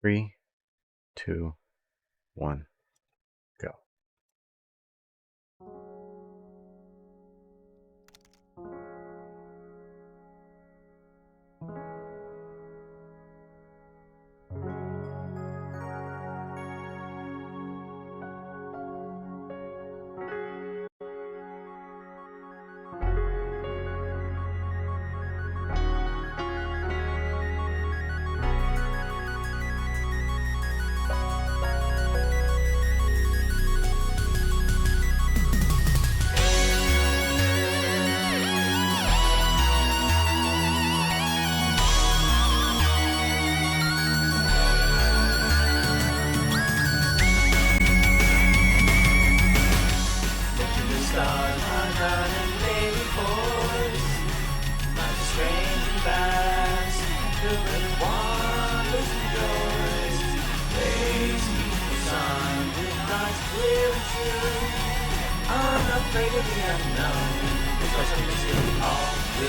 3, 2, 1, go. Afraid of the unknown, because I'm missing all with you.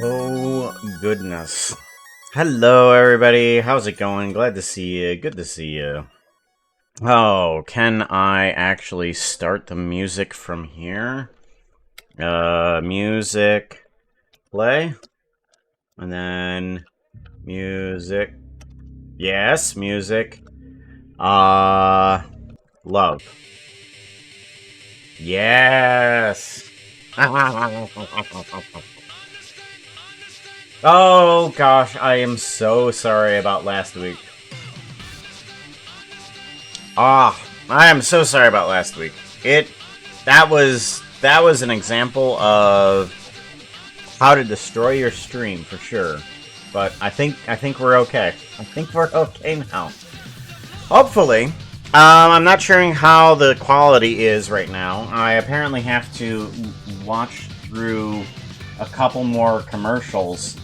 Oh, goodness. Hello, everybody. How's it going? Glad to see you. Good to see you. Oh, can I actually start the music from here? Music, play, and then music. Yes, music. Love. Yes. Oh gosh, I am so sorry about last week. I am so sorry about last week. That was an example of how to destroy your stream for sure. But I think we're okay. I think we're okay now. Hopefully. I'm not sure how the quality is right now. I apparently have to watch through a couple more commercials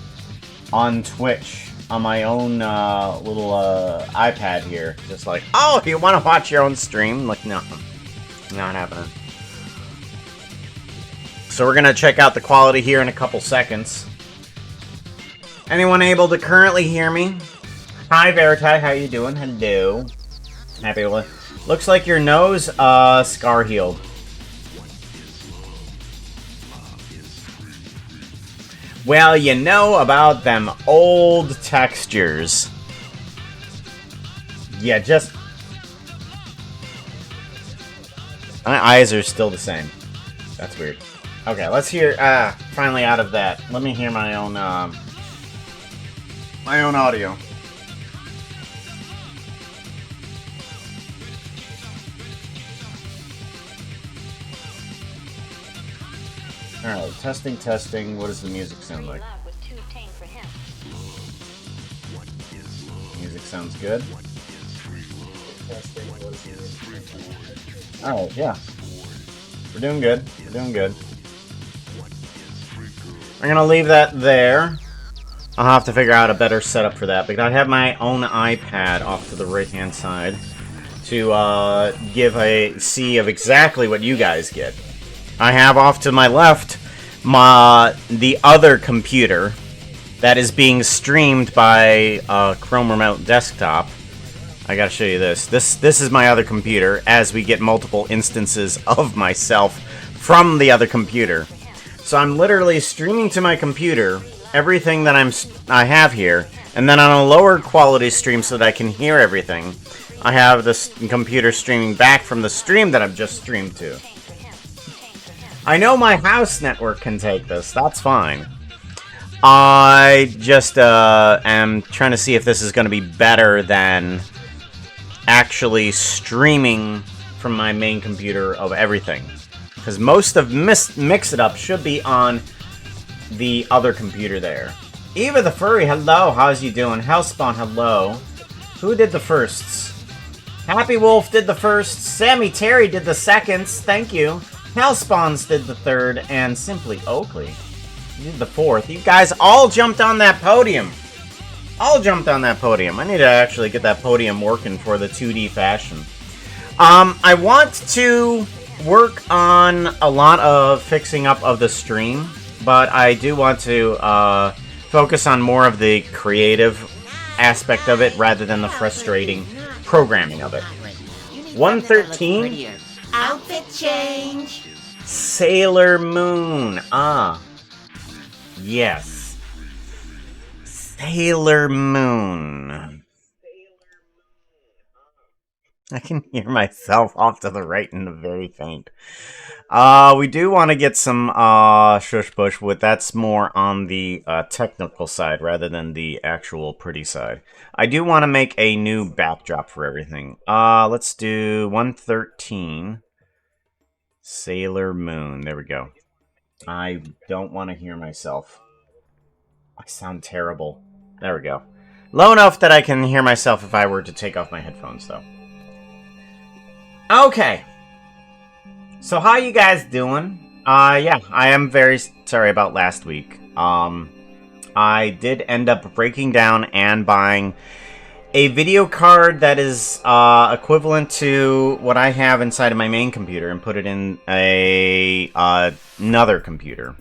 on Twitch on my own little iPad here. Just like, oh, you want to watch your own stream? Like, no, not happening. So we're gonna check out the quality here in a couple seconds. Anyone able to currently hear me? Hi, Veritai, how you doing? Hello. Happy to looks like your nose, scar healed. Well, you know about them old textures. Yeah, just... my eyes are still the same. That's weird. Okay, let's hear, finally out of that. Let me hear my own audio. Alright, testing, testing. What does the music sound like? Music sounds good. Alright, yeah. We're doing good. We're doing good. I'm gonna leave that there. I'll have to figure out a better setup for that, because I have my own iPad off to the right-hand side to give a see of exactly what you guys get. I have off to my left the other computer that is being streamed by Chrome Remote Desktop. I gotta show you this. This is my other computer, as we get multiple instances of myself from the other computer. So I'm literally streaming to my computer everything that I have here, and then on a lower quality stream so that I can hear everything, I have this computer streaming back from the stream that I've just streamed to. I know my house network can take this. That's fine. I just am trying to see if this is going to be better than actually streaming from my main computer of everything. Because most of Mix It Up should be on the other computer there. Eva the Furry, hello. How's you doing? Hellspawn, hello. Who did the firsts? Happy Wolf did the first. Sammy Terry did the seconds. Thank you. Hellspawns did the third. And Simply Oakley did the fourth. You guys all jumped on that podium. All jumped on that podium. I need to actually get that podium working for the 2D fashion. I want to work on a lot of fixing up of the stream, but I do want to focus on more of the creative aspect of it rather than the frustrating programming of it. 113? Outfit change. Sailor Moon. Ah. Yes. Sailor Moon. I can hear myself off to the right and the very faint. We do want to get some shush push, but that's more on the technical side rather than the actual pretty side. I do want to make a new backdrop for everything. Let's do 113 Sailor Moon. There we go. I don't want to hear myself. I sound terrible. There we go. Low enough that I can hear myself if I were to take off my headphones, though. Okay. So how you guys doing? Yeah, I am very sorry about last week. I did end up breaking down and buying a video card that is equivalent to what I have inside of my main computer and put it in another computer.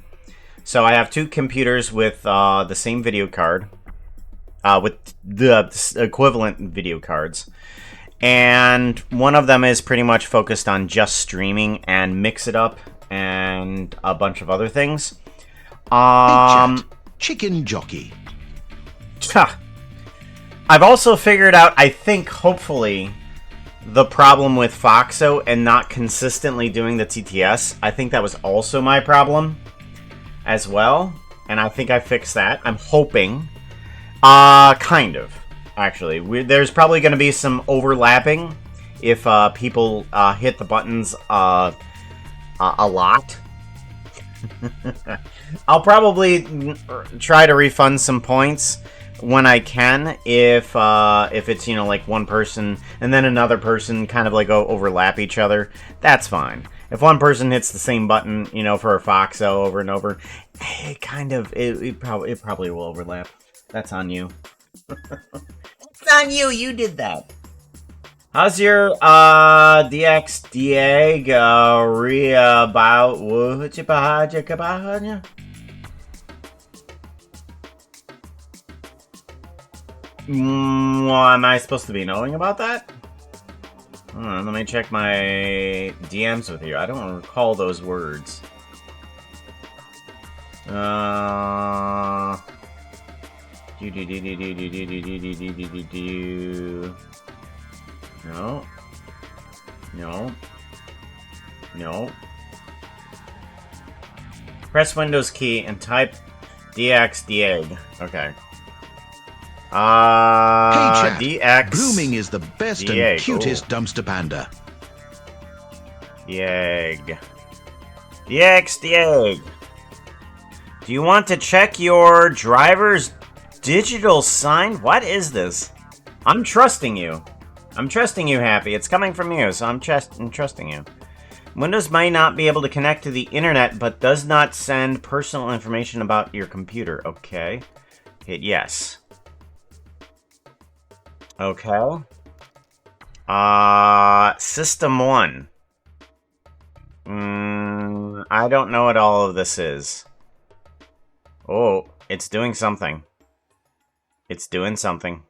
So I have two computers with the same video card, with the equivalent video cards. And one of them is pretty much focused on just streaming and Mix It Up and a bunch of other things. Hey, chat. Chicken jockey. I've also figured out, I think, hopefully, the problem with Foxo and not consistently doing the TTS. I think that was also my problem as well. And I think I fixed that. I'm hoping. Kind of. Actually, there's probably going to be some overlapping if people hit the buttons a lot. I'll probably try to refund some points when I can if it's, you know, like one person and then another person kind of like overlap each other. That's fine. If one person hits the same button, you know, for a Foxo over and over, it probably will overlap. That's on you. It's on you. You did that. How's your DXDA about what am I supposed to be knowing about that? Hold on, let me check my DMs with you. I don't recall those words. No. No. No. Press Windows key and type DXDA. Okay. Hey chap, DX. Blooming is the best and cutest dumpster panda. The egg. The egg. Do you want to check your driver's digital sign? What is this? I'm trusting you. I'm trusting you, Happy. It's coming from you, so I'm trusting you. Windows might not be able to connect to the internet, but does not send personal information about your computer. Okay. Hit yes. Okay. System 1. I don't know what all of this is. Oh, it's doing something. It's doing something.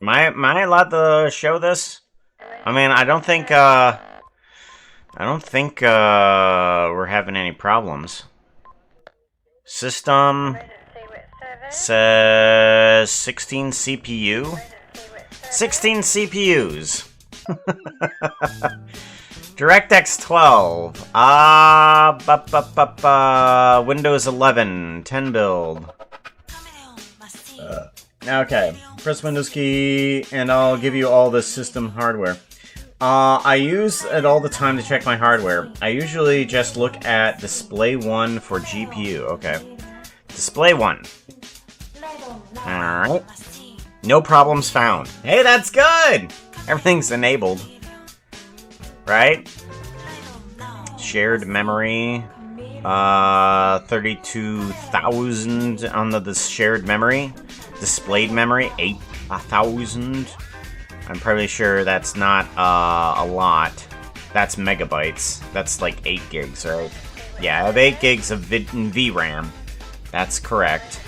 Am I allowed to show this? I mean, I don't think we're having any problems. System says 16 CPU. 16 CPUs. DirectX 12. Windows 11. 10 build. Okay. Press Windows key, and I'll give you all the system hardware. I use it all the time to check my hardware. I usually just look at display 1 for GPU. Okay. Display 1. Alright. No problems found. Hey, that's good! Everything's enabled. Right? Shared memory. 32,000 on the shared memory. Displayed memory, 8,000. I'm pretty sure that's not a lot. That's megabytes. That's like 8 gigs, right? Yeah, I have 8 gigs of VRAM. That's correct.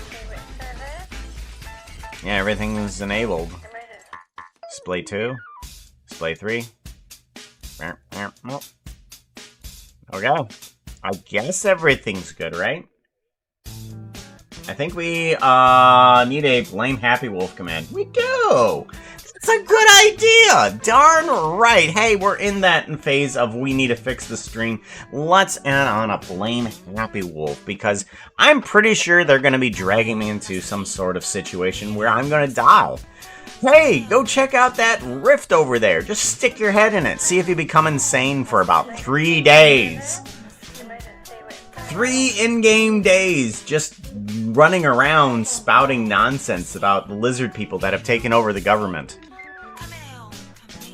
Yeah, everything is enabled. Display 2. Display 3. Okay. I guess everything's good, right? I think we need a blame Happy Wolf command. We do! It's a good idea! Darn right! Hey, we're in that phase of we need to fix the stream. Let's add on a blame Happy Wolf, because I'm pretty sure they're going to be dragging me into some sort of situation where I'm going to die. Hey, go check out that rift over there. Just stick your head in it. See if you become insane for about 3 days. 3 in-game days just running around spouting nonsense about the lizard people that have taken over the government.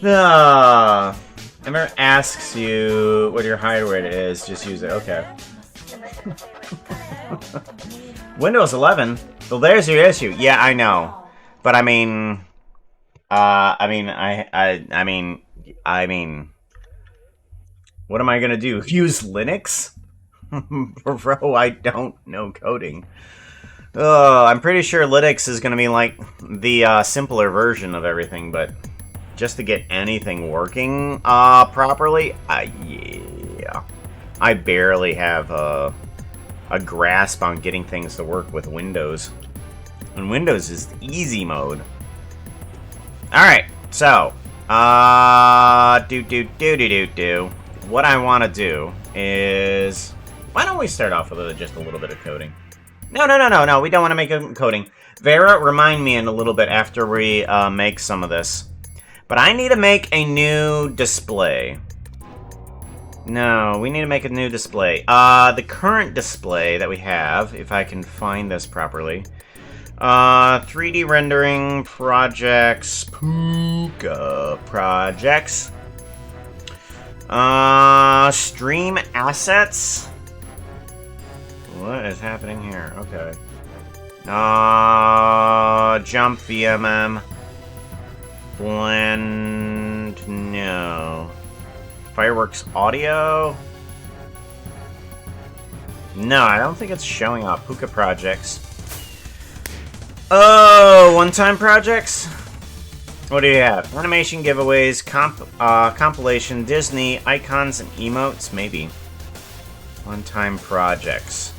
Never asks you what your hardware is, just use it. Okay. Windows 11? Well, there's your issue. Yeah, I know. But I mean, I mean, what am I gonna do? Use Linux? Bro, I don't know coding. I'm pretty sure Linux is going to be like the simpler version of everything, but just to get anything working properly, yeah. I barely have a grasp on getting things to work with Windows. And Windows is easy mode. Alright, so, what I want to do is... Why don't we start off with just a little bit of coding? No, we don't want to make a coding. Vera, remind me in a little bit after we make some of this. But I need to make a new display. No, we need to make a new display. The current display that we have, if I can find this properly. 3D rendering projects, Puka projects. Stream assets. What is happening here? Okay. Jump VMM. Blend, no. Fireworks audio? No, I don't think it's showing up. Hookah projects. Oh, one-time projects? What do you have? Animation giveaways, compilation, Disney, icons and emotes, maybe. One-time projects.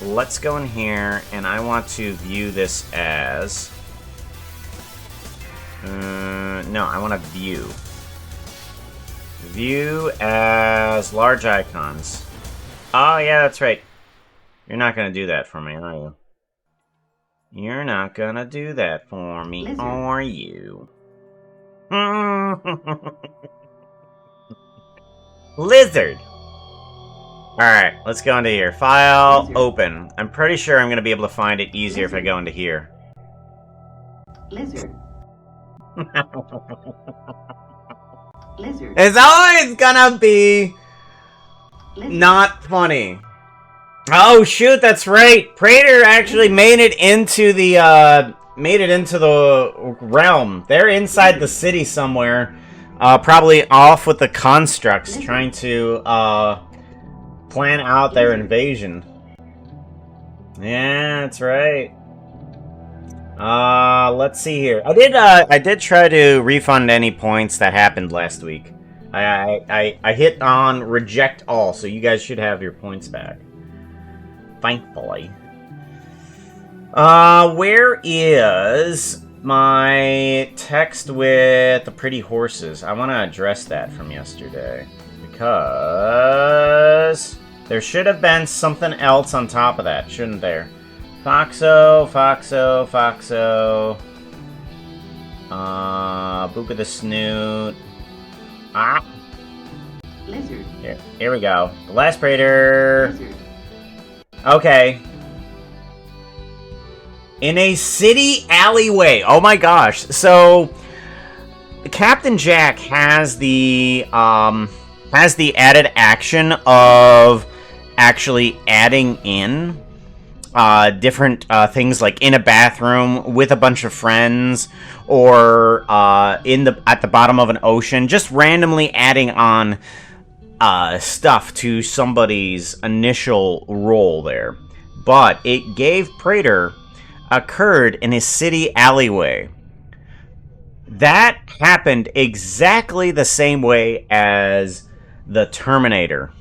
Let's go in here, and I want to view this as... no, I want to view. View as large icons. Oh, yeah, that's right. You're not going to do that for me, are you? You're not going to do that for me, Lizard. Are you? Lizard! Alright, let's go into here. File, Lizard. Open. I'm pretty sure I'm going to be able to find it easier Lizard. If I go into here. Lizard. Lizard. It's always gonna be Lizard. Not funny. Oh shoot, that's right. Praetor actually made it into the realm. They're inside the city somewhere, probably off with the constructs, Lizard. Trying to plan out their invasion. Yeah, that's right. Let's see here. I did try to refund any points that happened last week. I hit on reject all, so you guys should have your points back. Thankfully. Where is my text with the pretty horses? I want to address that from yesterday. Because there should have been something else on top of that, shouldn't there? Foxo. Boop of the Snoot. Ah! Lizard. Here we go. The last Praetor. Lizard. Okay. In a city alleyway. Oh my gosh. So, Captain Jack has the added action of actually adding in different things like in a bathroom with a bunch of friends, or at the bottom of an ocean, just randomly adding on stuff to somebody's initial role there. But it gave Praetor occurred in a city alleyway. That happened exactly the same way as the Terminator.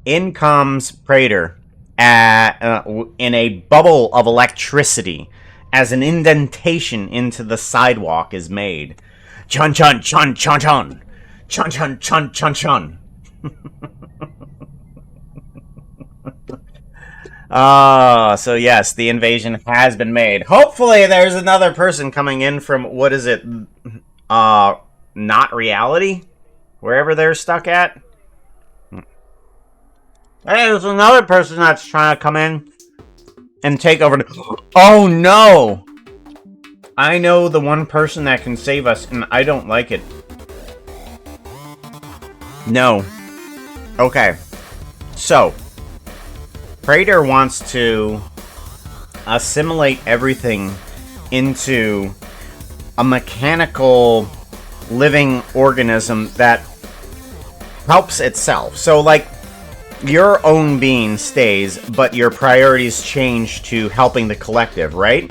In comes Praetor in a bubble of electricity as an indentation into the sidewalk is made. Chun chun chun chun chun. Chun chun chun chun chun. So yes, the invasion has been made. Hopefully there's another person coming in from, what is it, not reality? Wherever they're stuck at? Hey, there's another person that's trying to come in and take over. Oh no! I know the one person that can save us, and I don't like it. No. Okay. So, Praetor wants to assimilate everything into a mechanical living organism that helps itself. So, like, your own being stays, but your priorities change to helping the collective, right?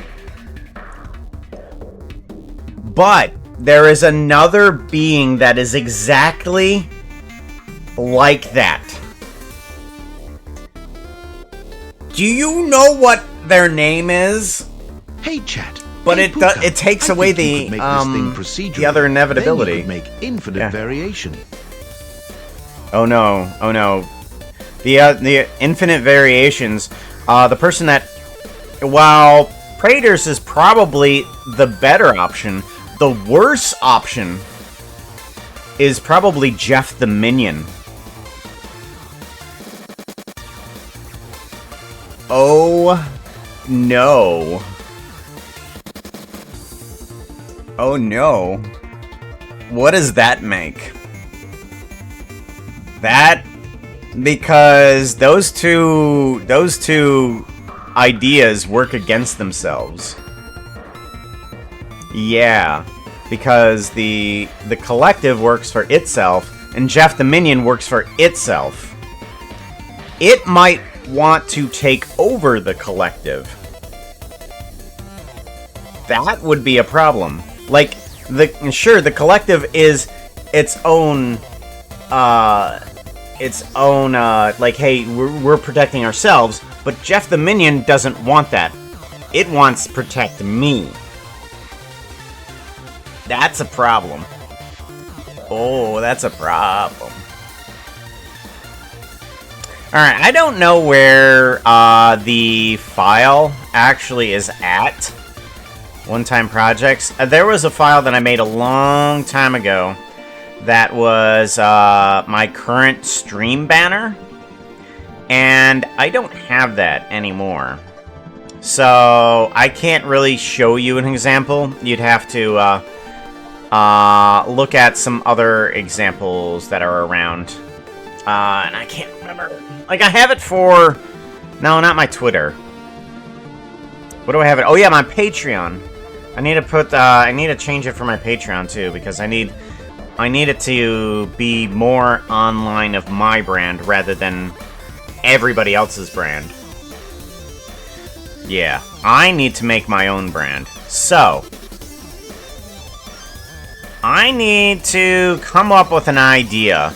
But there is another being that is exactly like that. Do you know what their name is? Hey, chat. But hey, it takes away the other inevitability. Then you could make infinite variation. Oh no! Oh no! The infinite variations. The person that, while Praetor's is probably the better option, the worse option is probably Jeff the Minion. Oh no. Oh no. What does that make? That, because those two ideas work against themselves. Yeah, because the collective works for itself, and Jeff the Minion works for itself. It might want to take over the collective. That would be a problem. Like, the collective is its own, like, hey, we're protecting ourselves, but Jeff the Minion doesn't want that. It wants to protect me. That's a problem. Oh, that's a problem. Alright, I don't know where the file actually is at. One-time projects. There was a file that I made a long time ago that was my current stream banner. And I don't have that anymore. So I can't really show you an example. You'd have to look at some other examples that are around. And I can't remember. Like, I have it for... No, not my Twitter. What do I have it? Oh, yeah, my Patreon. I need to put, I need to change it for my Patreon, too, because I need it to be more online of my brand rather than everybody else's brand. Yeah, I need to make my own brand. So, I need to come up with an idea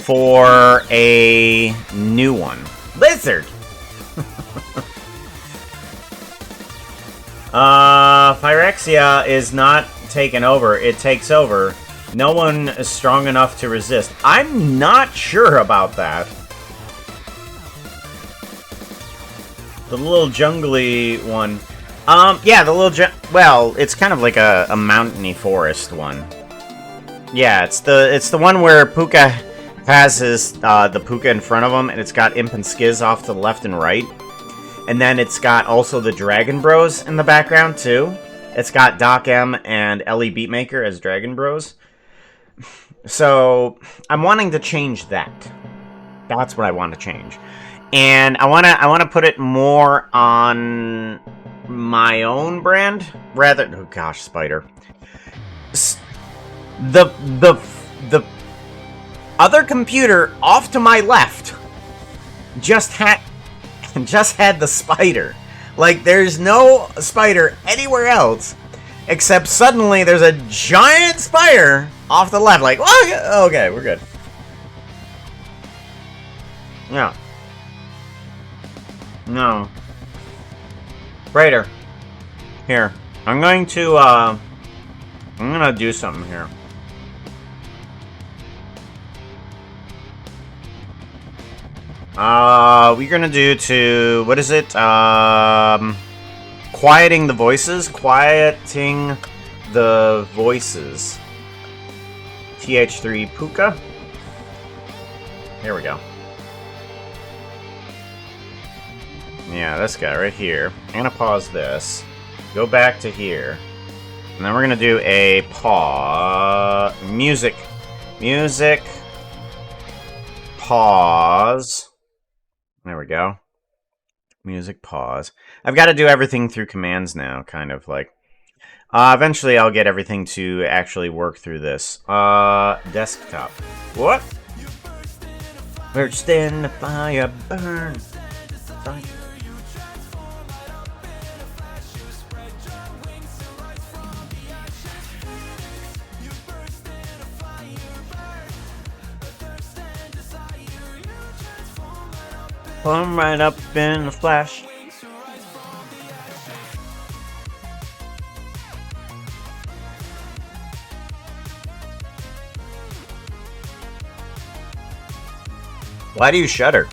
for a new one. Lizard! Phyrexia is not taken over, it takes over. No one is strong enough to resist. I'm not sure about that. The little jungly one. Yeah, the little well, it's kind of like a mountainy forest one. Yeah, it's the one where Puka has his, the Puka in front of him, and it's got Imp and Skiz off to the left and right. And then it's got also the Dragon Bros in the background, too. It's got Doc M and Ellie Beatmaker as Dragon Bros. So, I'm wanting to change that. That's what I want to change. And I wanna put it more on my own brand, rather... Oh gosh, spider. The other computer off to my left just had the spider. Like, there's no spider anywhere else, except suddenly there's a giant spider off the left. Like, oh, okay, we're good. Yeah. No. Raider. Here. I'm gonna do something here. We're gonna do what is it? Quieting the voices? Quieting the voices. TH3 Puka. Here we go. Yeah, this guy right here. I'm gonna pause this. Go back to here. And then we're gonna do a pause. Music. Pause. There we go. Music pause. I've got to do everything through commands now, kind of like. Eventually I'll get everything to actually work through this. Desktop. What? First in the fire burn. Fire. Come right up in a flash. Why do you shudder?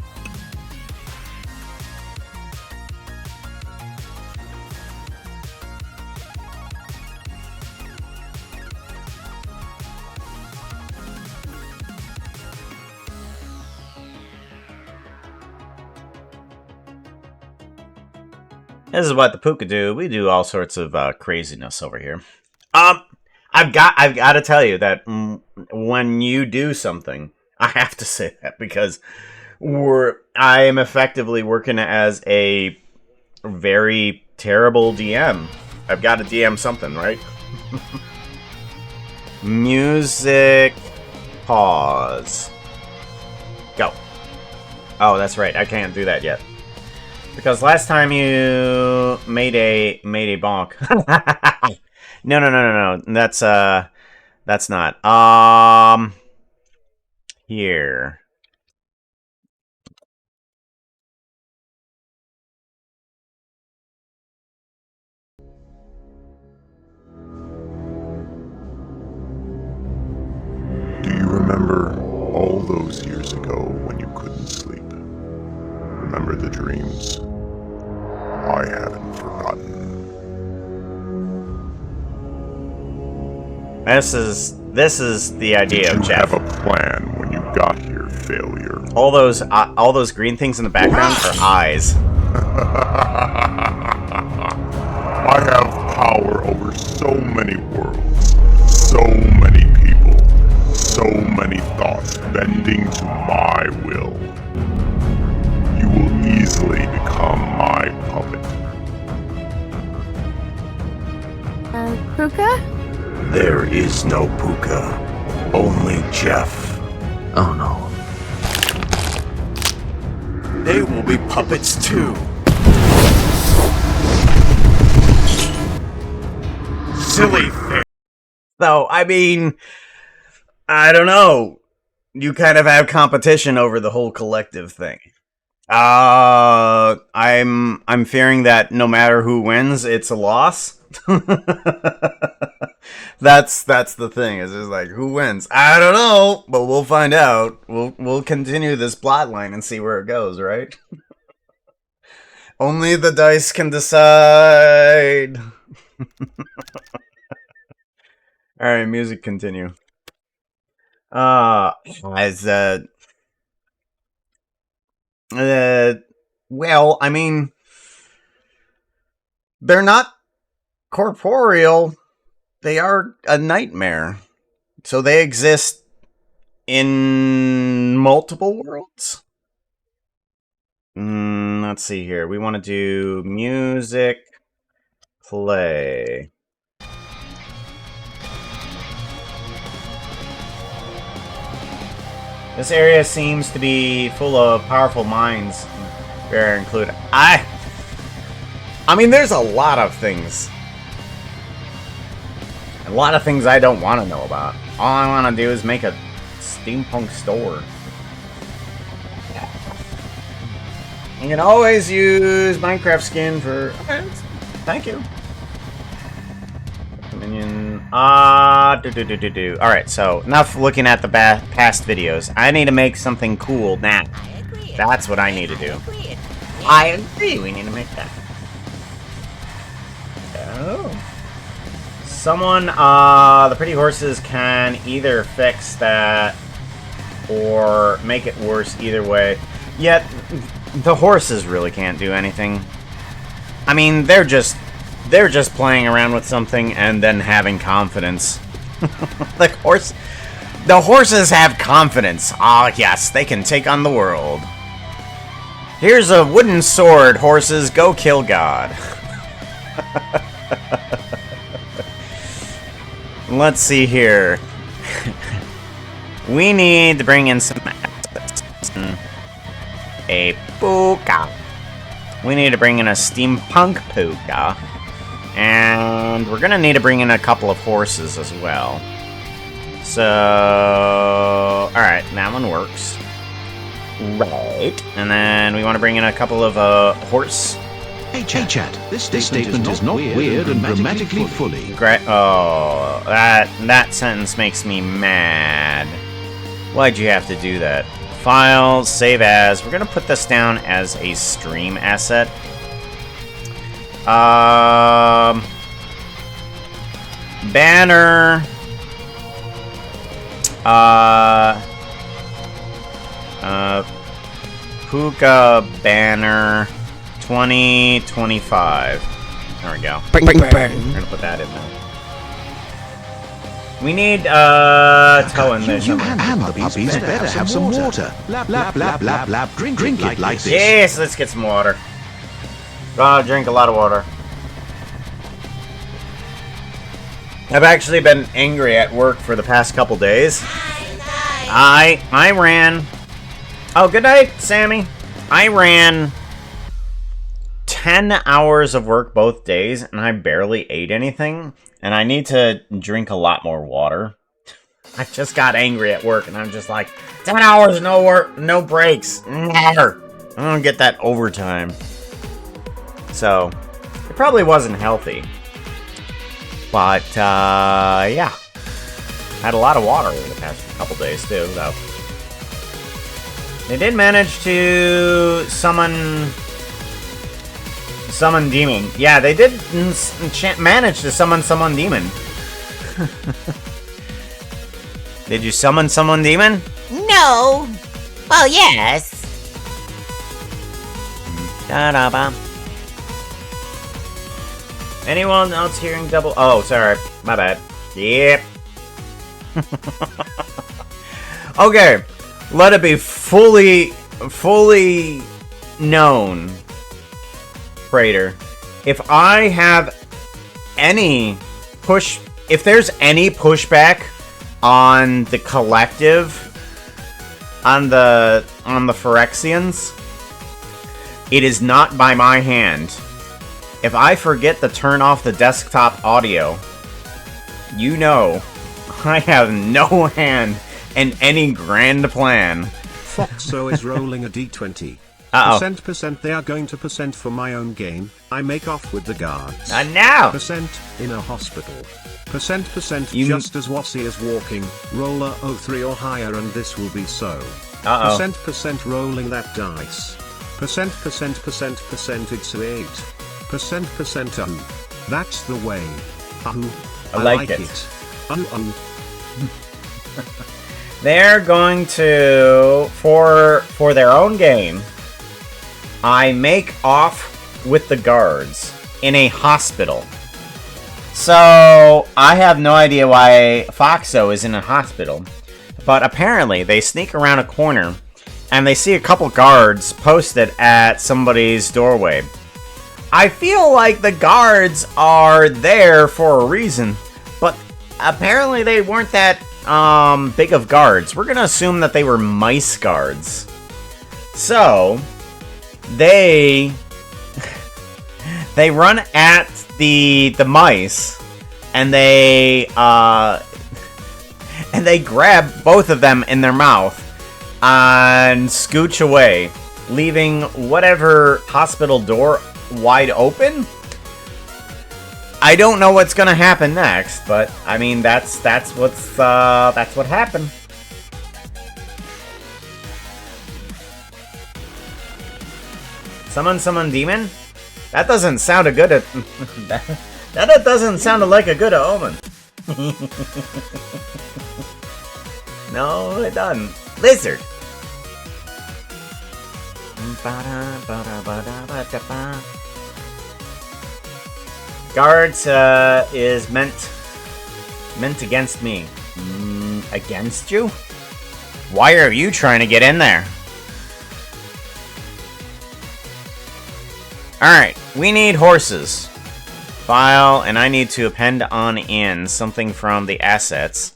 This is what the Puka do. We do all sorts of craziness over here. I've got to tell you that when you do something, I have to say that because I am effectively working as a very terrible DM. I've got to DM something, right? Music. Pause. Go. Oh, that's right. I can't do that yet. Because last time you made a bonk. No. That's not. Here. Do you remember all those years ago when you couldn't sleep? Remember the dreams? I haven't forgotten. This is the idea of Jeff. Have a plan when you got here, failure. All those green things in the background are eyes. I have power over so many worlds, so many people, so many thoughts bending to my will. You will easily become my puppet. Puka? There is no Puka, only Jeff. Oh no. They will be puppets too. Silly thing. So, I mean, I don't know. You kind of have competition over the whole collective thing. I'm fearing that no matter who wins, it's a loss. That's the thing. It's just like, who wins? I don't know, but we'll find out. We'll continue this plot line and see where it goes, right? Only the dice can decide. All right, music continue. Well, I mean, they're not corporeal. They are a nightmare. So they exist in multiple worlds? Let's see here. We want to do music, play. This area seems to be full of powerful minds. Bear included. I mean, there's a lot of things. A lot of things I don't want to know about. All I want to do is make a steampunk store. You can always use Minecraft skin for... Okay, thank you. Dominion. Alright, so enough looking at the past videos. I need to make something cool now. That's what I need to do. I agree, we need to make that. Oh. Someone, the pretty horses can either fix that or make it worse either way. Yet, the horses really can't do anything. I mean, they're just playing around with something and then having confidence. The horses have confidence. Ah, yes, they can take on the world. Here's a wooden sword, horses. Go kill God. Let's see here. We need to bring in some assets. A puka. We need to bring in a steampunk puka. And we're gonna need to bring in a couple of horses as well. So, alright, that one works. Right. And then we want to bring in a couple of horse. Hey chat, this statement is not weird and grammatically fully. Oh, that sentence makes me mad. Why'd you have to do that? Files, save as. We're gonna put this down as a stream asset. Banner. Puka banner 2025. There we go. Bang. We're gonna put that in there. We need toe in there. You and the puppies better have some water. Lap, drink it like this. Yes, let's get some water. Gotta drink a lot of water. I've actually been angry at work for the past couple days. I ran... Oh, good night, Sammy. I ran 10 hours of work both days, and I barely ate anything. And I need to drink a lot more water. I just got angry at work, and I'm just like, 10 hours, no work, no breaks. Never. I don't get that overtime. So, it probably wasn't healthy. But, yeah. Had a lot of water over the past couple days, too, though. They did manage to summon demon. Yeah, they did manage to summon demon. Did you summon demon? No. Well, yes. Da-da-ba. Anyone else hearing double? Oh, sorry. My bad. Yep. Okay. Let it be fully known, Prater. If I have any if there's any pushback on the collective, on the Phyrexians, it is not by my hand. If I forget to turn off the desktop audio, you know I have no hand in any grand plan. Foxo is rolling a d20. Uh-oh. Percent they are going to percent for my own game. I make off with the guards. Now! Percent in a hospital. Percent You- just as Wassy is walking. Roller 03 or higher and this will be so. Uh-oh. Percent rolling that dice. Percent it's a 8. Percent That's the way. I like it. it. They're going to, for their own game, I make off with the guards in a hospital. So, I have no idea why Foxo is in a hospital. But apparently, they sneak around a corner, and they see a couple guards posted at somebody's doorway. I feel like the guards are there for a reason, but apparently they weren't that big of guards. We're gonna assume that they were mice guards. So they run at the mice, and they grab both of them in their mouth and scooch away, leaving whatever hospital door wide open. I don't know what's gonna happen next, but I mean that's what happened. Summon demon? That doesn't sound a good that doesn't sound like a good omen. No, it doesn't. Lizard. Guards is meant against me. Against you? Why are you trying to get in there? Alright, we need horses. File, and I need to append on in something from the assets.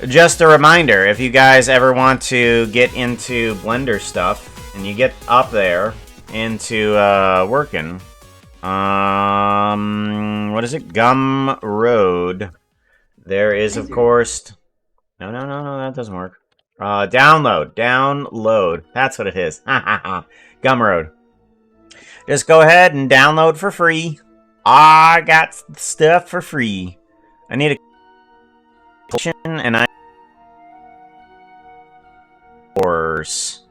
Just a reminder, if you guys ever want to get into Blender stuff, and you get up there into working, what is it? Gum Road. There is, of course... No, that doesn't work. Download. That's what it is. Gum Road. Just go ahead and download for free. I got stuff for free. I need a... and I... horse.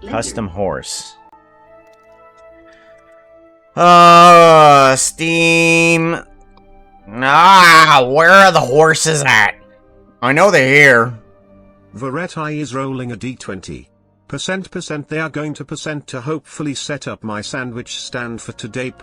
Custom horse. Steam. Where are the horses at? I know they're here. Varetai is rolling a d20. Percent they are going to percent to hopefully set up my sandwich stand for today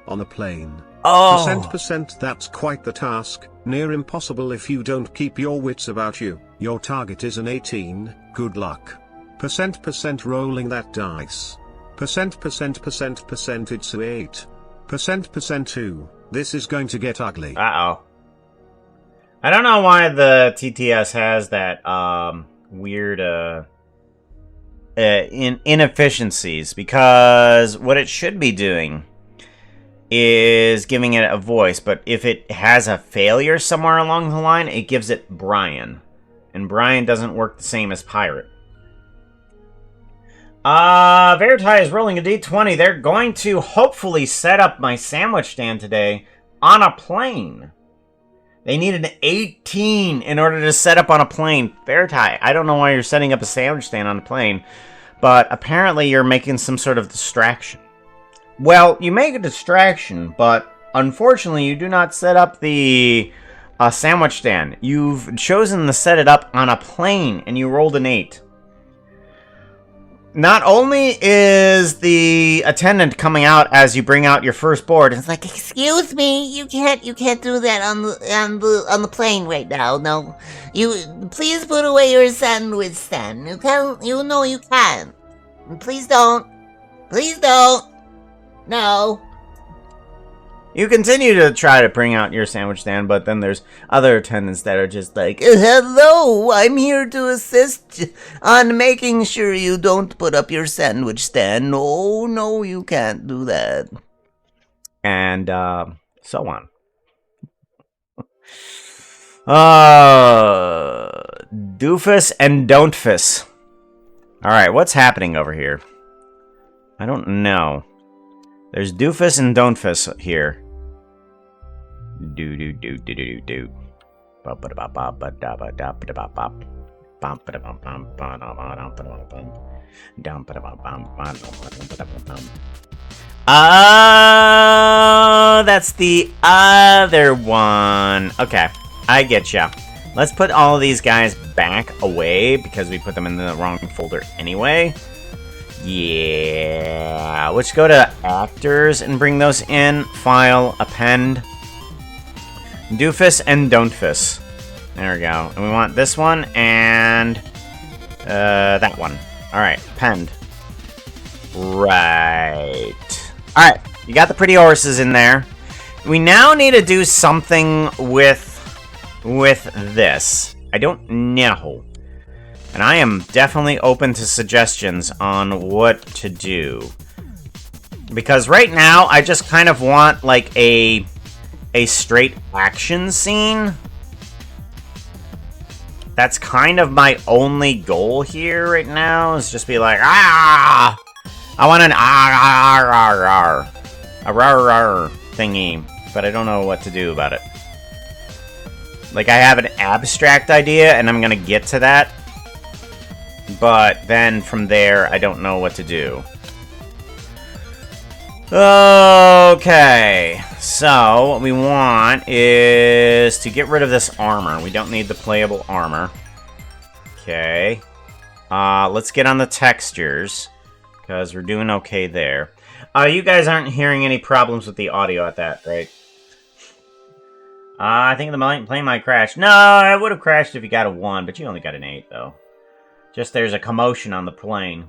on a plane. Oh. Percent that's quite the task, near impossible if you don't keep your wits about you. Your target is an 18, good luck. Percent rolling that dice. %, it's 8. % 2, this is going to get ugly. Uh-oh. I don't know why the TTS has that, weird, inefficiencies, because what it should be doing is giving it a voice, but if it has a failure somewhere along the line, it gives it Brian. And Brian doesn't work the same as Pirate. Veriti is rolling a d20. They're going to hopefully set up my sandwich stand today on a plane. They need an 18 in order to set up on a plane. Veriti, I don't know why you're setting up a sandwich stand on a plane, but apparently you're making some sort of distraction. Well, you make a distraction, but unfortunately you do not set up the sandwich stand. You've chosen to set it up on a plane, and you rolled an 8. Not only is the attendant coming out as you bring out your first board, it's like, Excuse me, you can't do that on the plane right now. No, please put away your sandwich stand. You can't. Please don't. No. you continue to try to bring out your sandwich stand, but then there's other attendants that are just like, hello, I'm here to assist on making sure you don't put up your sandwich stand. Oh, no, you can't do that. And, so on. Doofus and Don'tfus. Alright, what's happening over here? I don't know. There's Doofus and Don'tfus here. Do. Oh, that's the other one. Okay, I get ya. Let's put all of these guys back away because we put them in the wrong folder anyway. Yeah, let's go to actors and bring those in. File, append. Doofus and Don'tfus. There we go. And we want this one and that one. Alright, append. Right. Alright, you got the pretty horses in there. We now need to do something with this. I don't know. And I am definitely open to suggestions on what to do. Because right now, I just kind of want, like, a straight action scene. That's kind of my only goal here right now, is just be like, ah! I want an a thingy, but I don't know what to do about it. Like, I have an abstract idea, and I'm gonna get to that. But then from there, I don't know what to do. Okay, so what we want is to get rid of this armor. We don't need the playable armor. Okay. Let's get on the textures, because we're doing okay there. You guys aren't hearing any problems with the audio at that, right? I think the plane might crash. No, it would have crashed if you got a 1, but you only got an 8, though. Just there's a commotion on the plane.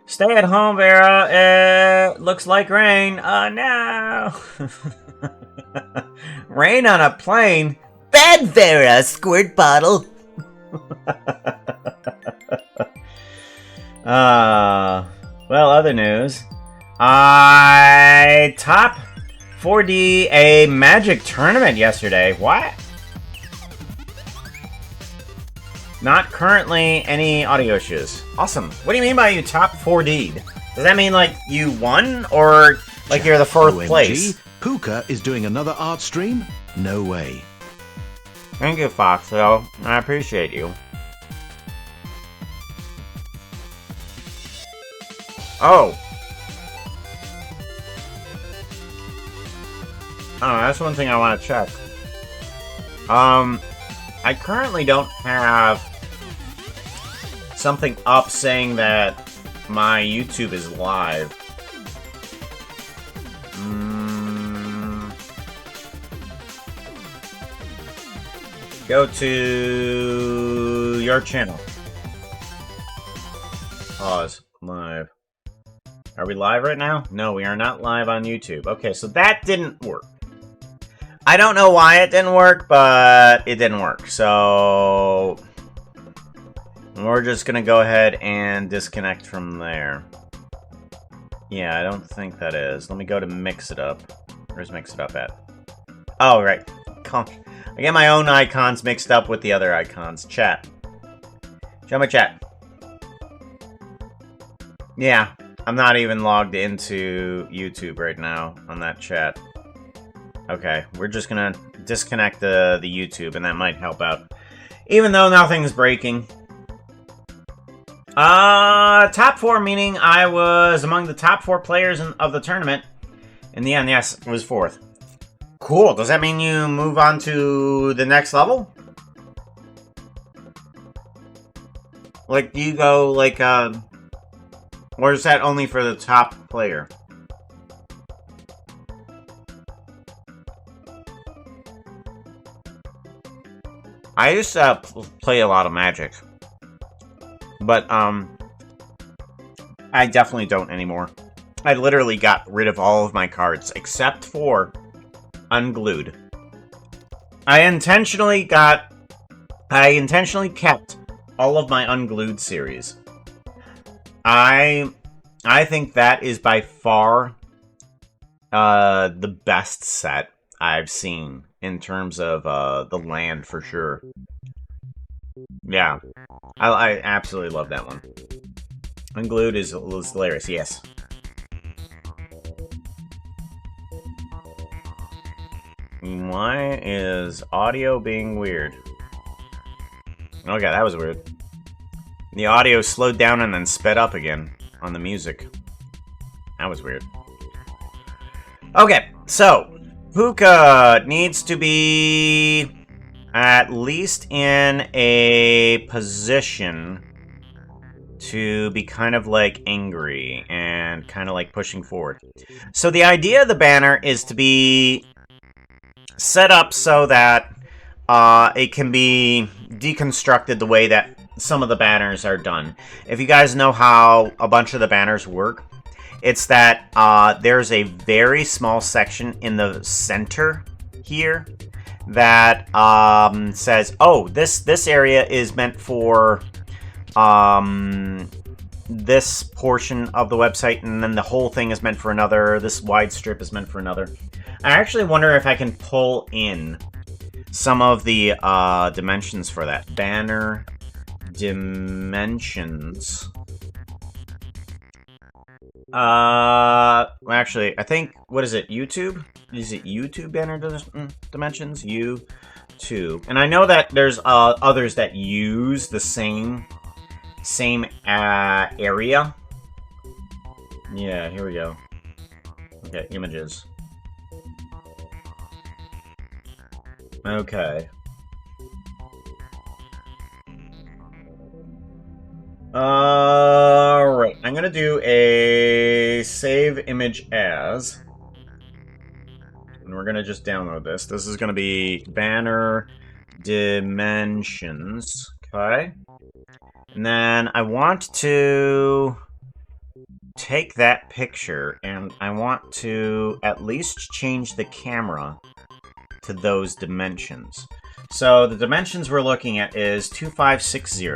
Stay at home, Vera. Looks like rain. Oh, no. Rain on a plane? Bad Vera, squirt bottle. Well, other news. I top 4D a Magic tournament yesterday. What? Not currently any audio issues. Awesome. What do you mean by you top 4D'd? Does that mean, like, you won? Or, like, you're the fourth OMG, place? Puka is doing another art stream? No way. Thank you, Foxo. I appreciate you. Oh. Oh, that's one thing I want to check. I currently don't have something up saying that my YouTube is live. Go to your channel. Pause. Live. Are we live right now? No, we are not live on YouTube. Okay, so that didn't work. I don't know why it didn't work, but it didn't work. So we're just gonna go ahead and disconnect from there. Yeah, I don't think that is. Let me go to Mix It Up. Where's Mix It Up at? Oh, right. I get my own icons mixed up with the other icons. Chat. Show my chat. Yeah, I'm not even logged into YouTube right now on that chat. Okay, we're just gonna disconnect the YouTube, and that might help out. Even though nothing's breaking. Top 4, meaning I was among the top 4 players of the tournament. In the end, yes, it was 4th. Cool, does that mean you move on to the next level? Like, do you go, like, or is that only for the top player? I used to play a lot of Magic. But, I definitely don't anymore. I literally got rid of all of my cards, except for Unglued. I intentionally kept all of my Unglued series. I think that is by far the best set I've seen in terms of the land for sure. Yeah, I absolutely love that one. Unglued is hilarious, yes. Why is audio being weird? Okay, that was weird. The audio slowed down and then sped up again on the music. That was weird. Okay, so Puka needs to be at least in a position to be kind of like angry and kind of like pushing forward. So the idea of the banner is to be set up so that it can be deconstructed the way that some of the banners are done. If you guys know how a bunch of the banners work, it's that there's a very small section in the center here that says, oh, this area is meant for this portion of the website, and then the whole thing is meant for another. This wide strip is meant for another. I actually wonder if I can pull in some of the dimensions for that. Banner dimensions. Actually, I think, what is it, YouTube? Is it YouTube banner dimensions? YouTube. And I know that there's others that use the same area. Yeah, here we go. Okay, images. Okay. Alright, I'm gonna do a save image as. And we're gonna just download this. This is gonna be banner dimensions. Okay. And then I want to take that picture and I want to at least change the camera to those dimensions. So the dimensions we're looking at is 2560,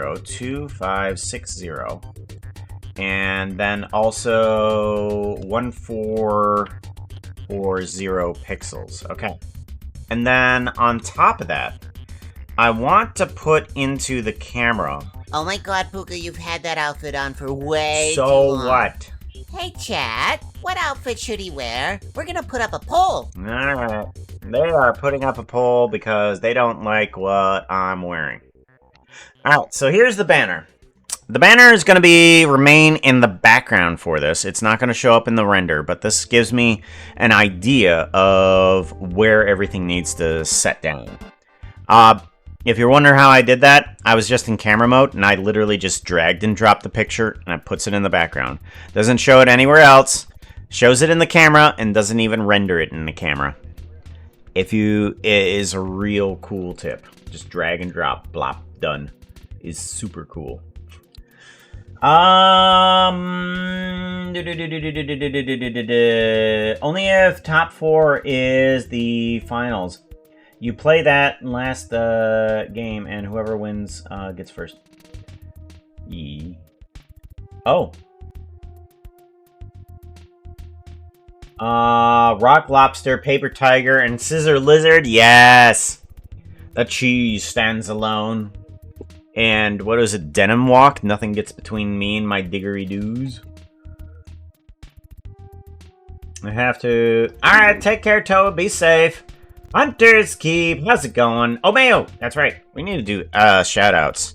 and then also 1440 pixels. Okay. And then on top of that, I want to put into the camera. Oh my god, Puka, you've had that outfit on for way too So long. what? Hey, chat, what outfit should he wear? We're gonna put up a poll. Alright. They are putting up a poll because they don't like what I'm wearing. Alright, so here's the banner. The banner is going to remain in the background for this. It's not going to show up in the render, but this gives me an idea of where everything needs to set down. If you're wondering how I did that, I was just in camera mode, and I literally just dragged and dropped the picture, and it puts it in the background. Doesn't show it anywhere else, shows it in the camera, and doesn't even render it in the camera. It is a real cool tip. Just drag and drop, blop, done. Is super cool. Only if top 4 is the finals. You play that last game, and whoever wins gets first. Oh. Rock Lobster, Paper Tiger, and Scissor Lizard. Yes! The cheese stands alone. And what is it? Denim Walk? Nothing gets between me and my diggery-doos. I have to... Alright, take care, Toad. Be safe. Hunter's Keep. How's it going? Oh, Mayo! That's right. We need to do shout-outs.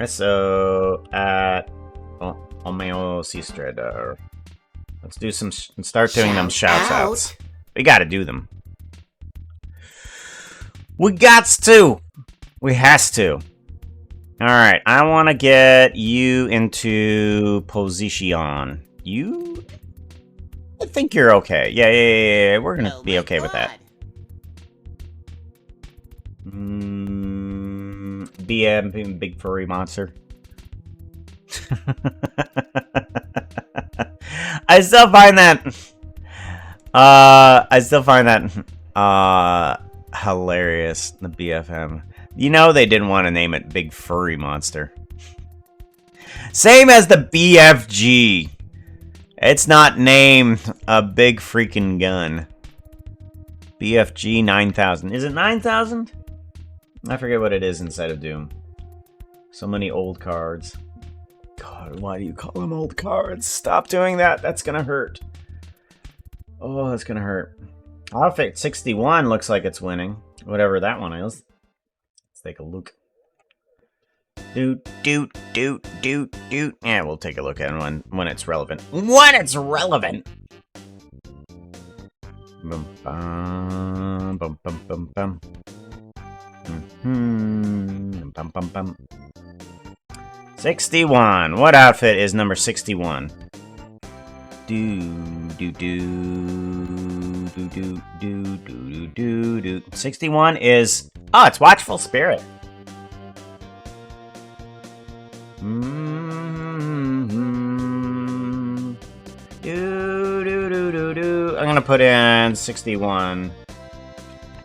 So, at... Omeo Seastrader. Let's do some... Start doing them shout-outs. We gotta do them. We gots to! We has to. Alright, I want to get you into position. You... I think you're okay. Yeah. We're gonna be okay with that. BM, big furry monster. I still find that hilarious, the BFM. You know they didn't want to name it Big Furry Monster. Same as the BFG. It's not named a big freaking gun. BFG 9000. Is it 9000? I forget what it is inside of Doom. So many old cards. God, why do you call them old cards? Stop doing that. That's gonna hurt. Oh, that's gonna hurt. Outfit 61 looks like it's winning. Whatever that one is. Let's take a look. Doot. Yeah, we'll take a look at it when it's relevant. When it's relevant! Bum, bum, bum, bum, bum, bum. Bum, bum, bum. 61. What outfit is number 61? 61 is... Oh, it's Watchful Spirit. I'm gonna put in 61.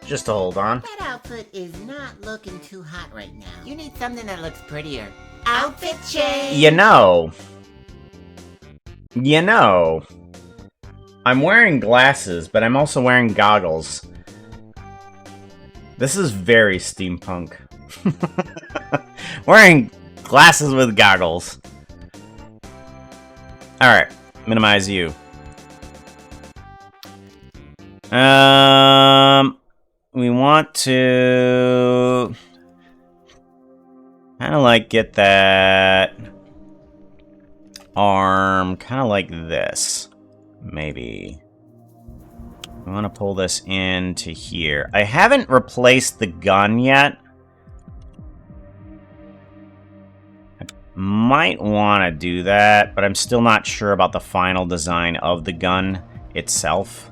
Just to hold on. That outfit is not looking too hot right now. You need something that looks prettier. Outfit change! You know, I'm wearing glasses, but I'm also wearing goggles. This is very steampunk. Wearing glasses with goggles. Alright, minimize you. We want to kind of like get that arm kind of like this. Maybe. I want to pull this into here. I haven't replaced the gun yet. I might want to do that, but I'm still not sure about the final design of the gun itself.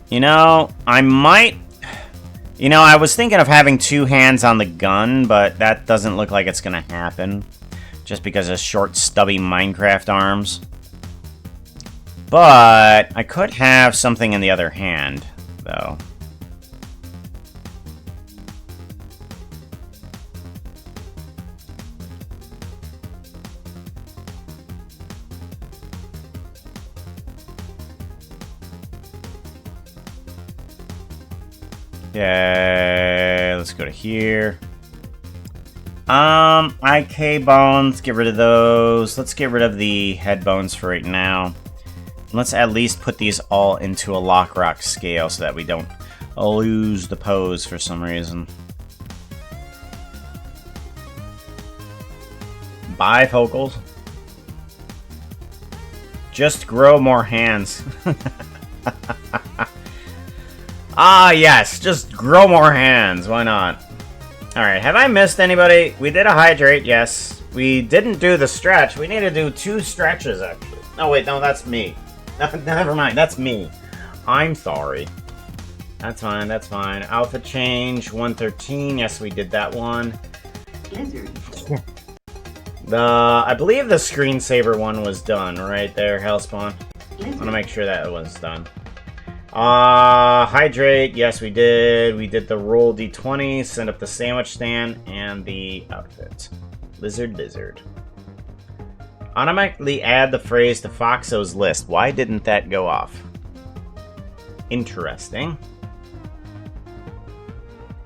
You know, I might... You know, I was thinking of having 2 hands on the gun, but that doesn't look like it's gonna happen. Just because of short, stubby Minecraft arms. But I could have something in the other hand, though. Okay, let's go to here. IK bones, get rid of those. Let's get rid of the head bones for right now. Let's at least put these all into a Lockrock scale so that we don't lose the pose for some reason. Bifocals. Just grow more hands. Ah, yes, just grow more hands. Why not? Alright, have I missed anybody? We did a hydrate, yes. We didn't do the stretch. We need to do 2 stretches, actually. Oh, wait, no, that's me. Never mind, that's me. I'm sorry. That's fine, that's fine. Outfit change, 113. Yes, we did that one. Lizard. I believe the screensaver one was done right there, Hellspawn. I want to make sure that it was done. Hydrate, yes we did. We did the roll d20, send up the sandwich stand, and the outfit. Lizard. Automatically add the phrase to Foxo's list. Why didn't that go off? Interesting.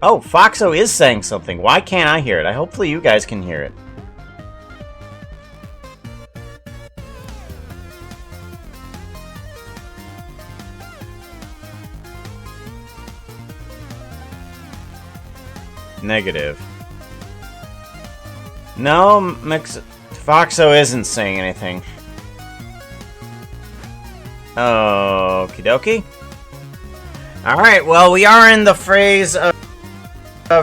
Oh, Foxo is saying something. Why can't I hear it? Hopefully you guys can hear it. Negative. No, Foxo isn't saying anything. Okie dokie. Alright, well, we are in the phase of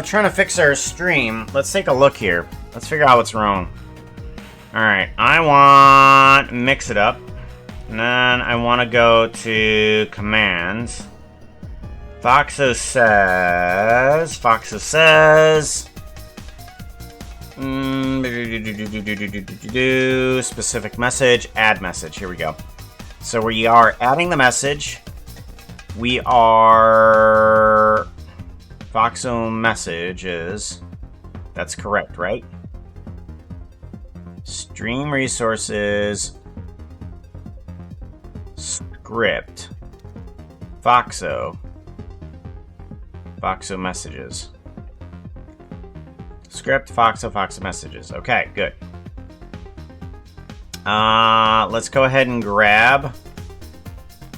trying to fix our stream. Let's take a look here. Let's figure out what's wrong. Alright, I want mix it up. And then I want to go to commands. Foxo says, specific message, add message. Here we go. So we are adding the message. We are Foxo messages. That's correct, right? Stream resources, script, Foxo messages. Script, Foxo messages. Okay, good. Let's go ahead and grab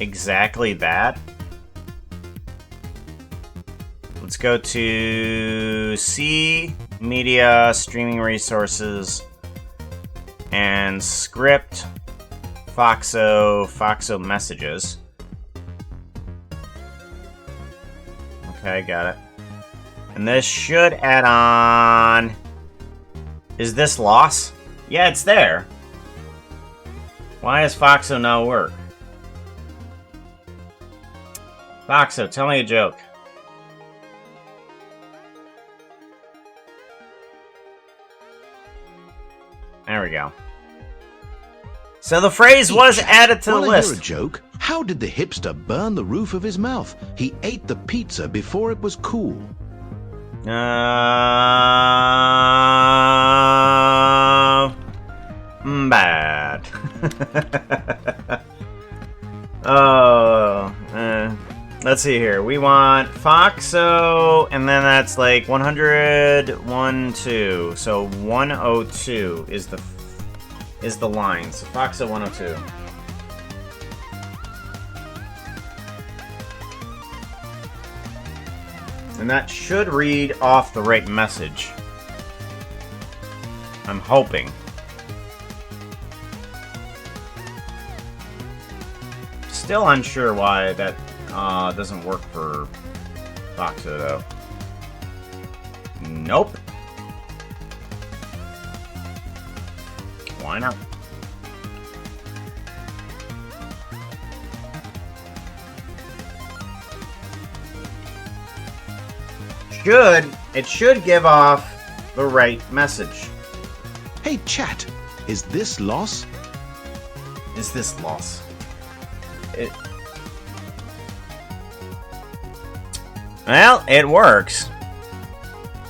exactly that. Let's go to C, media, streaming resources, and script, Foxo messages. Okay, got it. And this should add on... Is this loss? Yeah, it's there. Why is Foxo not work? Foxo, tell me a joke. There we go. So the phrase was added to the Wanna list. hear a joke? How did the hipster burn the roof of his mouth? He ate the pizza before it was cool. Bad. Let's see here. We want Foxo, and then that's like 100, 1, 2. So 102 is the line. So Foxo 102. And that should read off the right message. I'm hoping. Still unsure why that doesn't work for Foxo though. Nope. Why not? It should give off the right message. Hey, chat, is this loss? Is this loss? Well, it works.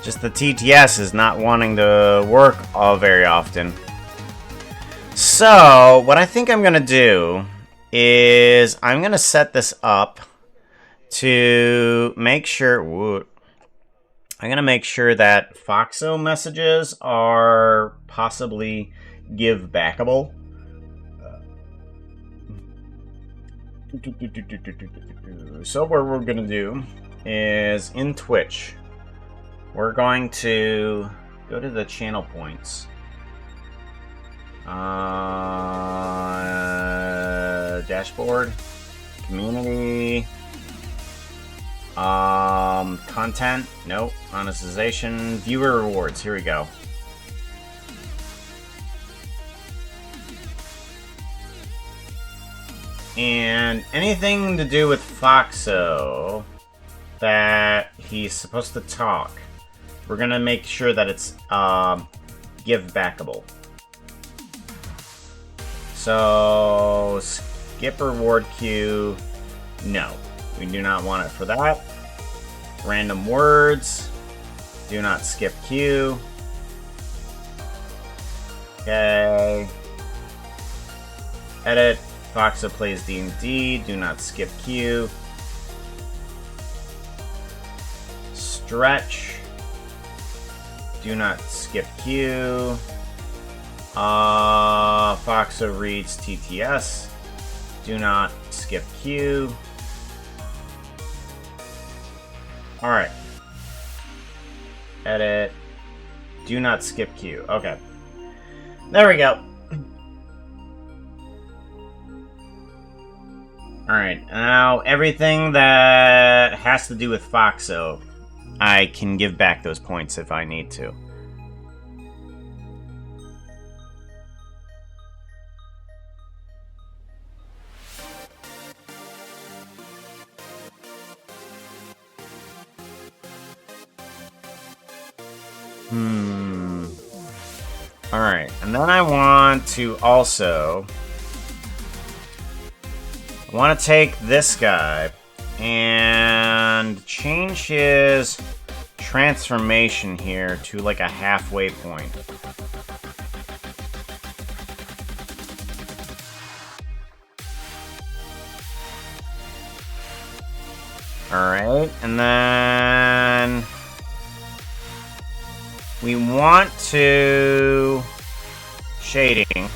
Just the TTS is not wanting to work all very often. So, what I think I'm going to do is I'm going to set this up to make sure... I'm going to make sure that Foxo messages are possibly give-backable. So what we're going to do is in Twitch, we're going to go to the channel points. Dashboard, community, content, nope, monetization, viewer rewards, here we go. And anything to do with Foxo that he's supposed to talk, we're gonna make sure that it's give-backable. So, skip reward queue. No, we do not want it for that. Random words. Do not skip queue. Okay. Edit. Foxa plays D&D. Do not skip queue. Stretch. Do not skip queue. Foxa reads TTS. Do not skip queue. Alright. Edit. Do not skip queue. Okay. There we go. Alright, now everything that has to do with Foxo, I can give back those points if I need to. Alright, and then I want to also... I want to take this guy and change his transformation here to like a halfway point. Alright, and then we want to shading.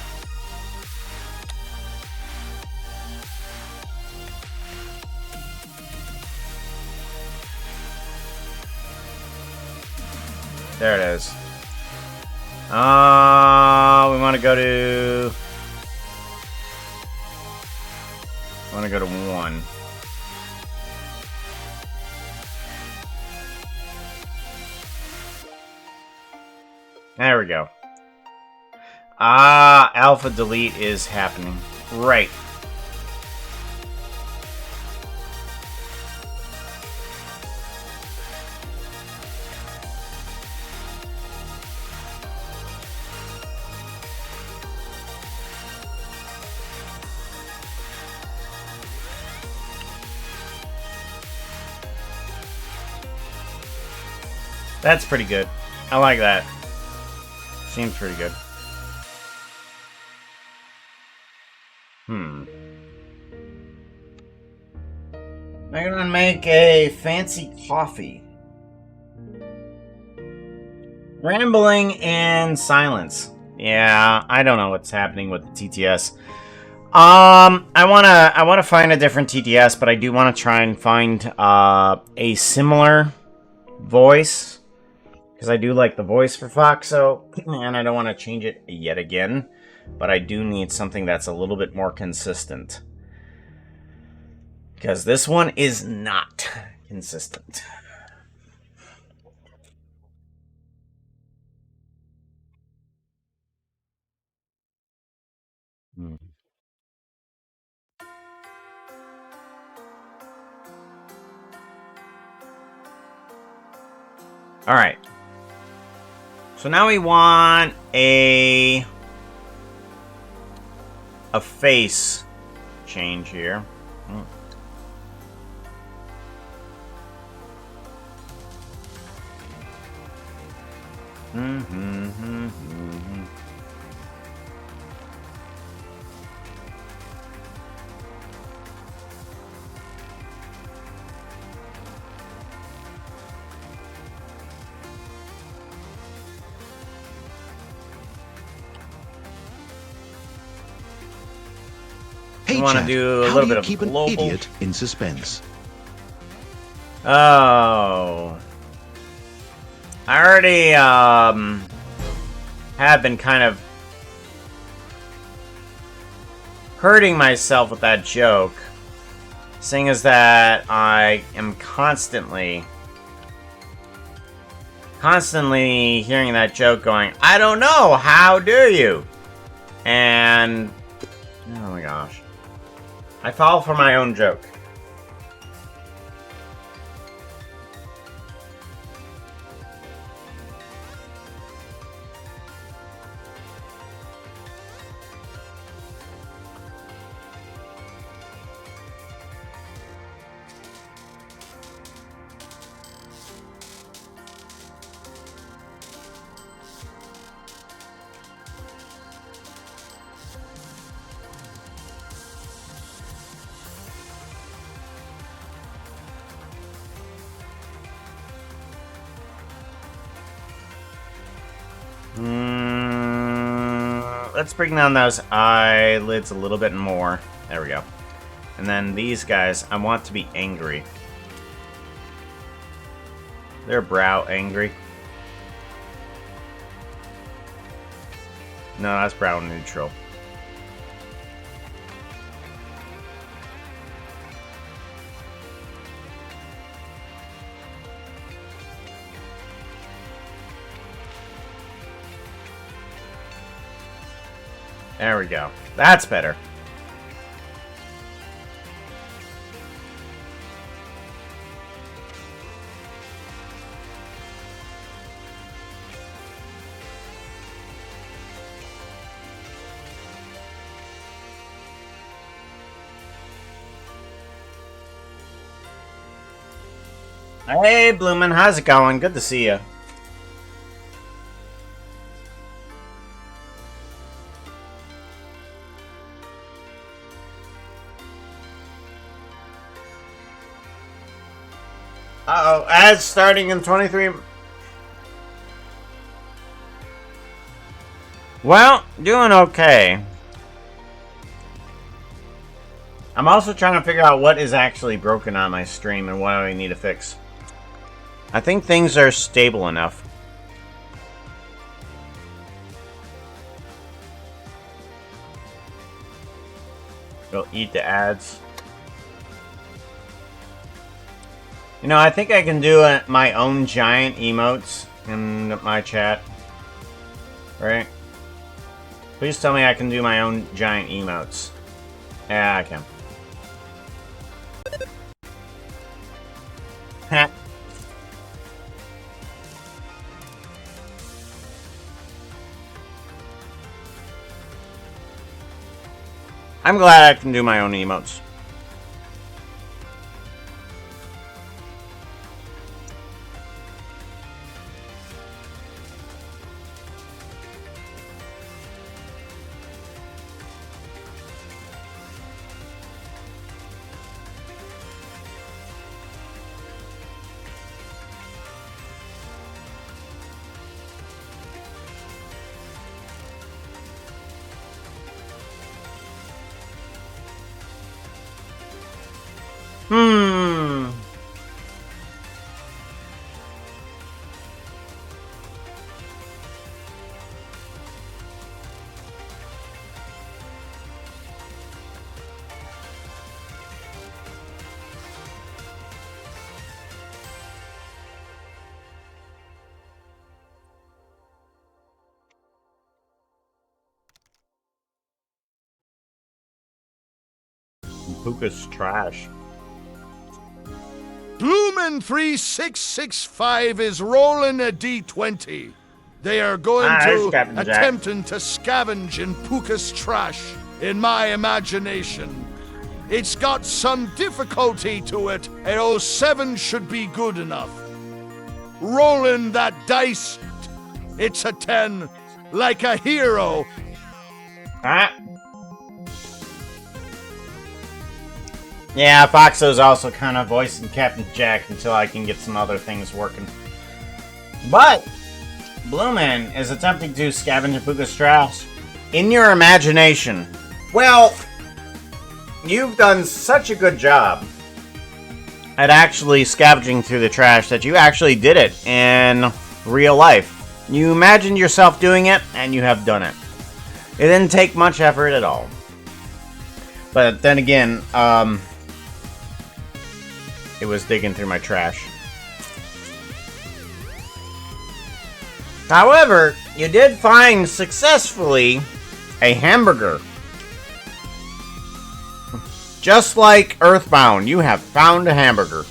There it is. We want to go to... I want to go to 1. There we go. Alpha delete is happening. Right. That's pretty good. I like that. Seems pretty good. I'm gonna make a fancy coffee. Rambling in silence. Yeah, I don't know what's happening with the TTS. I wanna find a different TTS, but I do want to try and find a similar voice. Because I do like the voice for Foxo, and I don't want to change it yet again. But I do need something that's a little bit more consistent. Because this one is not consistent. Alright. So now we want a face change here. Hey, want to chat, do a how little do bit you of keep an global. idiot in suspense? Oh. I already, have been kind of hurting myself with that joke. Seeing as that I am constantly hearing that joke going, I don't know, how do you? And, oh my gosh. I fall for my own joke. let's bring down those eyelids a little bit more. There we go. And then these guys, I want to be angry. Their brow angry. No, that's brow neutral. There we go. That's better. Hey, Bloomin', how's it going? Good to see you. Uh-oh, ads starting in 23... Well, doing okay. I'm also trying to figure out what is actually broken on my stream and what do I need to fix. I think things are stable enough. Go eat the ads. You know, I think I can do my own giant emotes in my chat. Right? Please tell me I can do my own giant emotes. Yeah, I can. Ha. I'm glad I can do my own emotes. Puka's trash. Bloomin' 3665 is rolling a D20. They are going to attempting to scavenge in Puka's trash, in my imagination. It's got some difficulty to it. A 07 should be good enough. Rolling that dice, it's a 10, like a hero. Yeah, Foxo's also kind of voicing Captain Jack until I can get some other things working. But Bloomin' is attempting to scavenge Puka's trash in your imagination. Well, you've done such a good job at actually scavenging through the trash that you actually did it in real life. You imagined yourself doing it, and you have done it. It didn't take much effort at all. But then again, it was digging through my trash. However, you did find successfully a hamburger. Just like Earthbound, you have found a hamburger.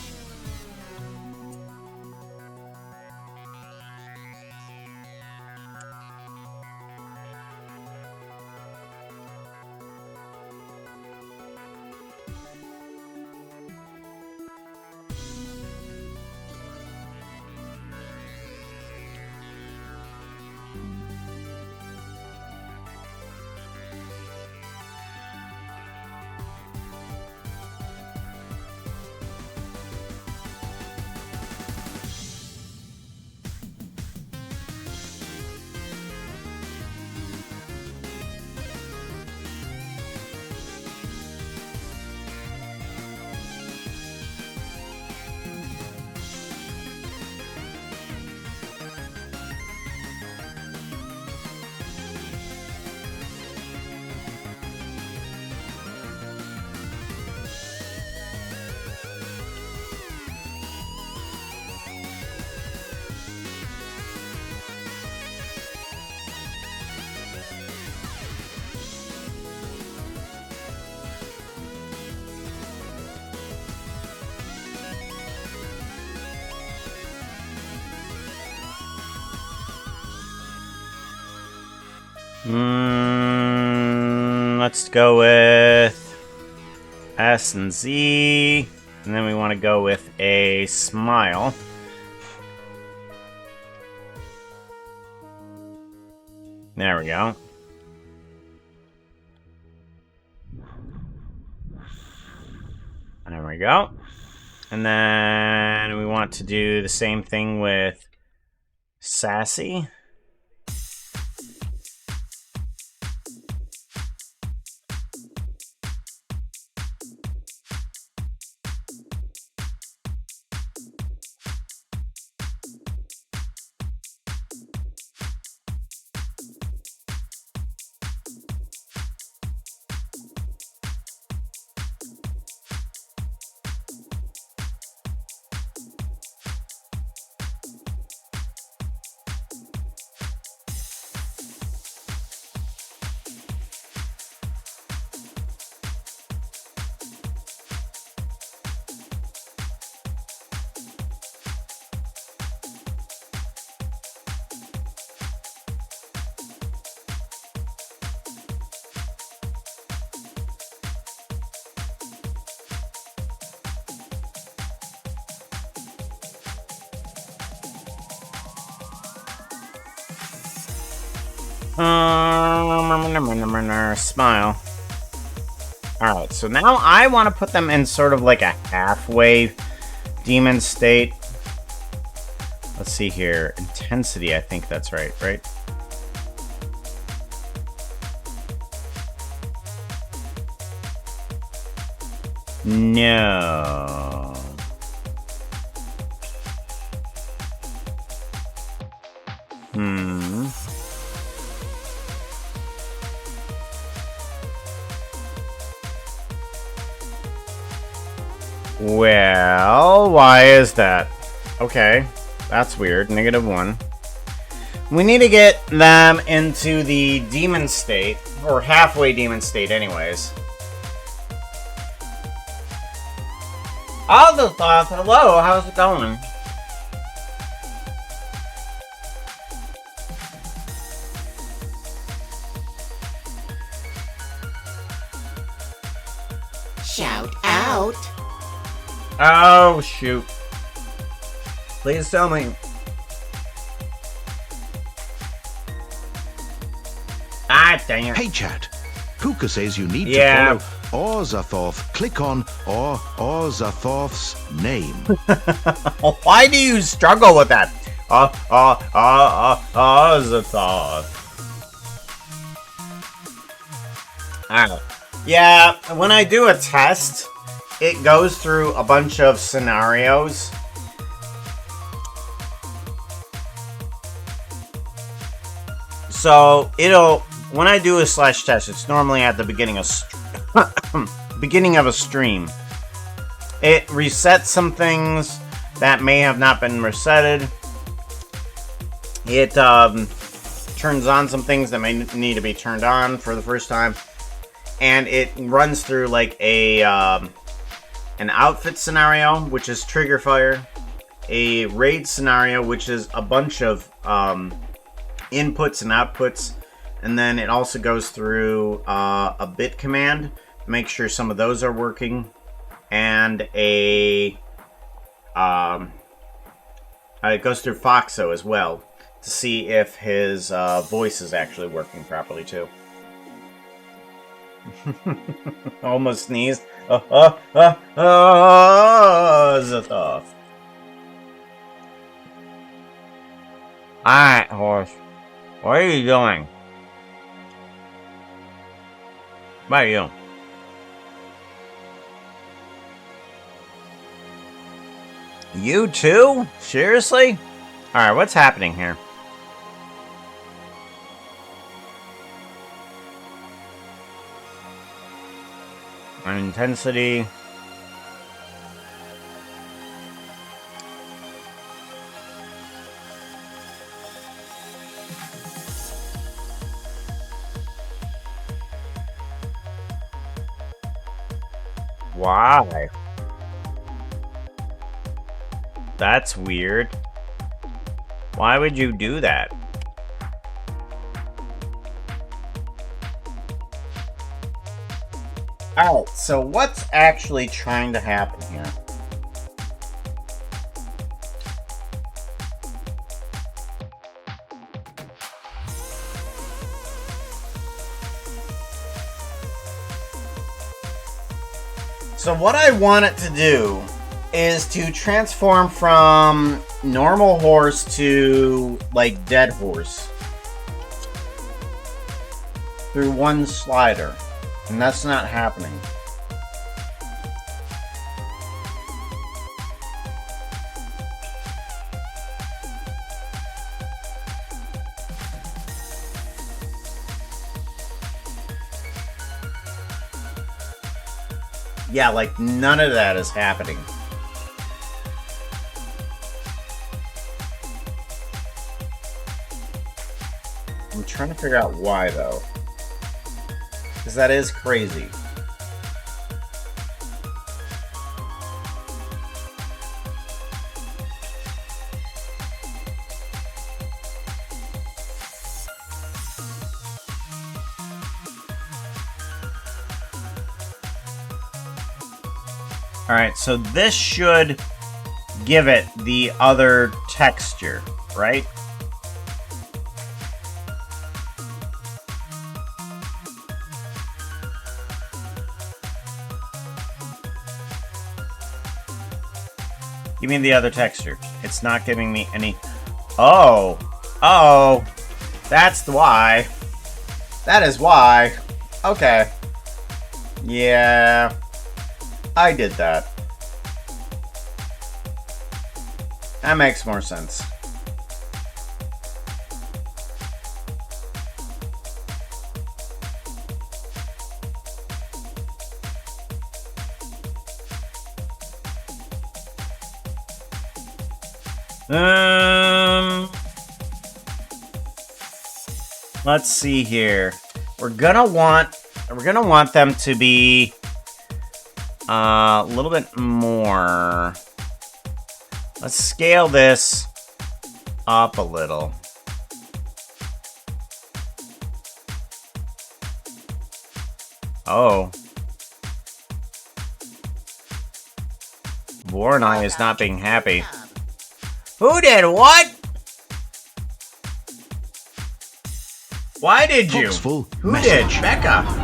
Let's go with S and Z. And then we want to go with a smile. There we go. There we go. And then we want to do the same thing with sassy. Smile. Alright, so now I want to put them in sort of like a halfway demon state. Let's see here. Intensity, I think that's right? No. Well, why is that? Okay, that's weird. -1. We need to get them into the demon state, or halfway demon state anyways. Alderthoth, hello, how's it going? Shout out. Oh, shoot. Please tell me. Ah, dang it. Hey, chat. Puka says you need to follow Orzathoth. Click on Orzathoth's name. Why do you struggle with that? Orzathoth. Alright. Yeah, when I do a test, it goes through a bunch of scenarios. So when I do a slash test, it's normally at the beginning of beginning of a stream. It resets some things that may have not been resetted. It turns on some things that may need to be turned on for the first time, and it runs through like an outfit scenario, which is trigger fire, a raid scenario, which is a bunch of inputs and outputs, and then it also goes through a bit command to make sure some of those are working, and it goes through Foxo as well to see if his voice is actually working properly too. Almost sneezed. Zatoth. Alright, horse. What are you doing? What are you? You too? Seriously? Alright, what's happening here? Intensity. Why? That's weird. Why would you do that? Alright, so what's actually trying to happen here? So what I want it to do is to transform from normal horse to, like, dead horse. Through one slider. And that's not happening. Yeah, like, none of that is happening. I'm trying to figure out why, though. Because that is crazy. Alright, so this should give it the other texture, right? Give me the other texture. It's not giving me any... Oh! Oh! That's why. That is why. Okay. Yeah... I did that. That makes more sense. Let's see here. We're gonna want them to be a little bit more. Let's scale this up a little. Oh. Voronoi is not being happy. Who did what? Why did you? Who did? Becca.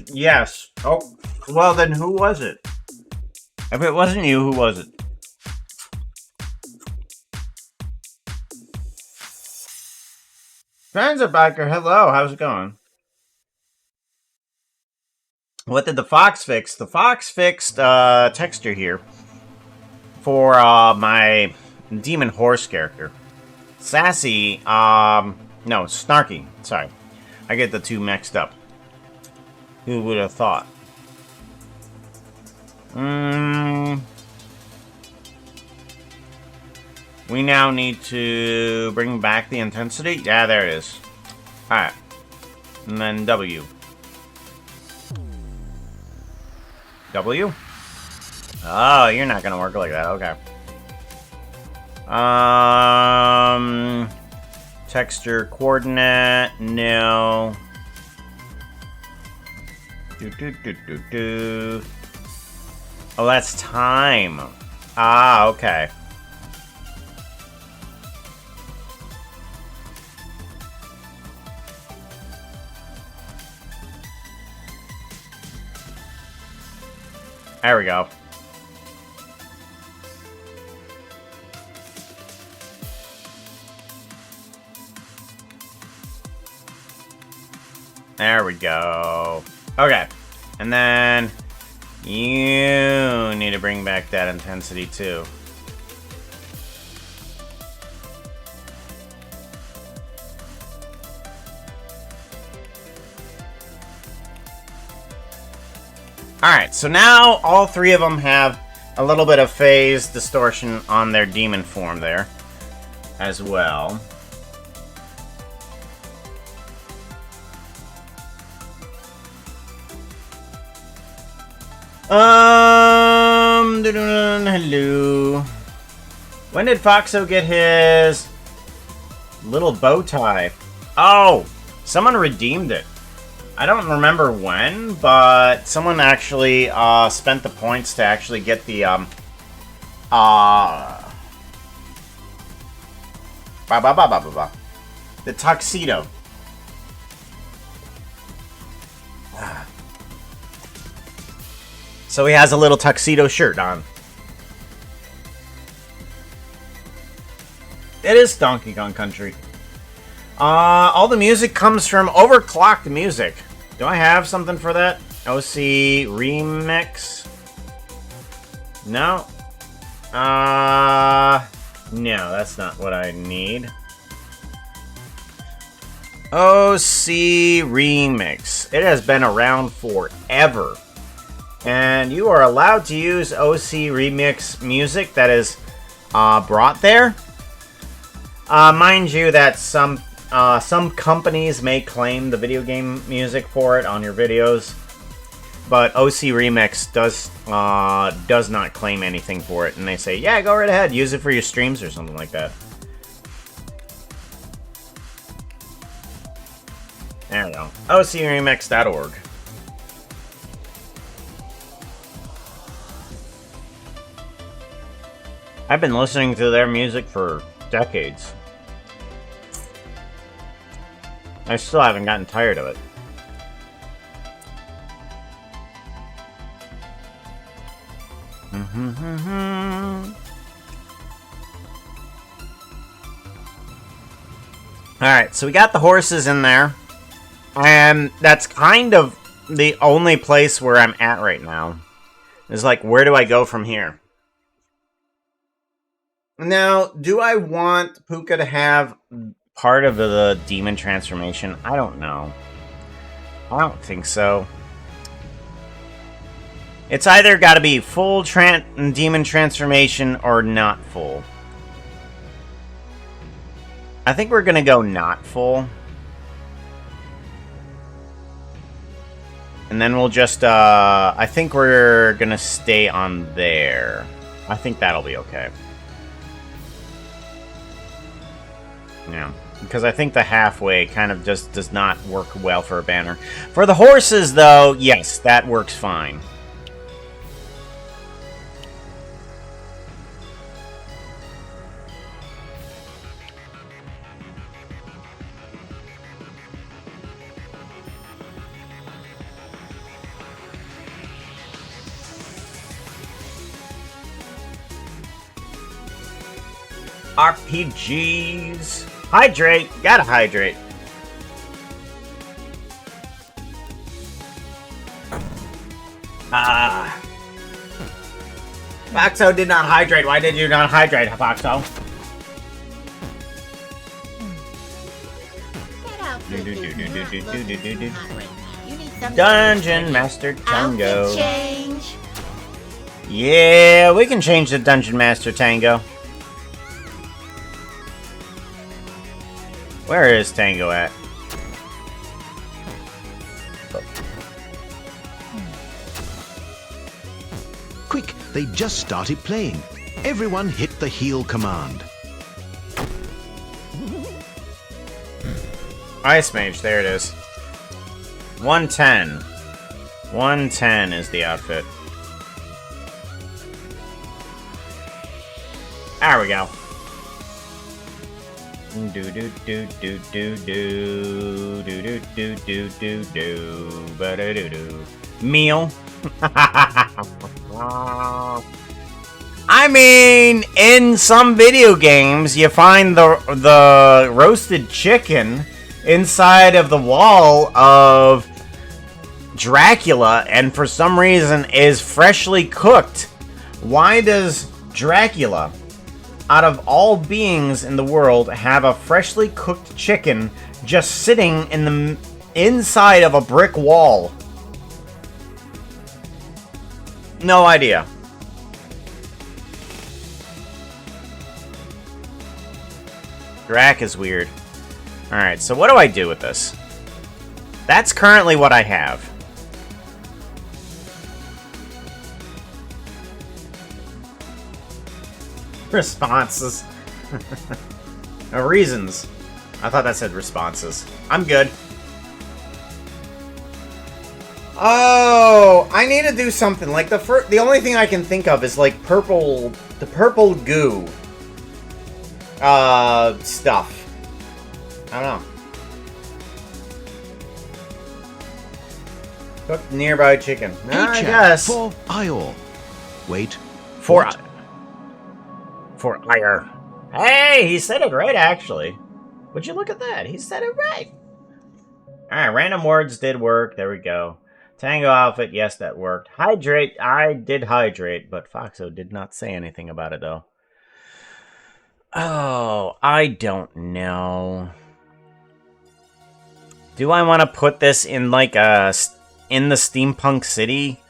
Yes. Oh, well then who was it? If it wasn't you, who was it? Transit Biker, hello, how's it going? What did the Fox fix? The Fox fixed texture here for my demon horse character. Sassy, no, Snarky, sorry. I get the two mixed up. Who would have thought? We now need to bring back the intensity. Yeah, there it is. Alright. And then W. W? Oh, you're not gonna work like that. Okay. Texture coordinate. No. Oh, that's time. Ah, okay. There we go. There we go. Okay. And then you need to bring back that intensity too. Alright, so now all three of them have a little bit of phase distortion on their demon form there as well. Hello. When did Foxo get his little bow tie? Oh, someone redeemed it. I don't remember when, but someone actually spent the points to actually get the the tuxedo. So he has a little tuxedo shirt on. It is Donkey Kong Country. All the music comes from overclocked music. Do I have something for that? OC remix? No. No, that's not what I need. OC remix. It has been around forever. And you are allowed to use OC remix music that is brought there. Mind you that some companies may claim the video game music for it on your videos, but OC Remix does not claim anything for it, and they say, yeah, go right ahead, use it for your streams or something like that. There we go. OCRemix.org. I've been listening to their music for decades. I still haven't gotten tired of it. Alright, so we got the horses in there. And that's kind of the only place where I'm at right now. Is like, where do I go from here? Now, do I want Puka to have part of the demon transformation? I don't know. I don't think so. It's either got to be full demon transformation or not full. I think we're going to go not full. And then we'll just, I think we're going to stay on there. I think that'll be okay. Yeah, because I think the halfway kind of just does not work well for a banner. For the horses, though, yes, that works fine. RPGs. Hydrate. Gotta hydrate. Foxo did not hydrate. Why did you not hydrate, Foxo? Dungeon Master Tango. Change. Yeah, we can change the Dungeon Master Tango. Where is Tango at? Quick, they just started playing. Everyone hit the heal command. Ice Mage, there it is. 110. 110 is the outfit. There we go. Do do do do do do do do do do do do ba do do do. Meal. I mean, in some video games, you find the roasted chicken inside of the wall of Dracula, and for some reason is freshly cooked. Why does Dracula, out of all beings in the world, have a freshly cooked chicken just sitting in the inside of a brick wall? No idea. Drac is weird. Alright, so what do I do with this? That's currently what I have. Responses. Reasons. I thought that said responses. I'm good. Oh, I need to do something. Like the only thing I can think of is like the purple goo stuff. I don't know. Cook nearby chicken. I guess. For Ior. Wait. For what? For ire. Hey, he said it right, actually. Would you look at that? He said it right. Alright, random words did work. There we go. Tango outfit, yes, that worked. Hydrate, I did hydrate, but Foxo did not say anything about it, though. Oh, I don't know. Do I want to put this in, like, in the steampunk city?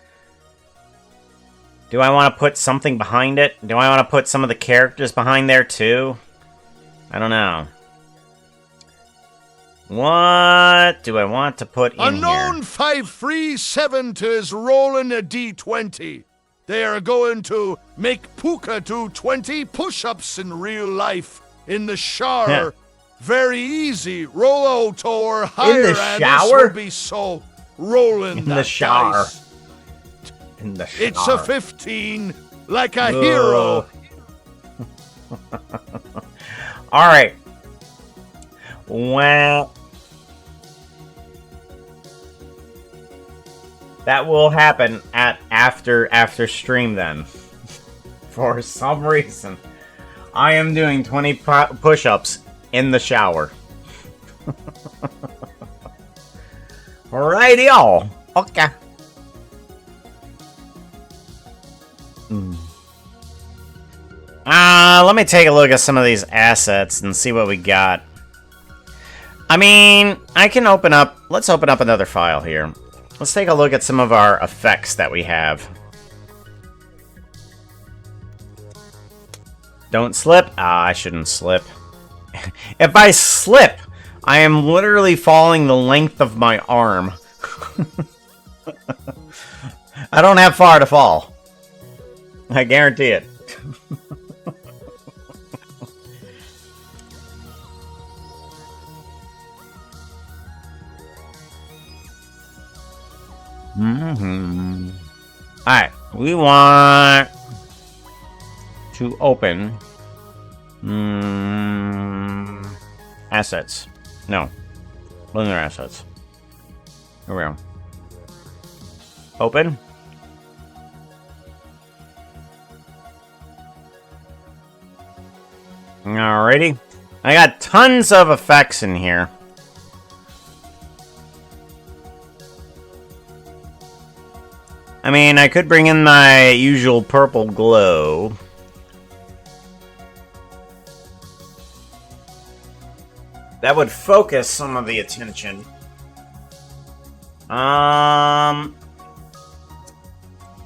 Do I want to put something behind it? Do I want to put some of the characters behind there, too? I don't know. What do I want to put in Unknown here? 537 is rolling a d20. They are going to make Puka do 20 push-ups in real life in the shower. Yeah. Very easy. Roll out or higher, In the and shower? this will be so rolling In that the shower. dice. In the shower. It's a 15, like a hero. Alright. Well, that will happen after stream then. For some reason, I am doing 20 push-ups in the shower. Alrighty, y'all. Okay. Let me take a look at some of these assets and see what we got. I mean, I can open up... Let's open up another file here. Let's take a look at some of our effects that we have. Don't slip. I shouldn't slip. If I slip, I am literally falling the length of my arm. I don't have far to fall. I guarantee it. Alright, we want to open assets. No. Linear assets. Here we go. Open. Alrighty. I got tons of effects in here. I mean, I could bring in my usual purple glow. That would focus some of the attention.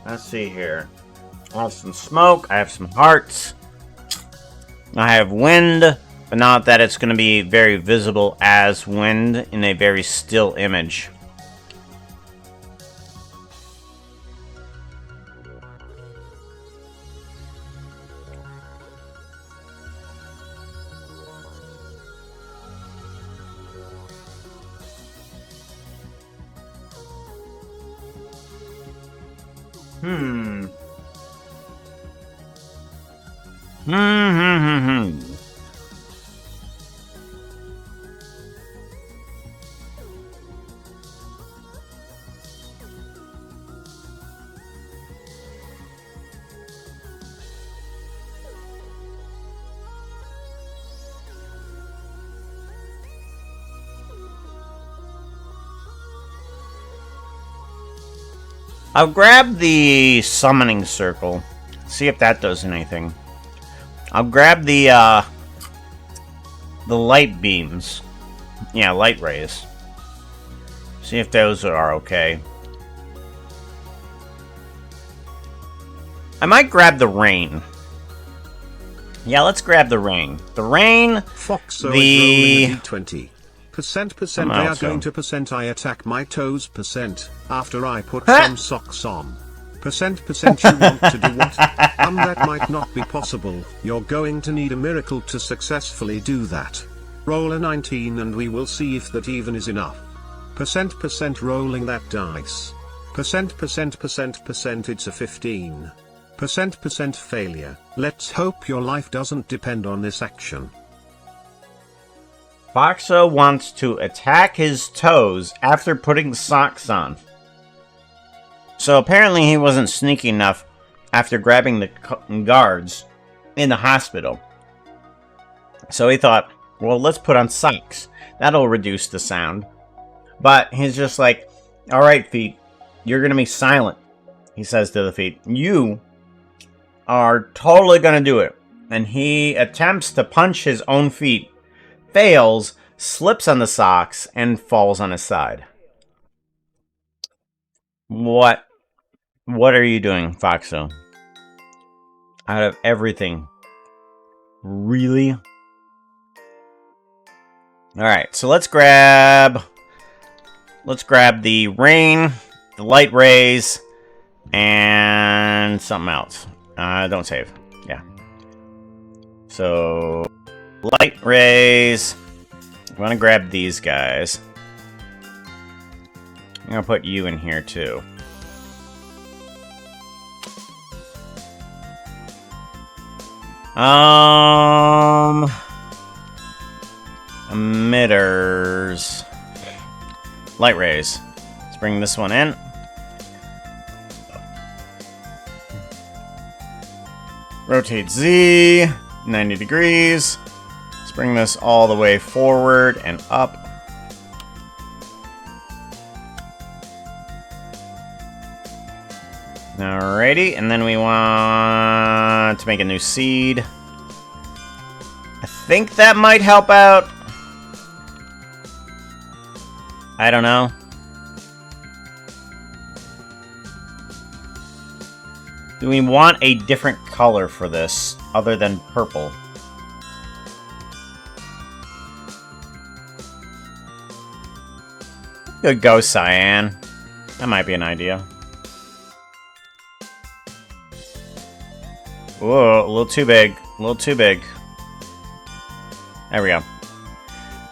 Let's see here. I have some smoke. I have some hearts. I have wind, but not that it's going to be very visible as wind in a very still image. I'll grab the summoning circle. See if that does anything. I'll grab the light beams. Yeah, light rays. See if those are okay. I might grab the rain. Yeah, let's grab the rain. The rain. Foxo the is rolling a d20. Percent they are going to percent I attack my toes percent after I put some socks on. Percent you want to do what? That might not be possible. You're going to need a miracle to successfully do that. Roll a 19 and we will see if that even is enough. Percent rolling that dice. Percent it's a 15. Percent failure. Let's hope your life doesn't depend on this action. Foxo wants to attack his toes after putting socks on. So apparently he wasn't sneaky enough after grabbing the guards in the hospital. So he thought, well, let's put on socks. That'll reduce the sound. But he's just like, alright, feet, you're going to be silent, he says to the feet. You are totally going to do it. And he attempts to punch his own feet, fails, slips on the socks, and falls on his side. What are you doing, Foxo? Out of everything. Really? Alright, so let's grab the rain, the light rays, and something else. Don't save. Yeah. So, light rays. I'm gonna grab these guys. I'm gonna put you in here too. Emitters. Light rays. Let's bring this one in. Rotate Z, 90 degrees. Let's bring this all the way forward and up. Alrighty, and then we want to make a new seed. I think that might help out. I don't know. Do we want a different color for this other than purple? Could go cyan. That might be an idea. Whoa, a little too big. A little too big. There we go.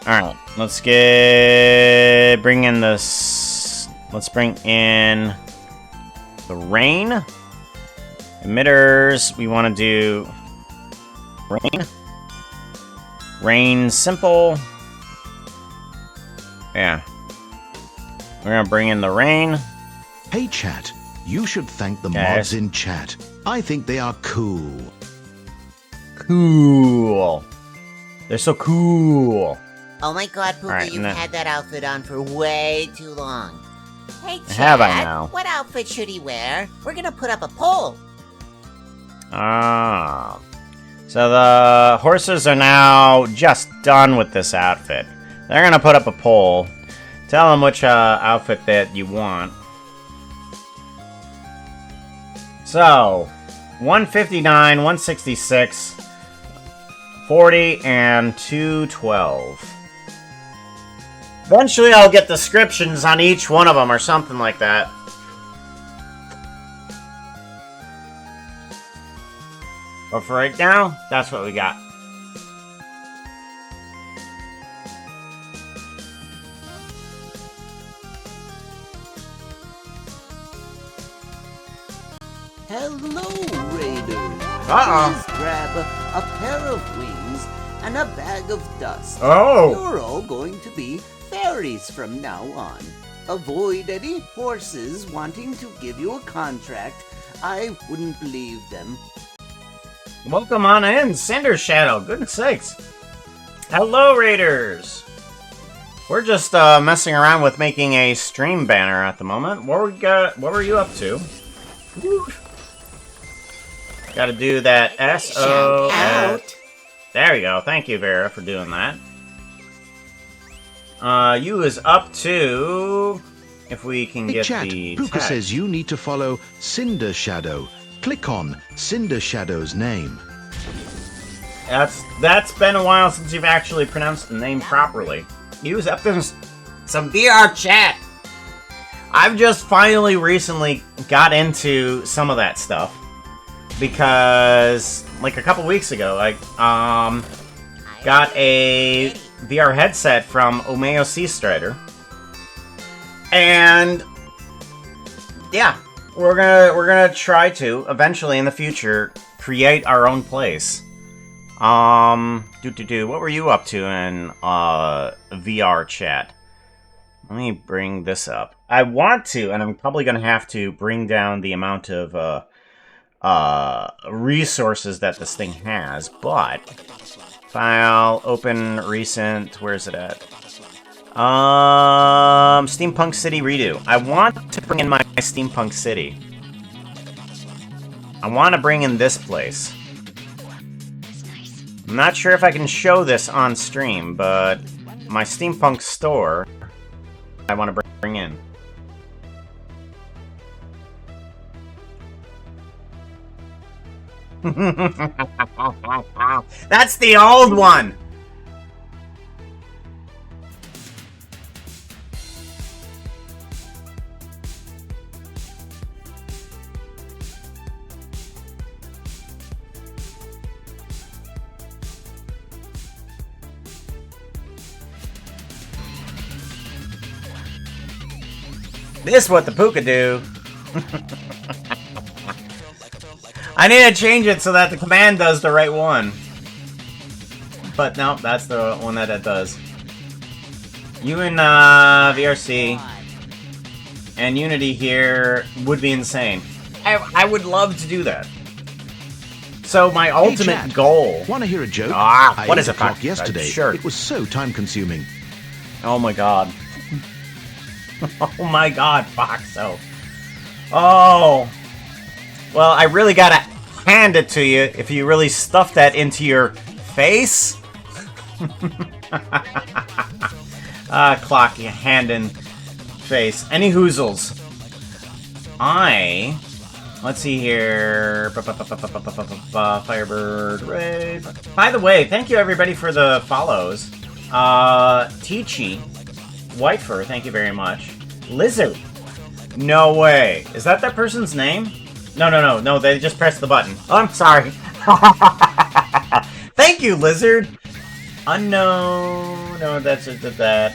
Alright, let's bring in this. Let's bring in the rain. Emitters, we want to do rain. Rain simple. Yeah. We're gonna bring in the rain. Hey chat, you should thank the mods in chat. I think they are cool. Cool. They're so cool. Oh my god, Pooka, Right, you've had that outfit on for way too long. Hey, Chad, Have I now? What outfit should he wear? We're gonna put up a poll. Ah. So the horses are now just done with this outfit. They're gonna put up a poll. Tell them which outfit that you want. So, 159, 166, 40, and 212. Eventually I'll get descriptions on each one of them or something like that. But for right now, that's what we got. Hello, Raiders. Uh-oh. Please grab a pair of wings and a bag of dust. Oh. You're all going to be fairies from now on. Avoid any horses wanting to give you a contract. I wouldn't believe them. Welcome on in, Cinder Shadow. Goodness sakes. Hello, Raiders. We're just messing around with making a stream banner at the moment. What were you up to? Got to do that S-O... out. There we go. Thank you, Vera, for doing that. You is up to... If we can Hey get chat, the Pooka text. says you need to follow Cinder Shadow. Click on Cinder Shadow's name. That's been a while since you've actually pronounced the name properly. You was up to some VR chat. I've just finally recently got into some of that stuff because like a couple weeks ago I got a VR headset from Omeo Sea Strider. And yeah, we're gonna try to eventually in the future create our own place. What were you up to in VR chat? Let me bring this up. I want to, and I'm probably gonna have to bring down the amount of resources that this thing has, but file, open, recent, where's it at? Steampunk City redo. I want to bring in my Steampunk City. I want to bring in this place. I'm not sure if I can show this on stream, but my Steampunk store I want to bring in. That's the old one! This what the Puka do. I need to change it so that the command does the right one. But no, that's the one that it does. You and VRC and Unity here would be insane. I would love to do that. So my ultimate goal. Want to hear a joke? What is a it? clock yesterday? Sure. It was so time-consuming. Oh my god. Oh my god, Foxo. Oh. Well, I really gotta hand it to you if you really stuff that into your face. Clock, you hand in face. Any hoozles. Let's see here. Firebird, Ray. By the way, thank you everybody for the follows. Teachy. White Fur, thank you very much. Lizard. No way. Is that person's name? No, they just pressed the button. Oh, I'm sorry. Thank you, Lizard. Unknown. No, that's just that.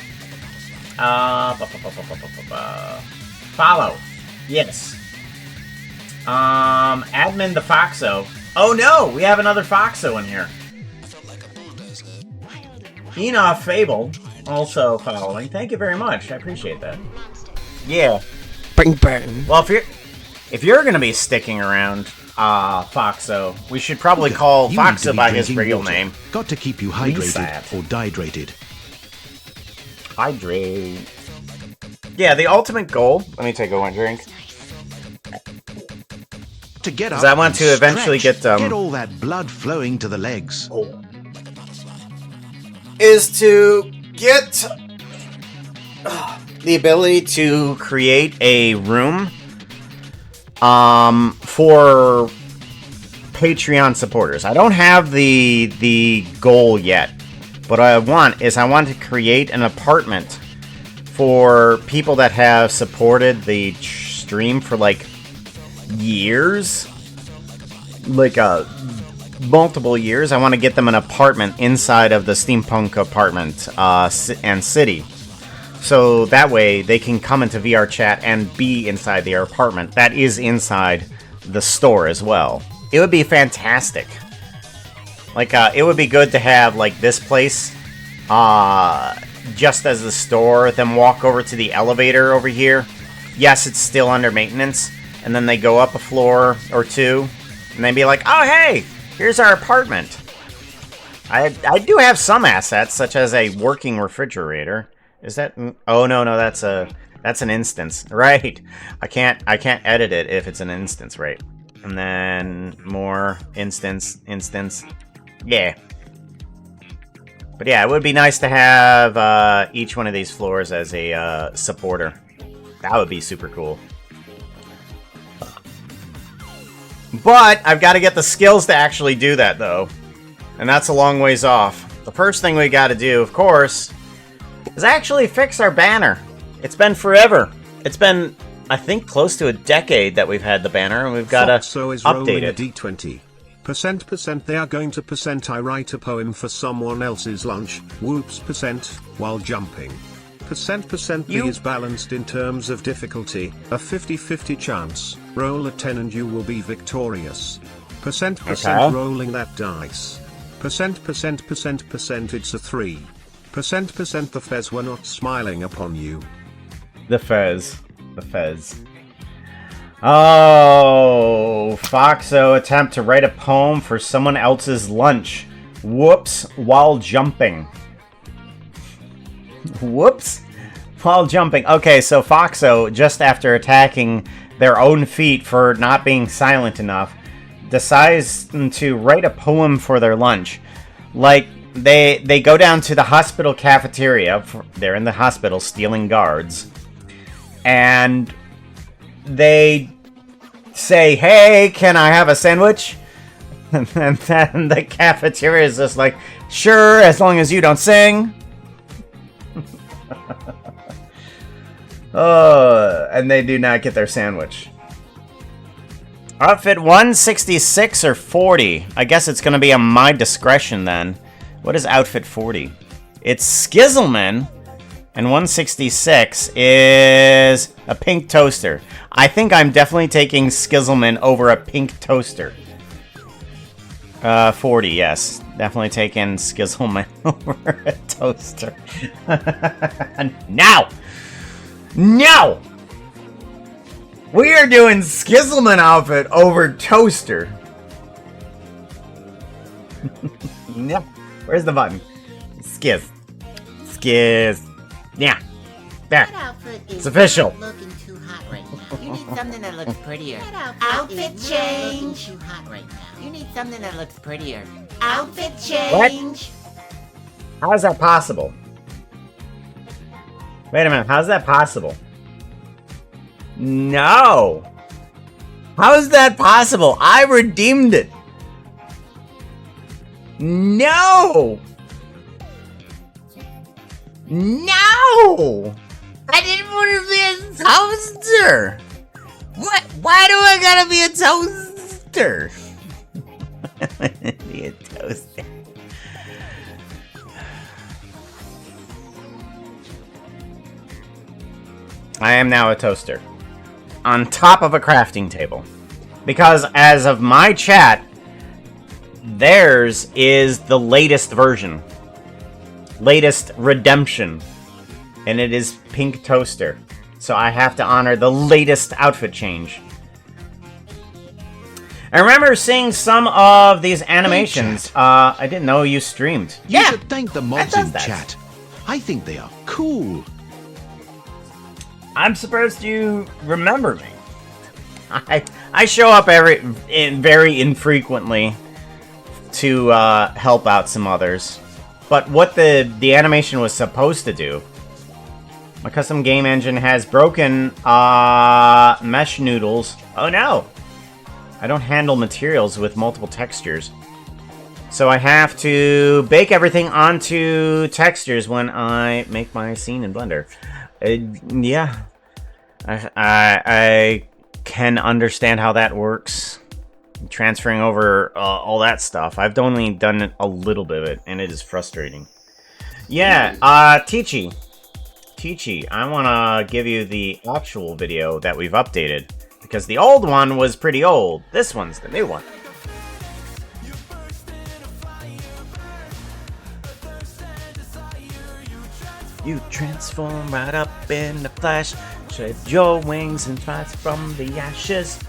Follow. Yes. Admin the Foxo. Oh no, we have another Foxo in here. Enough Fable. Also following. Thank you very much. I appreciate that. Yeah. Bring burn. Well, if you're gonna be sticking around, Foxo, we should probably call Foxo by his real name. Got to keep you hydrated or dehydrated. Hydrate. Yeah, the ultimate goal. Let me take a one drink. To get up, I want to eventually get all that blood flowing to the legs. Is to get the ability to create a room for Patreon supporters. I don't have the goal yet, but what I want to create an apartment for people that have supported the stream for like years, like multiple years. I want to get them an apartment inside of the Steampunk apartment and city. So that way they can come into VR chat and be inside their apartment. That is inside the store as well. It would be fantastic. Like, it would be good to have, like, this place just as the store, then walk over to the elevator over here. Yes, it's still under maintenance. And then they go up a floor or two, and they'd be like, oh, hey, here's our apartment. I do have some assets, such as a working refrigerator. Is that... Oh, no, that's an instance. Right. I can't edit it if it's an instance, right? And then more instance. Yeah. But yeah, it would be nice to have each one of these floors as a supporter. That would be super cool. But I've got to get the skills to actually do that, though. And that's a long ways off. The first thing we got to do, of course, is actually fix our banner. It's been forever. It's been, I think, close to a decade that we've had the banner, and we've got to update it. D20. Percent they are going to I write a poem for someone else's lunch, whoops while jumping. Percent B is balanced in terms of difficulty, a 50-50 chance, roll a 10 and you will be victorious. Percent rolling that dice. Percent it's a 3. Percent the fez were not smiling upon you. The fez. Oh, Foxo attempt to write a poem for someone else's lunch. Whoops, while jumping. Whoops, while jumping. Okay, so Foxo, just after attacking their own feet for not being silent enough, decides to write a poem for their lunch. Like, they go down to the hospital cafeteria. They're in the hospital stealing guards. And they say, hey, can I have a sandwich? And then the cafeteria is just like, sure, as long as you don't sing. And they do not get their sandwich. Outfit 166 or 40? I guess it's going to be on my discretion then. What is outfit 40? It's Skizzleman. And 166 is a pink toaster. I think I'm definitely taking Skizzleman over a pink toaster. 40, yes. Definitely taking Skizzleman over a toaster. Now! No! We are doing Skizzleman outfit over toaster. Yeah. Where's the button? Skizz. Yeah. There. It's official. Looking too hot right now. You need something that looks prettier. Outfit change. Too hot right now. You need something that looks prettier. Outfit change. What? How is that possible? Wait a minute. How's that possible? No. How is that possible? I redeemed it. No. No! I didn't want to be a toaster! What? Why do I gotta be a toaster? Be a toaster. I am now a toaster. On top of a crafting table. Because as of my chat, theirs is the latest version. Latest redemption, and it is pink toaster, so I have to honor the latest outfit change. I remember seeing some of these animations. I didn't know you streamed. You should thank the mods in chat. I think they are cool. I'm supposed to remember me. I show up very infrequently to help out some others. But what the animation was supposed to do, my custom game engine has broken mesh noodles. Oh no! I don't handle materials with multiple textures. So I have to bake everything onto textures when I make my scene in Blender. Yeah. I can understand how that works. Transferring over all that stuff. I've only done a little bit of it, and it is frustrating. Yeah, Teachy, I want to give you the actual video that we've updated, because the old one was pretty old. This one's the new one. You transform right up in the flash, shed your wings and rise from the ashes.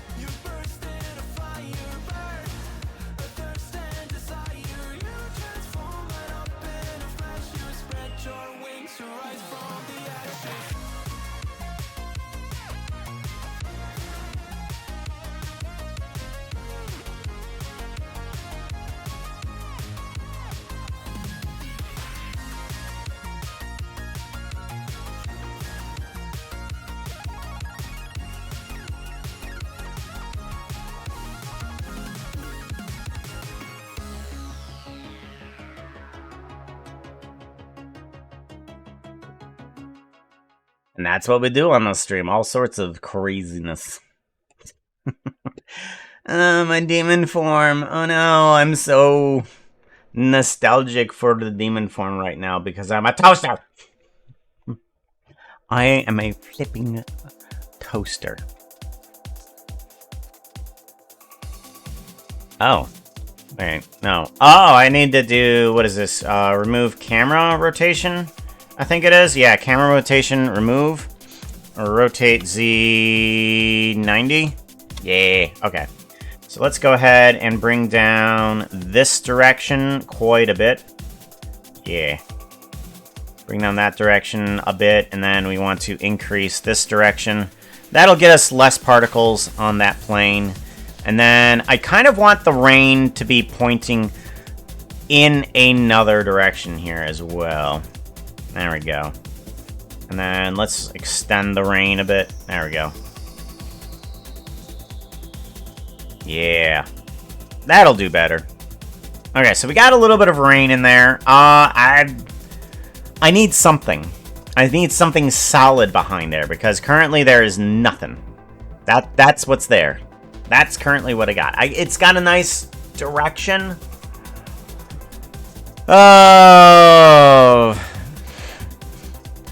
And that's what we do on the stream. All sorts of craziness. My demon form. Oh no, I'm so nostalgic for the demon form right now because I'm a toaster. I am a flipping toaster. Oh. Wait, no. Oh, I need to do, what is this? Remove camera rotation? I think it is. Yeah, camera rotation, remove. Or rotate Z90. Yeah, okay. So let's go ahead and bring down this direction quite a bit. Yeah. Bring down that direction a bit, and then we want to increase this direction. That'll get us less particles on that plane. And then I kind of want the rain to be pointing in another direction here as well. There we go. And then let's extend the rain a bit. There we go. Yeah. That'll do better. Okay, so we got a little bit of rain in there. I need something. I need something solid behind there because currently there is nothing. That's what's there. That's currently what I got. It's got a nice direction. Oh,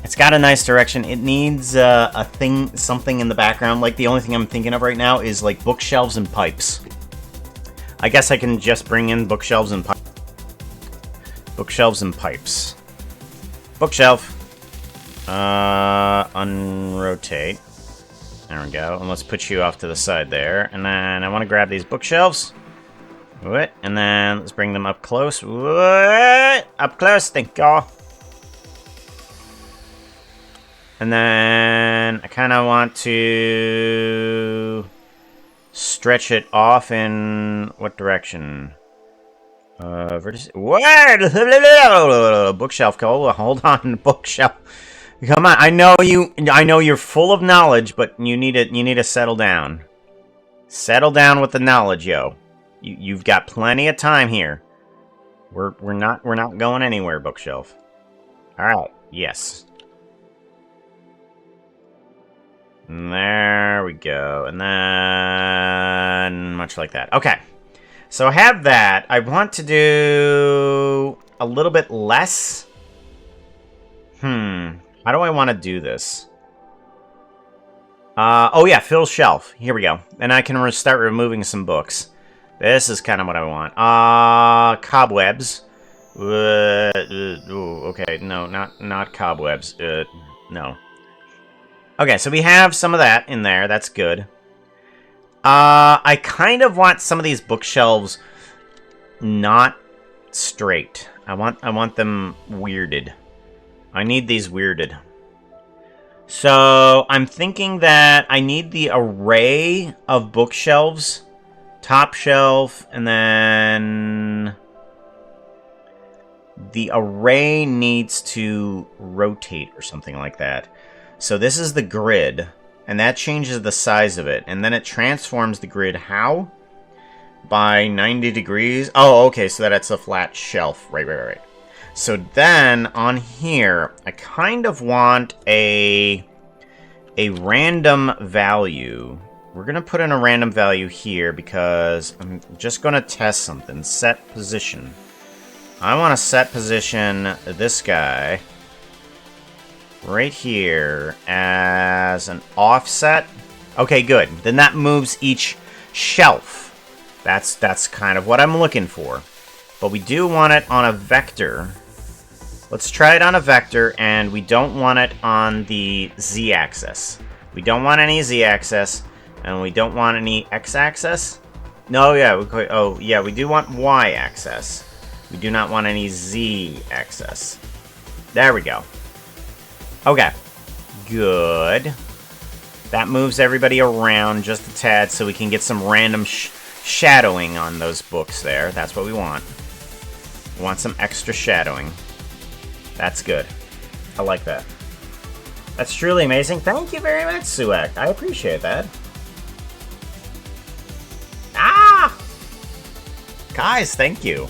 it's got a nice direction. It needs something in the background. Like the only thing I'm thinking of right now is like bookshelves and pipes. I guess I can just bring in bookshelves and pipes. Bookshelves and pipes. Bookshelf. Unrotate. There we go. And let's put you off to the side there. And then I want to grab these bookshelves. What? And then let's bring them up close. What? Up close, thank you. And then I kind of want to stretch it off in what direction? What? Bookshelf. Hold on, bookshelf. Come on, I know you're full of knowledge, but you need to settle down. Settle down with the knowledge, yo. You've got plenty of time here. We're not going anywhere, bookshelf. All right. Yes. And there we go. And then much like that. Okay. So I have that. I want to do a little bit less. How do I want to do this? Oh yeah, fill shelf. Here we go. And I can start removing some books. This is kind of what I want. Cobwebs. Okay, no, not cobwebs. No. Okay, so we have some of that in there. That's good. I kind of want some of these bookshelves not straight. I want them weirded. I need these weirded. So I'm thinking that I need the array of bookshelves. Top shelf, and then the array needs to rotate or something like that. So this is the grid, and that changes the size of it. And then it transforms the grid how? By 90 degrees. Oh, okay, so that's a flat shelf. Right. So then, on here, I kind of want a random value. We're going to put in a random value here because I'm just going to test something. Set position. I want to set position this guy right here as an offset. Okay, good. Then that moves each shelf. That's kind of what I'm looking for. But we do want it on a vector. Let's try it on a vector, and we don't want it on the z-axis. We don't want any z-axis, and we don't want any x-axis. No, yeah, we do want y-axis. We do not want any z-axis. There we go. Okay, good. That moves everybody around just a tad so we can get some random shadowing on those books there. That's what we want. We want some extra shadowing. That's good. I like that. That's truly amazing. Thank you very much, Suek. I appreciate that. Ah! Guys, thank you.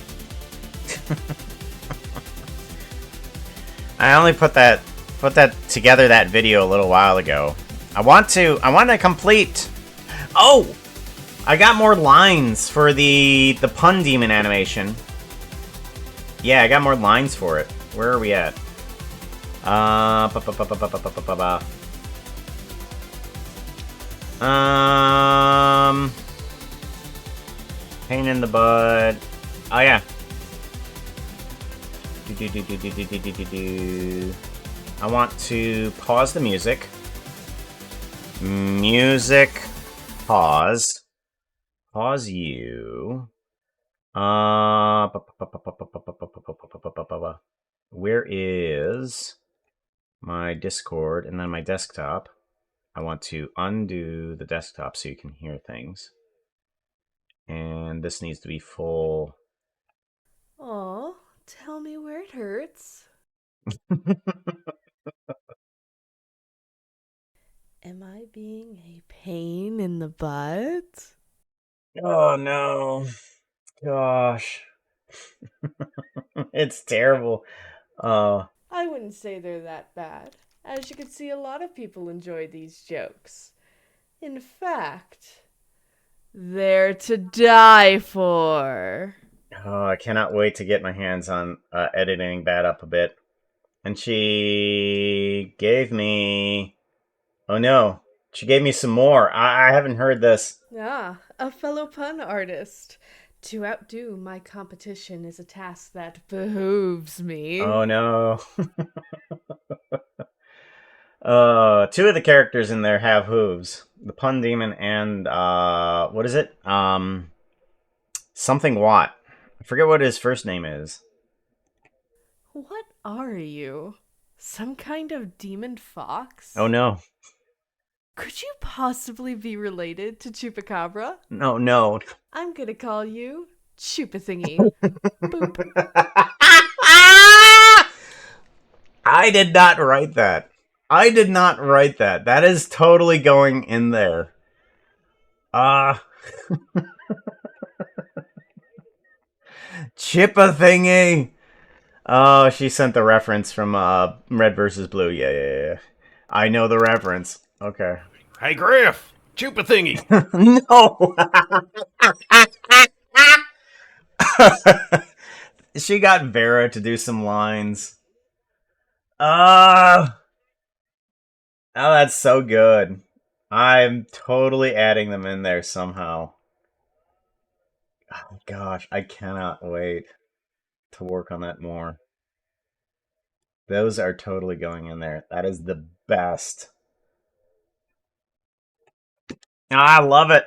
I only put that put that together, that video a little while ago. I want to complete. Oh, I got more lines for the pun demon animation. Yeah, I got more lines for it. Where are we at? Pain in the butt. Oh yeah. I want to pause the music. Music. Pause. Pause you. Where is my Discord and then my desktop? I want to undo the desktop so you can hear things. And this needs to be full. Aw, tell me where it hurts. Am I being a pain in the butt? Oh no. Gosh. It's terrible. I wouldn't say they're that bad. As you can see, a lot of people enjoy these jokes. In fact, they're to die for. Oh, I cannot wait to get my hands on editing that up a bit. And she gave me... Oh no, she gave me some more. I haven't heard this. Ah, a fellow pun artist. To outdo my competition is a task that behooves me. Oh no. Two of the characters in there have hooves. The pun demon and what is it? Something Watt. I forget what his first name is. What are you? Some kind of demon fox? Oh no. Could you possibly be related to Chupacabra? No. I'm gonna call you Chupa-thingy. Boop. I did not write that. That is totally going in there. Chip-a-thingy. Oh, she sent the reference from Red versus Blue. Yeah. I know the reference. Okay. Hey, Griff! Chupa thingy! No! She got Vera to do some lines. Oh, that's so good. I'm totally adding them in there somehow. Oh, gosh, I cannot wait to work on that more. Those are totally going in there. That is the best. I love it.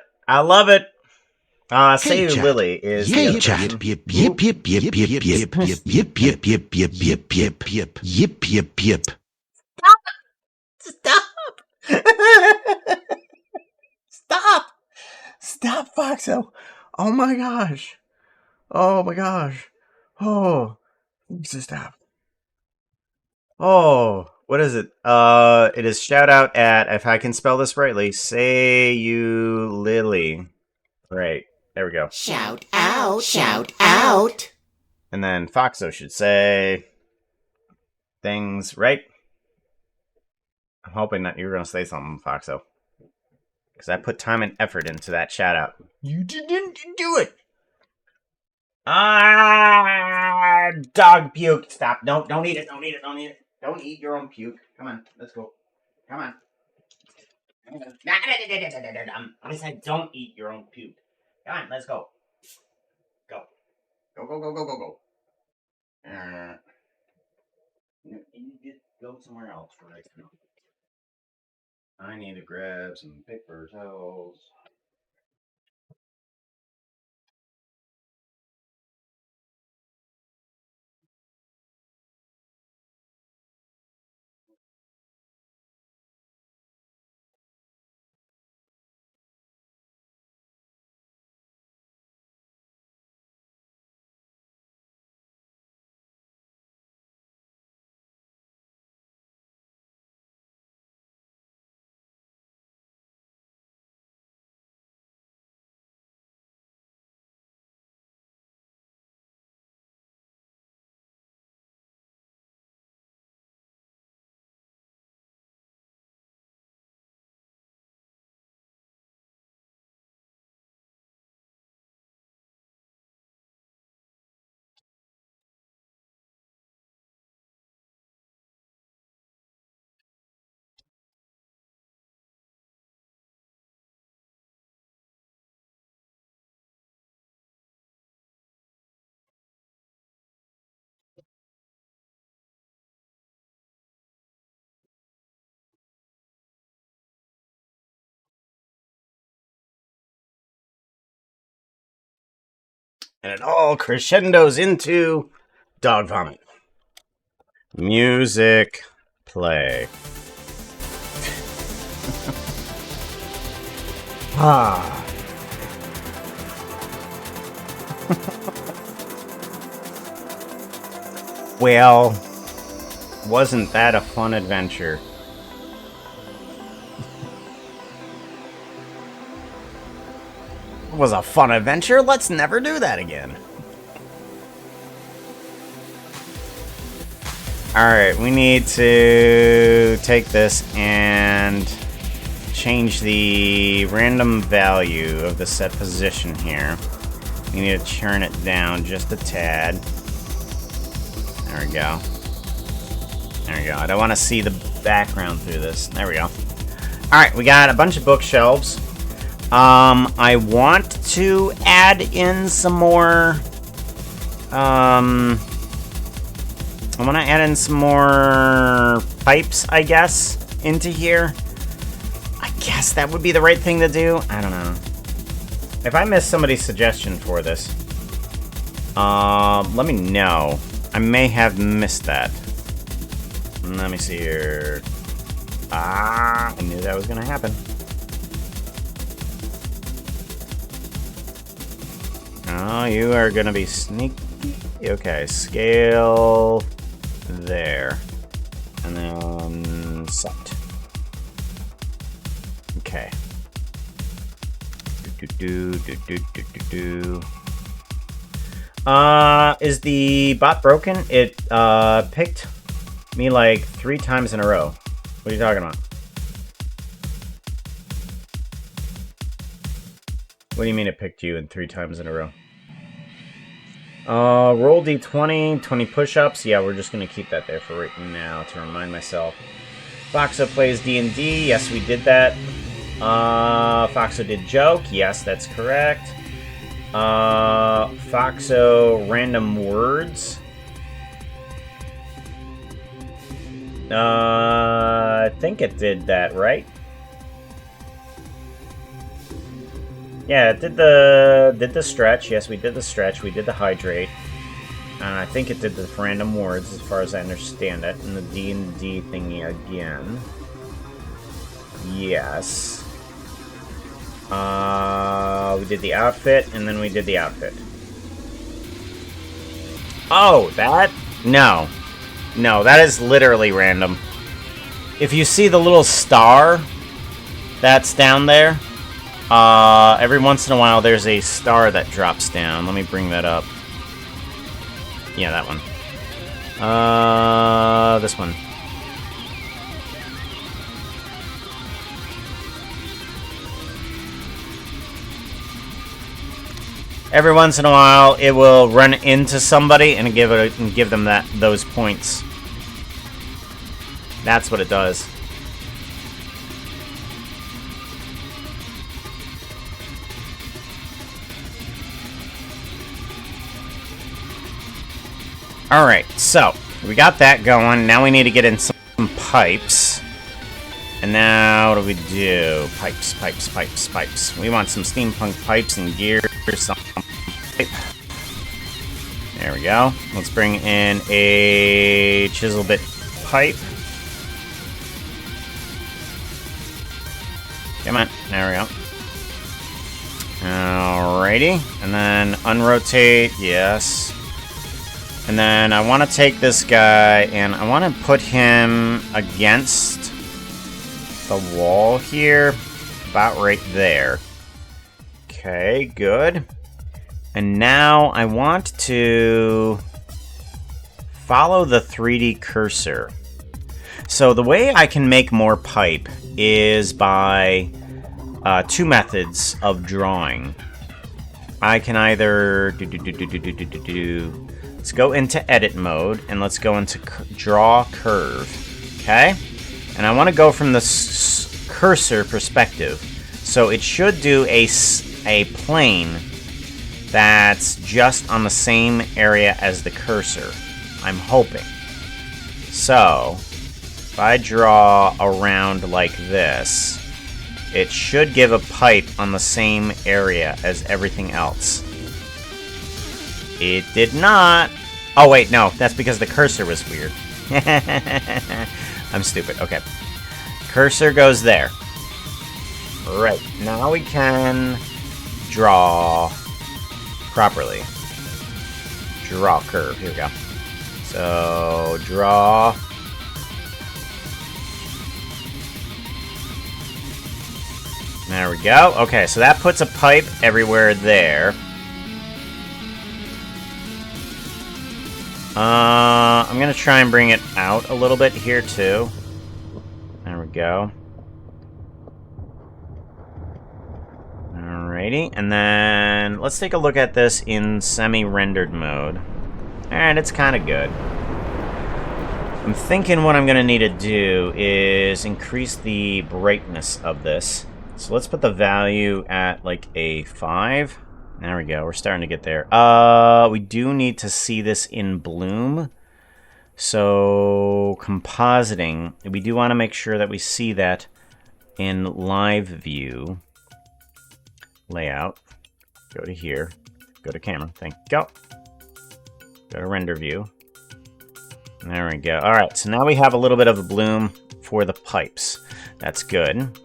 Say Lily is the other chat. person. Yip yip yip yip yip yip yip yip yip yip yip yip yip yip yip. Stop! Stop, Foxo! Oh my gosh! Oh, stop! Oh, what is it? It is shout out at, if I can spell this rightly, Say You Lily. Right, there we go. Shout out, shout out. And then Foxo should say things right. I'm hoping that you're gonna say something, Foxo, because I put time and effort into that shout out. You didn't do it. Dog puke. Stop. Don't eat it. Don't eat your own puke. Come on, let's go. Come on. I said don't eat your own puke. Come on, let's go. Go. You just go somewhere else for right now. I need to grab some paper towels. And it all crescendos into dog vomit. Music play. Ah. Well, wasn't that a fun adventure? It was a fun adventure. Let's never do that again. Alright, we need to take this and change the random value of the set position here. We need to turn it down just a tad. There we go. There we go. I don't want to see the background through this. There we go. Alright, we got a bunch of bookshelves. I want to add in some more, I want to add in some more pipes, I guess, into here. I guess that would be the right thing to do. I don't know. If I missed somebody's suggestion for this, let me know. I may have missed that. Let me see here. I knew that was going to happen. Oh, you are gonna be sneaky. Okay, scale there. And then set. Okay. Is the bot broken? It picked me like 3 times in a row. What are you talking about? What do you mean it picked you in 3 times in a row? Roll d20, 20 push-ups. Yeah, we're just gonna keep that there for right now to remind myself. Foxo plays D&D. Yes, we did that. Foxo did joke. Yes, that's correct. Foxo random words. I think it did that, right? Yeah, it did the stretch. Yes, we did the stretch. We did the hydrate. And I think it did the random words, as far as I understand it. And the D&D thingy again. Yes. We did the outfit, and then we did the outfit. Oh, that? No. No, that is literally random. If you see the little star that's down there, every once in a while there's a star that drops down. Let me bring that up. Yeah, that one. This one. Every once in a while, it will run into somebody and give them those points. That's what it does. Alright, so we got that going. Now we need to get in some pipes. And now what do we do? Pipes, pipes, pipes, pipes. We want some steampunk pipes and gear. Some pipe. There we go. Let's bring in a chisel bit pipe. Come on. There we go. Alrighty. And then unrotate. Yes. And then I want to take this guy and I want to put him against the wall here. About right there. Okay, good. And now I want to follow the 3D cursor. So the way I can make more pipe is by 2 methods of drawing. I can either let's go into edit mode and let's go into draw curve. Okay? And I want to go from the cursor perspective. So it should do a plane that's just on the same area as the cursor. I'm hoping. So, if I draw around like this, it should give a pipe on the same area as everything else. It did not. Oh, wait, no. That's because the cursor was weird. I'm stupid. Okay. Cursor goes there. Right. Now we can draw properly. Draw curve. Here we go. So, draw. There we go. Okay, so that puts a pipe everywhere there. I'm gonna try and bring it out a little bit here, too. There we go. Alrighty, and then let's take a look at this in semi-rendered mode. Alright, it's kind of good. I'm thinking what I'm gonna need to do is increase the brightness of this. So let's put the value at, like, a 5. There we go, we're starting to get there. We do need to see this in bloom. So, compositing, we do want to make sure that we see that in live view. Layout. Go to here. Go to camera. Thank you. Go. Go to render view. There we go. Alright, so now we have a little bit of a bloom for the pipes. That's good.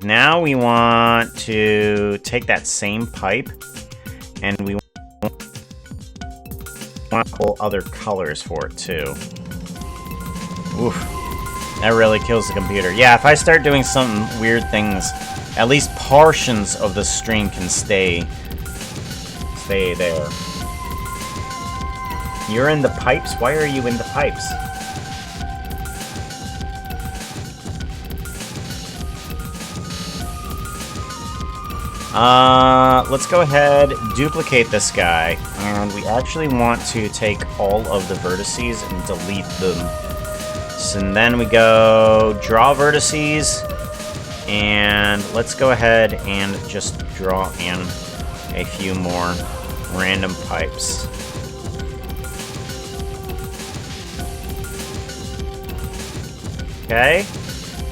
Now we want to take that same pipe and we want to pull other colors for it too. Oof. That really kills the computer. Yeah, if I start doing some weird things, at least portions of the stream can stay there. You're in the pipes? Why are you in the pipes? Let's go ahead, duplicate this guy, and we actually want to take all of the vertices and delete them. So then we go draw vertices, and let's go ahead and just draw in a few more random pipes. Okay,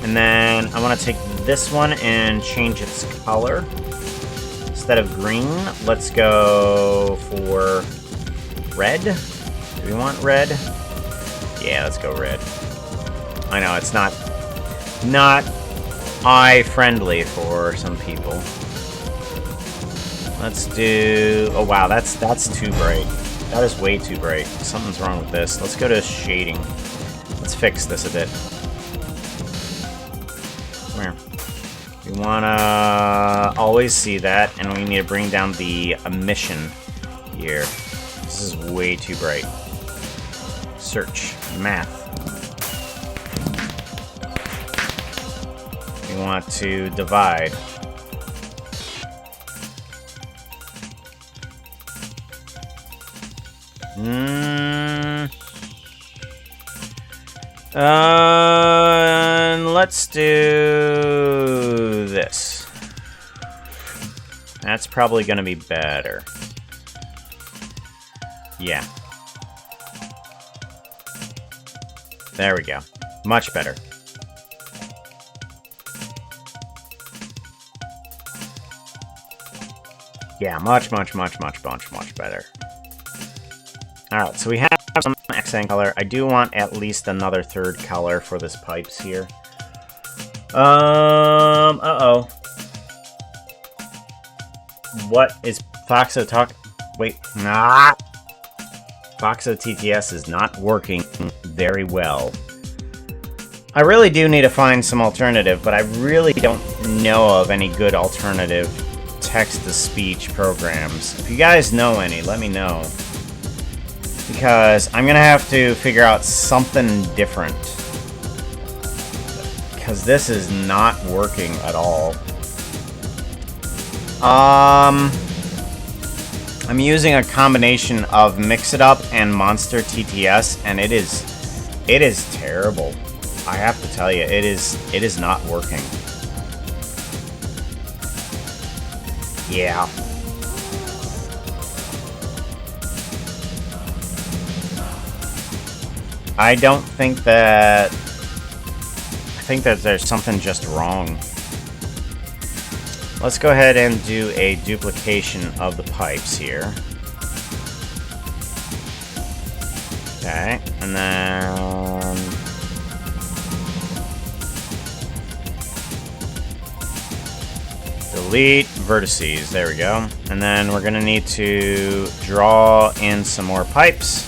and then I want to take this one and change its color. Instead of green, let's go for red. Do we want red? Yeah, let's go red. I know, it's not eye-friendly for some people. Let's do... Oh, wow, that's too bright. That is way too bright. Something's wrong with this. Let's go to shading. Let's fix this a bit. Come here. We want to always see that, and we need to bring down the emission here. This is way too bright. Search. Math. We want to divide. And let's do this. That's probably going to be better. Yeah. There we go. Much better. Yeah, much better. Alright, so we have some accent color. I do want at least another third color for this pipes here. Uh-oh. What is Foxo talk? Wait, nah. Foxo TTS is not working very well. I really do need to find some alternative, but I really don't know of any good alternative text-to-speech programs. If you guys know any, let me know. Because I'm gonna have to figure out something different. Because this is not working at all. I'm using a combination of Mix It Up and Monster TTS, and it is terrible. I have to tell you, it is not working. Yeah. I don't think that... I think that there's something just wrong. Let's go ahead and do a duplication of the pipes here. Okay, and then... delete vertices, there we go. And then we're gonna need to draw in some more pipes.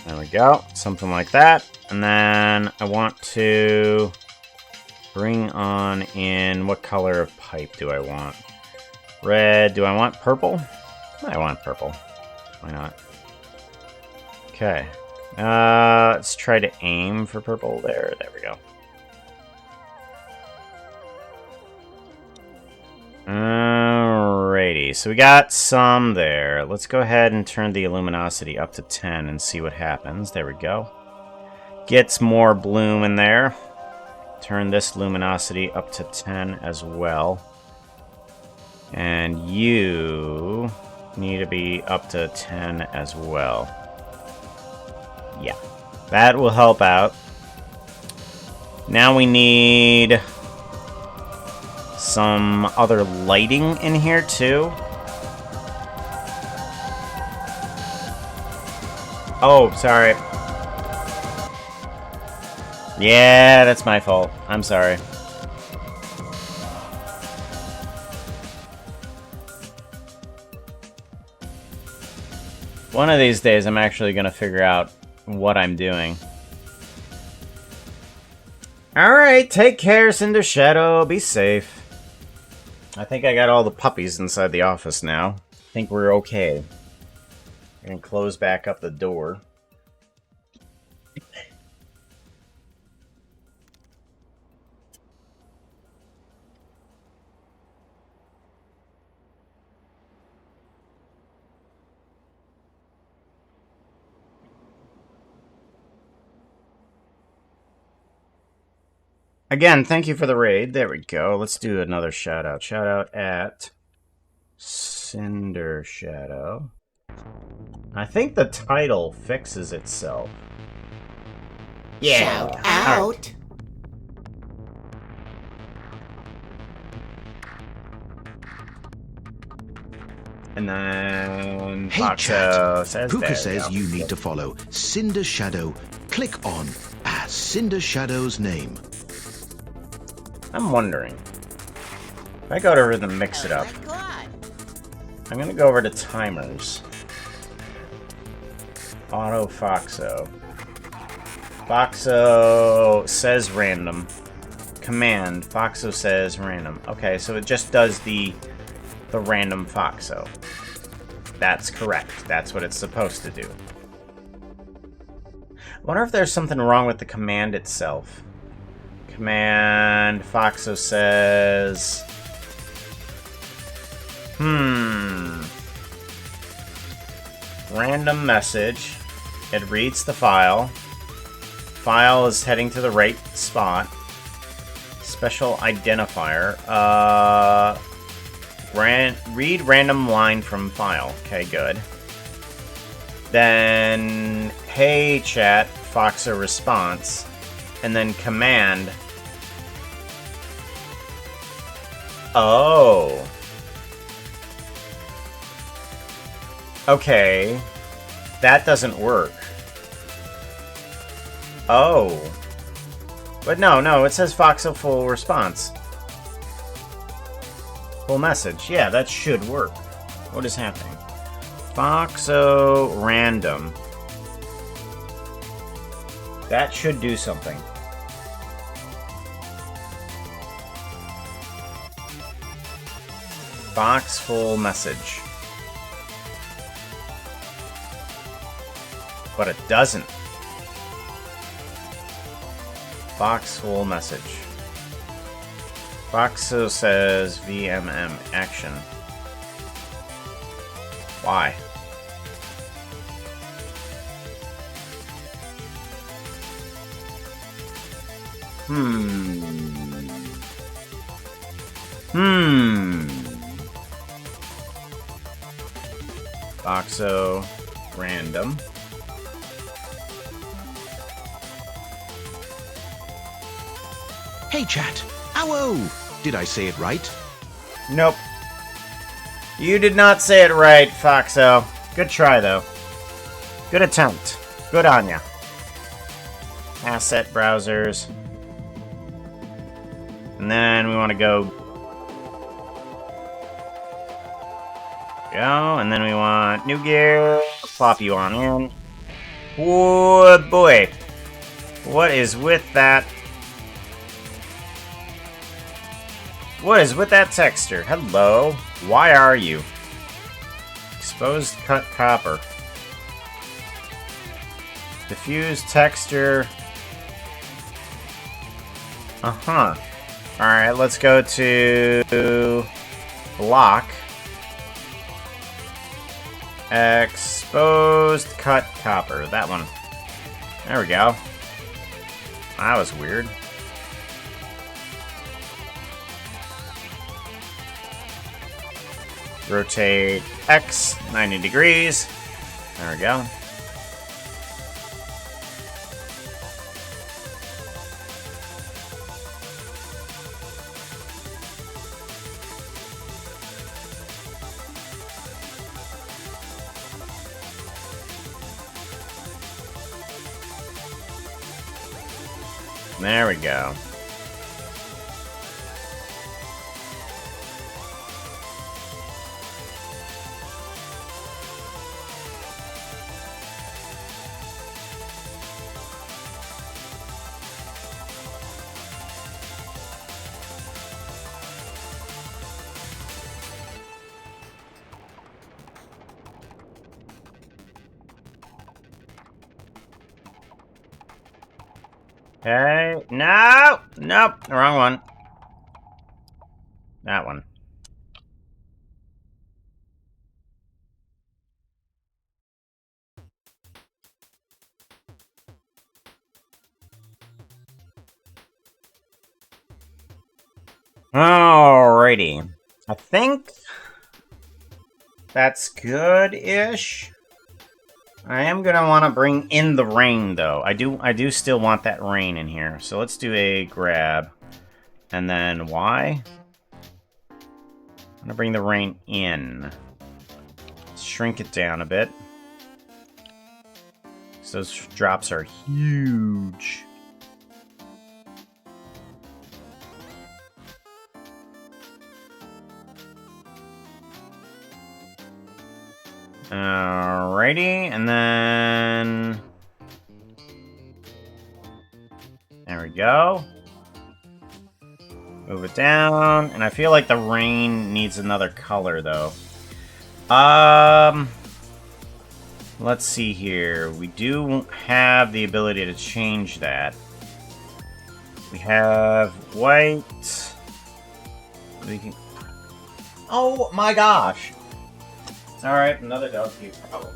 There we go, something like that. And then I want to bring on in, what color of pipe do I want? Red, do I want purple? I want purple. Why not? Okay. Let's try to aim for purple there. There we go. Alrighty, so we got some there. Let's go ahead and turn the luminosity up to 10 and see what happens. There we go. Gets more bloom in there. Turn this luminosity up to 10 as well. And you need to be up to 10 as well. Yeah, that will help out. Now we need some other lighting in here too. Oh, sorry. Yeah, that's my fault. I'm sorry. One of these days, I'm actually going to figure out what I'm doing. Alright, take care, Cinder Shadow. Be safe. I think I got all the puppies inside the office now. I think we're okay. I can close back up the door. Again, thank you for the raid. There we go. Let's do another shout out. Shout out at Cinder Shadow. I think the title fixes itself. Yeah. Shout out. And then Hey, Foxo chat. says Puka there, says yeah. you need to follow Cinder Shadow. Click on Cinder Shadow's name. I'm wondering. If I go over to mix it up, I'm gonna go over to timers. Auto Foxo. Foxo says random. Command Foxo says random. Okay, so it just does the random Foxo. That's correct. That's what it's supposed to do. I wonder if there's something wrong with the command itself. Command Foxo says... Random message. It reads the file. File is heading to the right spot. Special identifier. Read random line from file. Okay, good. Then, hey chat, Foxo response. And then command. Oh. Okay. That doesn't work. Oh. But no, it says Foxo full response. Full message. Yeah, that should work. What is happening? Foxo random. That should do something. Fox full message. But it doesn't. Fox full message. Foxo says VMM action. Why? Foxo random. Hey, chat. Ow! Did I say it right? Nope. You did not say it right, Foxo. Good try, though. Good attempt. Good on ya. Asset browsers. And then we want to go. And then we want new gear. Plop you on in. Oh boy. What is with that? What is with that texture? Hello. Why are you? Exposed cut copper. Diffuse texture. Uh-huh. Alright, let's go to block. Exposed cut copper. That one. There we go. That was weird. Rotate X 90 degrees. There we go. There we go. Okay. No! Nope. The wrong one. That one. Alrighty. I think that's good-ish. I am gonna want to bring in the rain, though. I do still want that rain in here. So let's do a grab. And then Y. I'm gonna bring the rain in. Shrink it down a bit. So those drops are huge. Alrighty, and then there we go. Move it down, and I feel like the rain needs another color though. Let's see here. We do have the ability to change that. We have white. We can. Oh my gosh! Alright, another dog food problem.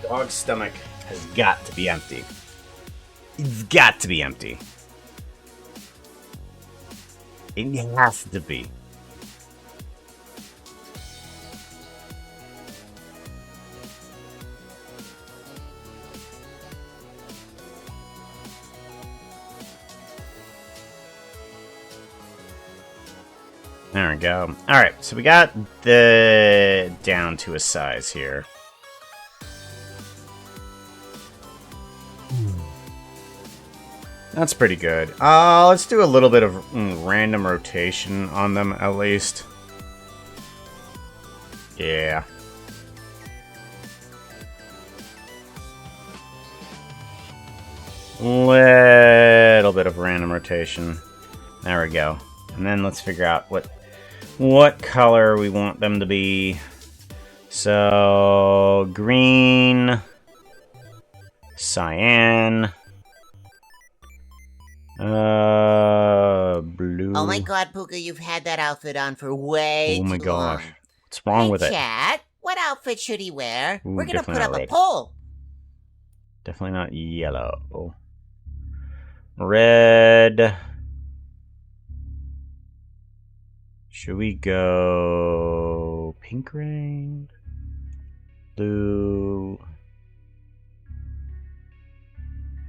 Dog's stomach has got to be empty. It's got to be empty. It has to be. There we go. Alright, so we got the down to a size here. That's pretty good. Let's do a little bit of random rotation on them, at least. Yeah. Little bit of random rotation. There we go. And then let's figure out what color we want them to be. So, green, cyan, blue. Oh my god, Puka, you've had that outfit on for way too long. Oh my gosh. What's wrong with it? Chat, what outfit should he wear? Ooh, We're gonna put definitely up not a red. poll. Definitely not yellow. Red. Should we go pink rain? Blue.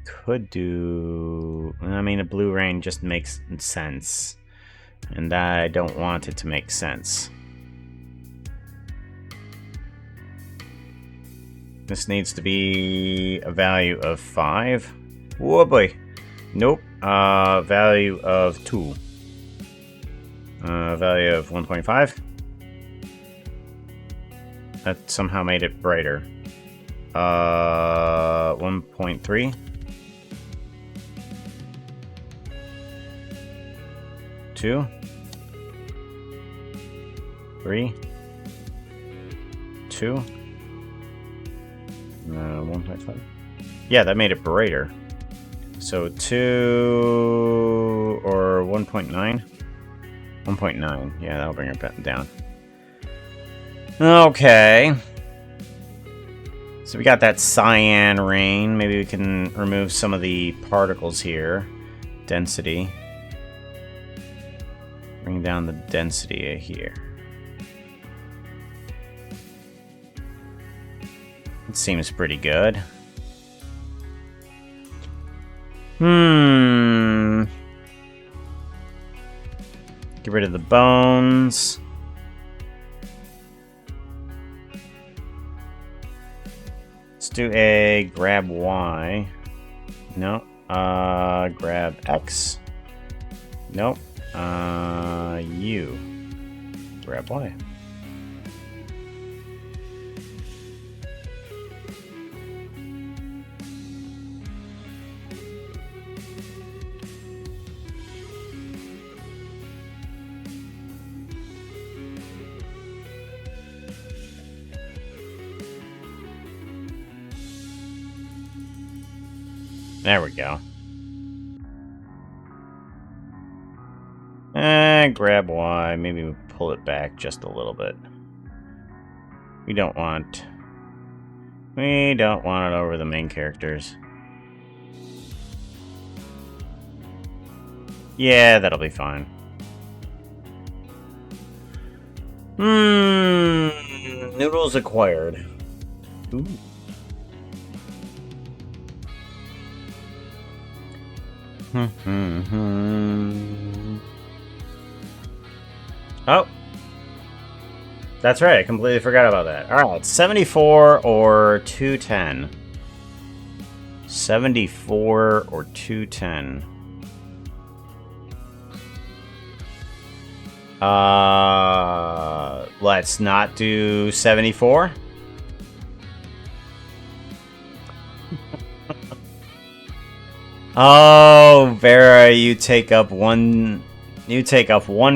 Could do... I mean, a blue rain just makes sense. And I don't want it to make sense. This needs to be a value of 5. Whoa, boy. Nope. Value of 2. Value of 1.5. That somehow made it brighter. 1.3. 2. 3. 2. 1.5. Yeah, that made it brighter. So 2 or 1.9? 1.9. Yeah, that'll bring it down. Okay. So we got that cyan rain. Maybe we can remove some of the particles here. Density. Bring down the density here. It seems pretty good. Get rid of the bones. Let's do a grab Y. No. Grab X. Nope. U. Grab Y. There we go. And grab Y. Maybe we pull it back just a little bit. We don't want it over the main characters. Yeah, that'll be fine. Noodles acquired. Ooh. Oh. That's right, I completely forgot about that. Alright, 74 or 210. 74 or 210. Let's not do 74. Oh, Vera, you take up one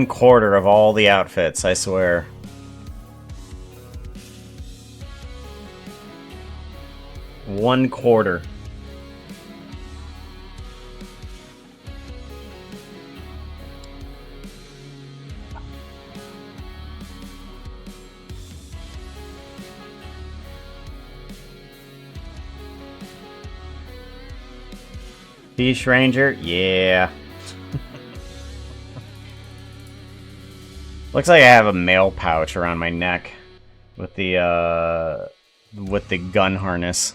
quarter of all the outfits, I swear. One quarter. Beach Ranger? Yeah. Looks like I have a mail pouch around my neck with the gun harness.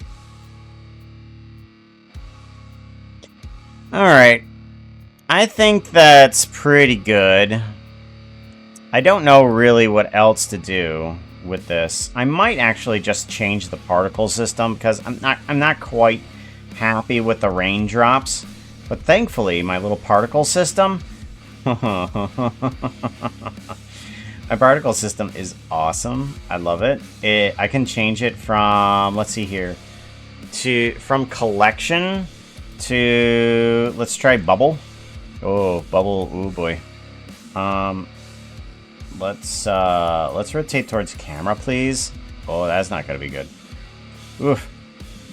Alright. I think that's pretty good. I don't know really what else to do with this. I might actually just change the particle system because I'm not quite happy with the raindrops. But thankfully, my little particle system my particle system is awesome. I love it. I can change it from, let's see here, from collection to, let's try bubble. Oh, bubble. Oh boy. Let's rotate towards camera, please. Oh, that's not gonna be good. Oof.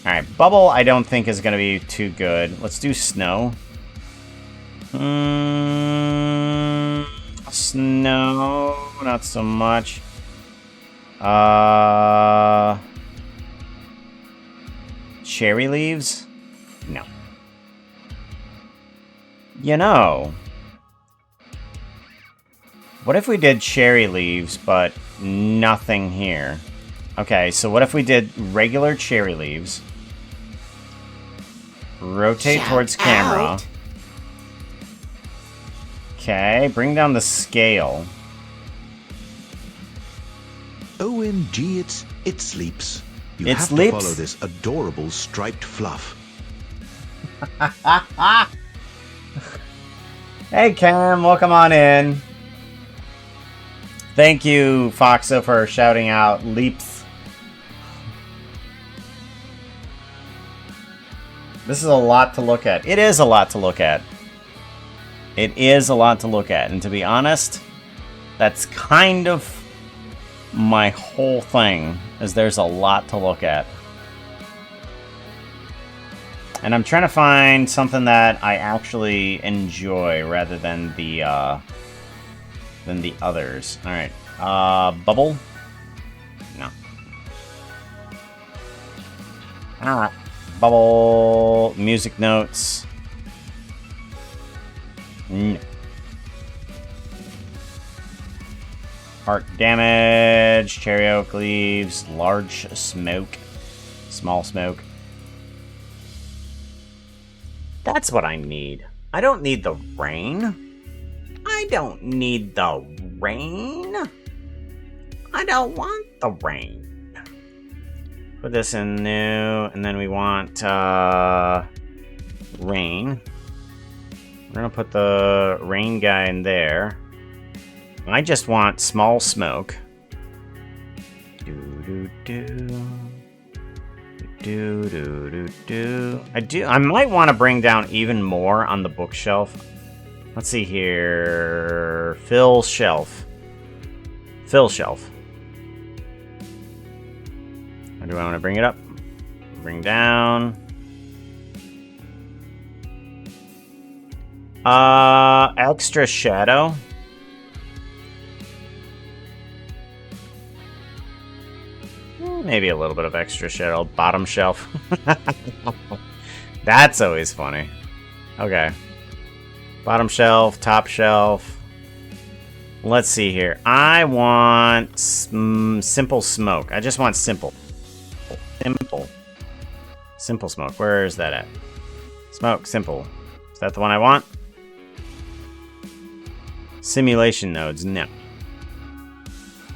All right, bubble. I don't think is gonna be too good. Let's do snow. Snow, not so much. Cherry leaves? No. You know, what if we did cherry leaves, but nothing here? Okay, so what if we did regular cherry leaves? Rotate towards camera. Okay, bring down the scale. OMG, it sleeps. You It have sleeps? to follow this adorable striped fluff. Hey Cam, welcome on in. Thank you, Foxa, for shouting out leaps. This is a lot to look at. It is a lot to look at. It is a lot to look at, and to be honest, that's kind of my whole thing, is there's a lot to look at. And I'm trying to find something that I actually enjoy rather than the others. Alright. Bubble? No. Alright. Bubble. Music notes. No. Heart damage. Cherry oak leaves. Large smoke. Small smoke. That's what I need. I don't need the rain. I don't need the rain. I don't want the rain. Put this in new, and then we want rain. We're gonna put the rain guy in there. I just want small smoke. I might want to bring down even more on the bookshelf. Let's see here. Fill shelf. Fill shelf. Or do I want to bring it up? Bring down. Extra shadow. Maybe a little bit of extra shadow. Bottom shelf. That's always funny. Okay. Bottom shelf, top shelf. Let's see here. I want simple smoke. I just want simple. Simple. Simple smoke. Where is that at? Smoke, simple. Is that the one I want? Simulation nodes, no.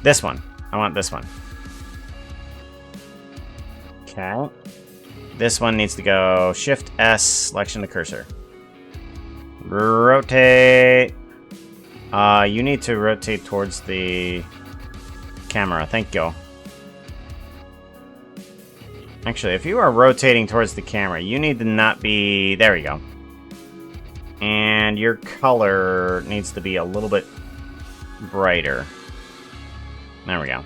This one. I want this one. Okay. This one needs to go Shift S, selection to cursor. Rotate. You need to rotate towards the camera. Thank you. Actually, if you are rotating towards the camera, you need to not be... There we go. And your color needs to be a little bit brighter. There we go.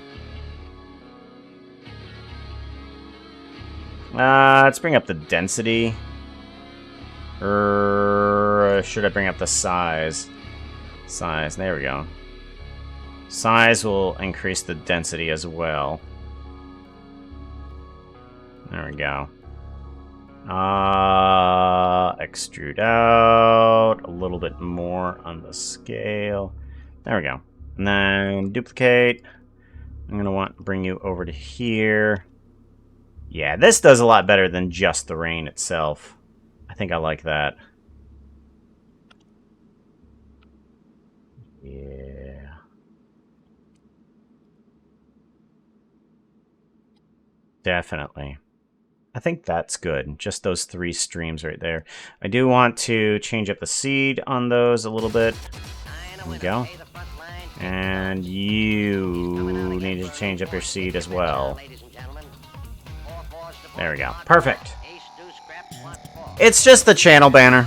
Let's bring up the density. Or should I bring up the size? Size, there we go. Size will increase the density as well. There we go. Extrude out a little bit more on the scale. There we go. And then duplicate. I'm going to want to bring you over to here. Yeah, this does a lot better than just the rain itself. I think I like that. Yeah. Definitely. I think that's good. Just those 3 streams right there. I do want to change up the seed on those a little bit. There we go. And you need to change up your seed as well. There we go. Perfect. It's just the channel banner.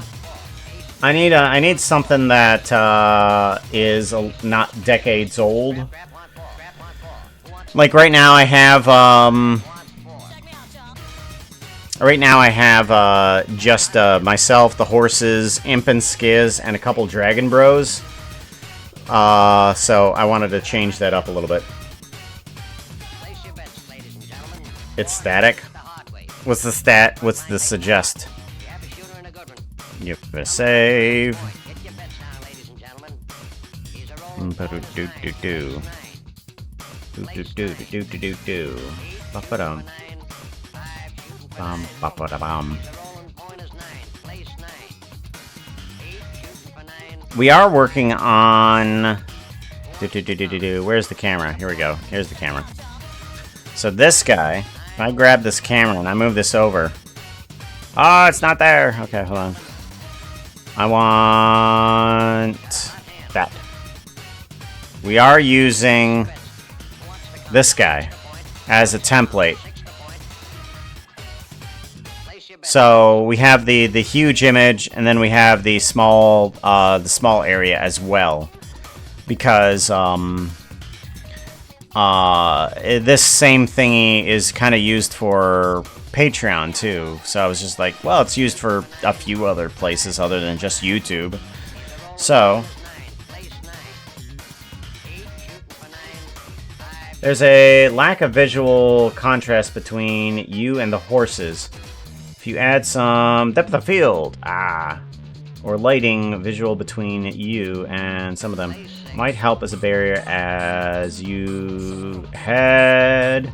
I need something that is not decades old. Like right now I have just myself, the horses, Imp and Skiz, and a couple Dragon Bros. So I wanted to change that up a little bit. It's static. What's the stat? What's the suggest? Give it a save. We are working on... Where's the camera? Here we go. Here's the camera. So this guy, if I grab this camera and I move this over... Oh, it's not there! Okay, hold on. I want... that. We are using this guy as a template. So we have the huge image, and then we have the small area as well, because this same thingy is kind of used for Patreon too. So I was just like, well, it's used for a few other places other than just YouTube. So there's a lack of visual contrast between you and the horses. If you add some depth of field, or lighting visual between you and some of them, might help as a barrier as you head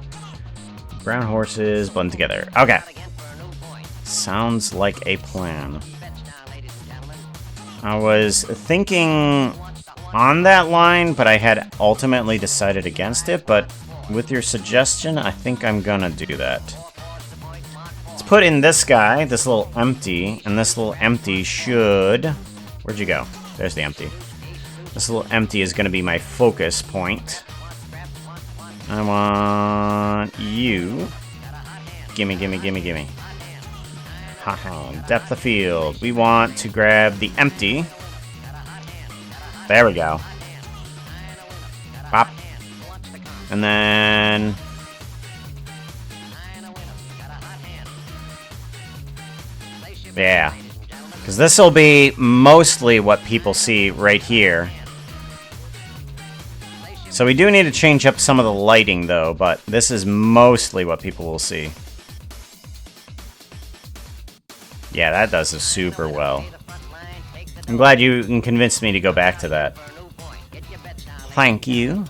brown horses blend together. Okay. Sounds like a plan. I was thinking on that line, but I had ultimately decided against it, but with your suggestion, I think I'm gonna do that. Put in this guy, this little empty, and this little empty should... Where'd you go? There's the empty. This little empty is going to be my focus point. I want you. Gimme, gimme, gimme, gimme. Haha, depth of field. We want to grab the empty. There we go. Pop. And then... yeah, because this will be mostly what people see right here. So we do need to change up some of the lighting, though, but this is mostly what people will see. Yeah, that does it super well. I'm glad you convinced me to go back to that. Thank you.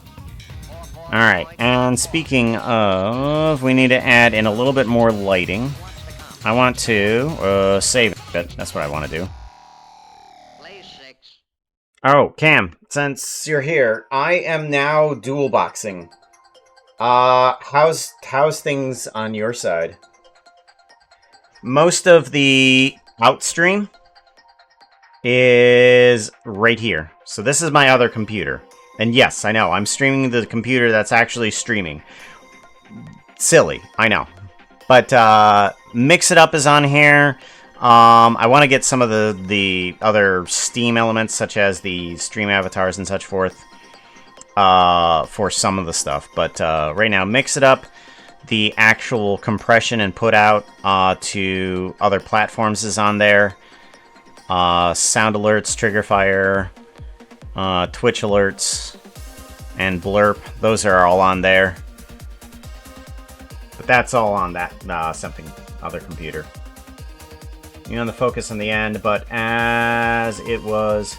Alright, and speaking of, we need to add in a little bit more lighting. I want to save it. That's what I want to do. Oh, Cam, since you're here, I am now dual boxing. How's things on your side? Most of the outstream is right here. So this is my other computer. And yes, I know, I'm streaming the computer that's actually streaming. Silly, I know. But Mix It Up is on here. I want to get some of the other Steam elements, such as the stream avatars and such forth, for some of the stuff. But right now, Mix It Up, the actual compression and put out to other platforms is on there. Sound alerts, trigger fire, Twitch alerts, and blurp. Those are all on there. But that's all on that something other computer. You know, the focus in the end, but as it was...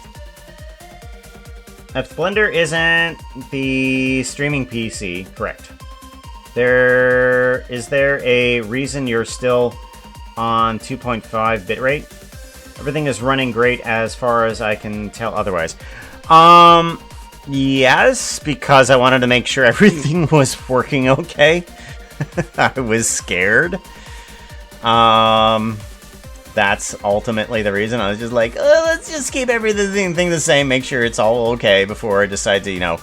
If Blender isn't the streaming PC, correct. Is there a reason you're still on 2.5 bitrate? Everything is running great as far as I can tell otherwise. Yes, because I wanted to make sure everything was working okay. I was scared. That's ultimately the reason. I was just like, oh, let's just keep everything the same, make sure it's all okay before I decide to, you know,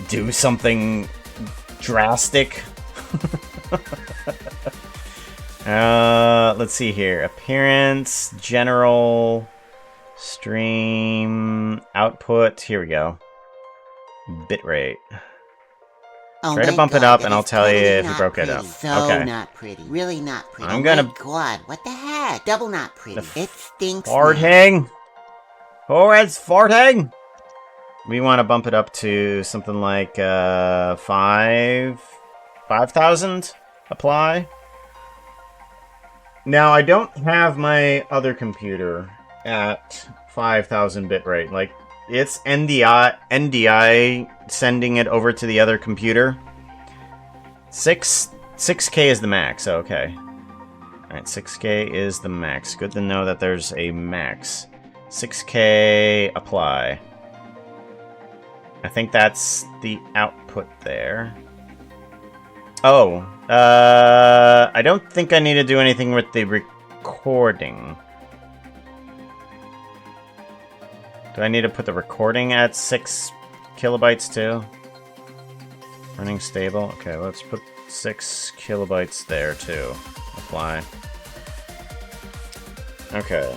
do something drastic. Let's see here. Appearance, general, stream, output. Here we go. Bitrate. Oh, try to bump it up, and I'll tell you if you broke it up. So okay. not pretty. Really not pretty. I'm gonna... Oh my god, what the heck? Double not pretty. It stinks. Farting! Oh, it's farting! We want to bump it up to something like 5,000. Apply. Now, I don't have my other computer at 5,000 bitrate. Like, it's NDI sending it over to the other computer. 6K is the max, okay. Alright, 6K is the max. Good to know that there's a max. 6K, apply. I think that's the output there. Oh, I don't think I need to do anything with the recording. Do I need to put the recording at 6 kilobytes too? Running stable? Okay, let's put 6 kilobytes there too. Apply. Okay.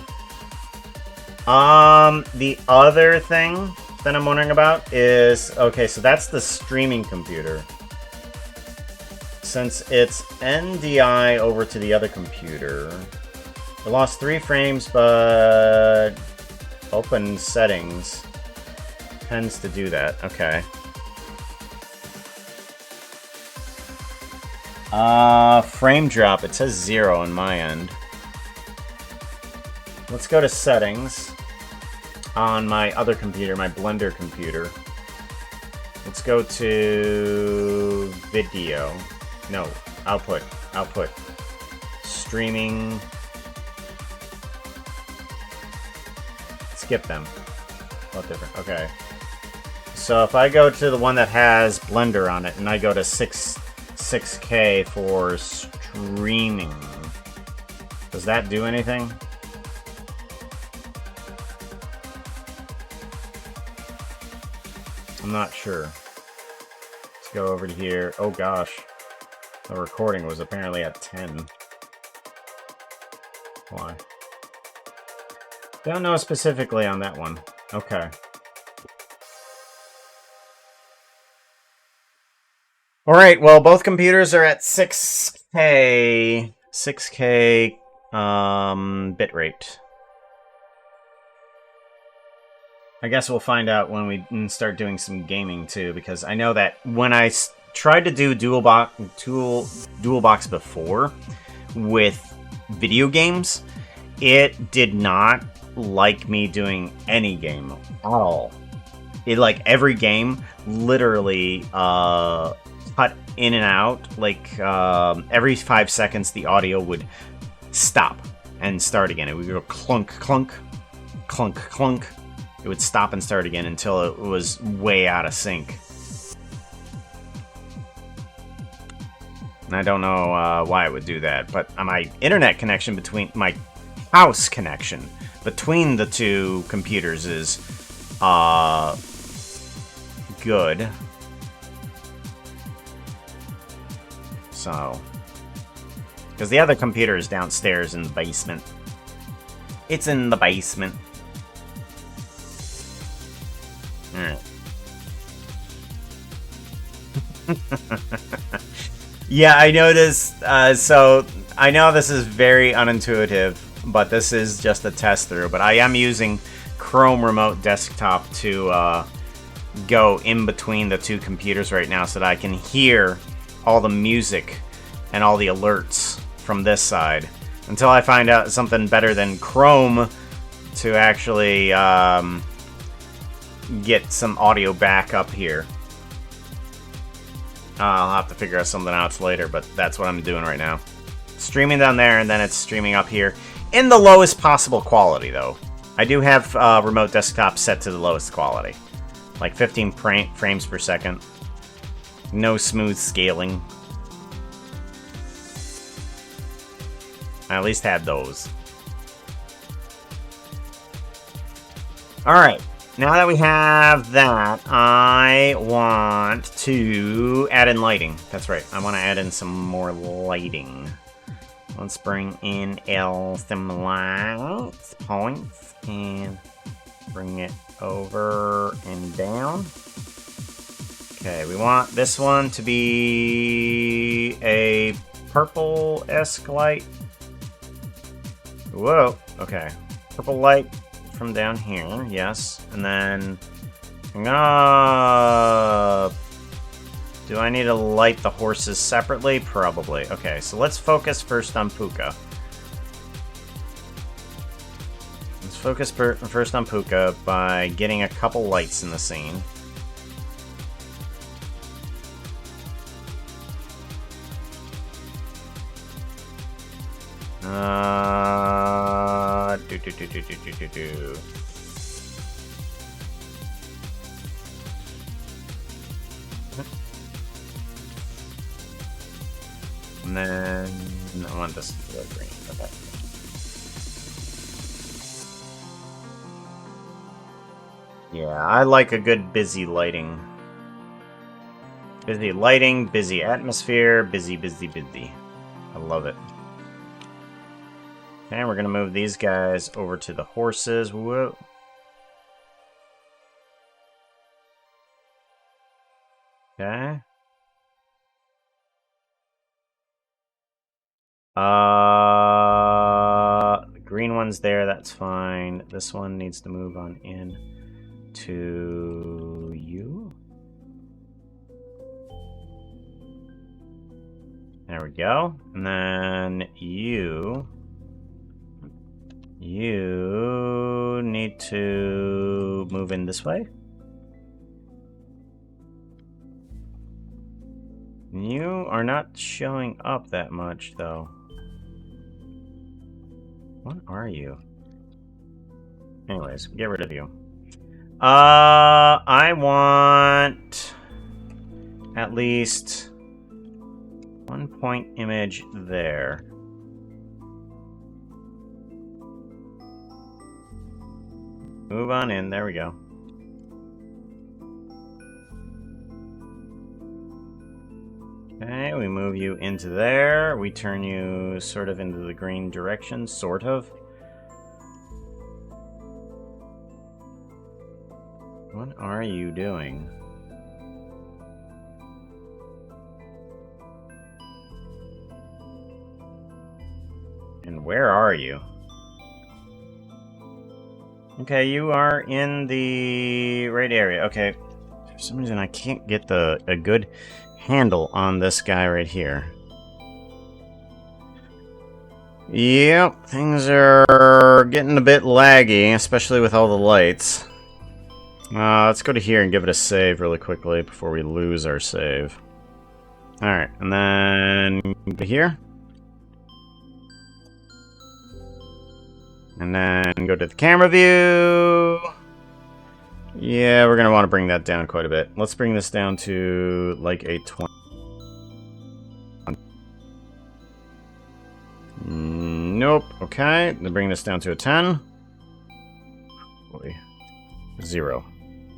The other thing that I'm wondering about is... Okay, so that's the streaming computer. Since it's NDI over to the other computer... I lost 3 frames, but... Open settings tends to do that. Okay. Frame drop. It says 0 on my end. Let's go to settings on my other computer, my Blender computer. Let's go to video. No, output. Output. Streaming. Skip them. What different? Okay. So if I go to the one that has Blender on it, and I go to 6K for streaming, does that do anything? I'm not sure. Let's go over to here. Oh gosh. The recording was apparently at 10. Why? Don't know specifically on that one. Okay. Alright, well, both computers are at 6K bitrate. I guess we'll find out when we start doing some gaming too, because I know that when I tried to do dual box before with video games, it did not like me doing any game at all. It, like, every game literally cut in and out. Like, every 5 seconds the audio would stop and start again. It would go clunk, clunk, clunk, clunk. It would stop and start again until it was way out of sync. And I don't know why it would do that, but my internet connection between my house connection between the two computers is good. So, because the other computer is downstairs in the basement. It's in the basement. Alright. Yeah, I noticed, so I know this is very unintuitive, but this is just a test through, but I am using Chrome Remote Desktop to go in between the two computers right now so that I can hear all the music and all the alerts from this side Until I find out something better than Chrome to actually get some audio back up here. I'll have to figure out something else later, but that's what I'm doing right now. Streaming down there, and then it's streaming up here. In the lowest possible quality, though. I do have remote desktop set to the lowest quality. Like 15 frames per second. No smooth scaling. I at least had those. Alright, now that we have that, I want to add in lighting. That's right, I want to add in some more lighting. Let's bring in some lights, points, and bring it over and down. Okay, we want this one to be a purple-esque light. Whoa, okay. Purple light from down here, yes. And then I'm gonna... Do I need to light the horses separately? Probably. Okay, so let's focus first on Puka. Let's focus first on Puka by getting a couple lights in the scene. Do. And then I want this to go green. Okay. Yeah, I like a good busy lighting. Busy lighting, busy atmosphere, busy. I love it. Okay, we're gonna move these guys over to the horses. Whoa. Okay. The green one's there, that's fine. This one needs to move on in to you. There we go. And then you need to move in this way. You are not showing up that much, though. What are you? Anyways, get rid of you. I want at least 1 point image there. Move on in, there we go. Okay, we move you into there. We turn you sort of into the green direction, sort of. What are you doing? And where are you? Okay, you are in the right area. Okay, for some reason I can't get a good handle on this guy right here. Yep, things are getting a bit laggy, especially with all the lights. Let's go to here and give it a save really quickly before we lose our save. Alright, and then to here. And then go to the camera view. Yeah, we're going to want to bring that down quite a bit. Let's bring this down to like a 20. Nope. Okay, then bring this down to a 10. Boy. 0.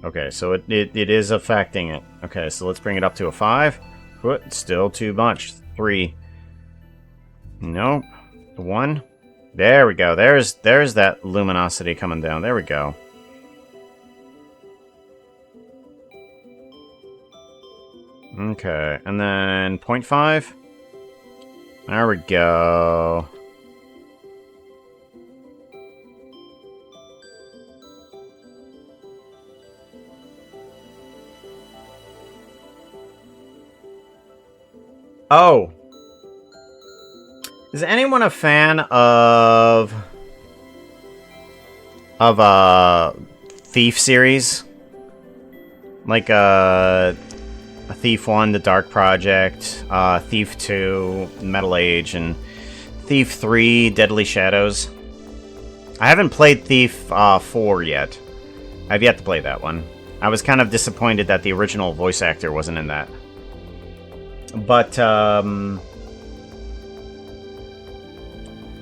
Okay, so it is affecting it. Okay, so let's bring it up to a 5. Still too much. 3. Nope. 1. There we go. There's that luminosity coming down. There we go. Okay, and then 0.5. There we go. Oh. Is anyone a fan of Thief series? Like a Thief 1, The Dark Project, Thief 2, Metal Age, and Thief 3, Deadly Shadows. I haven't played Thief 4 yet. I've yet to play that one. I was kind of disappointed that the original voice actor wasn't in that. But,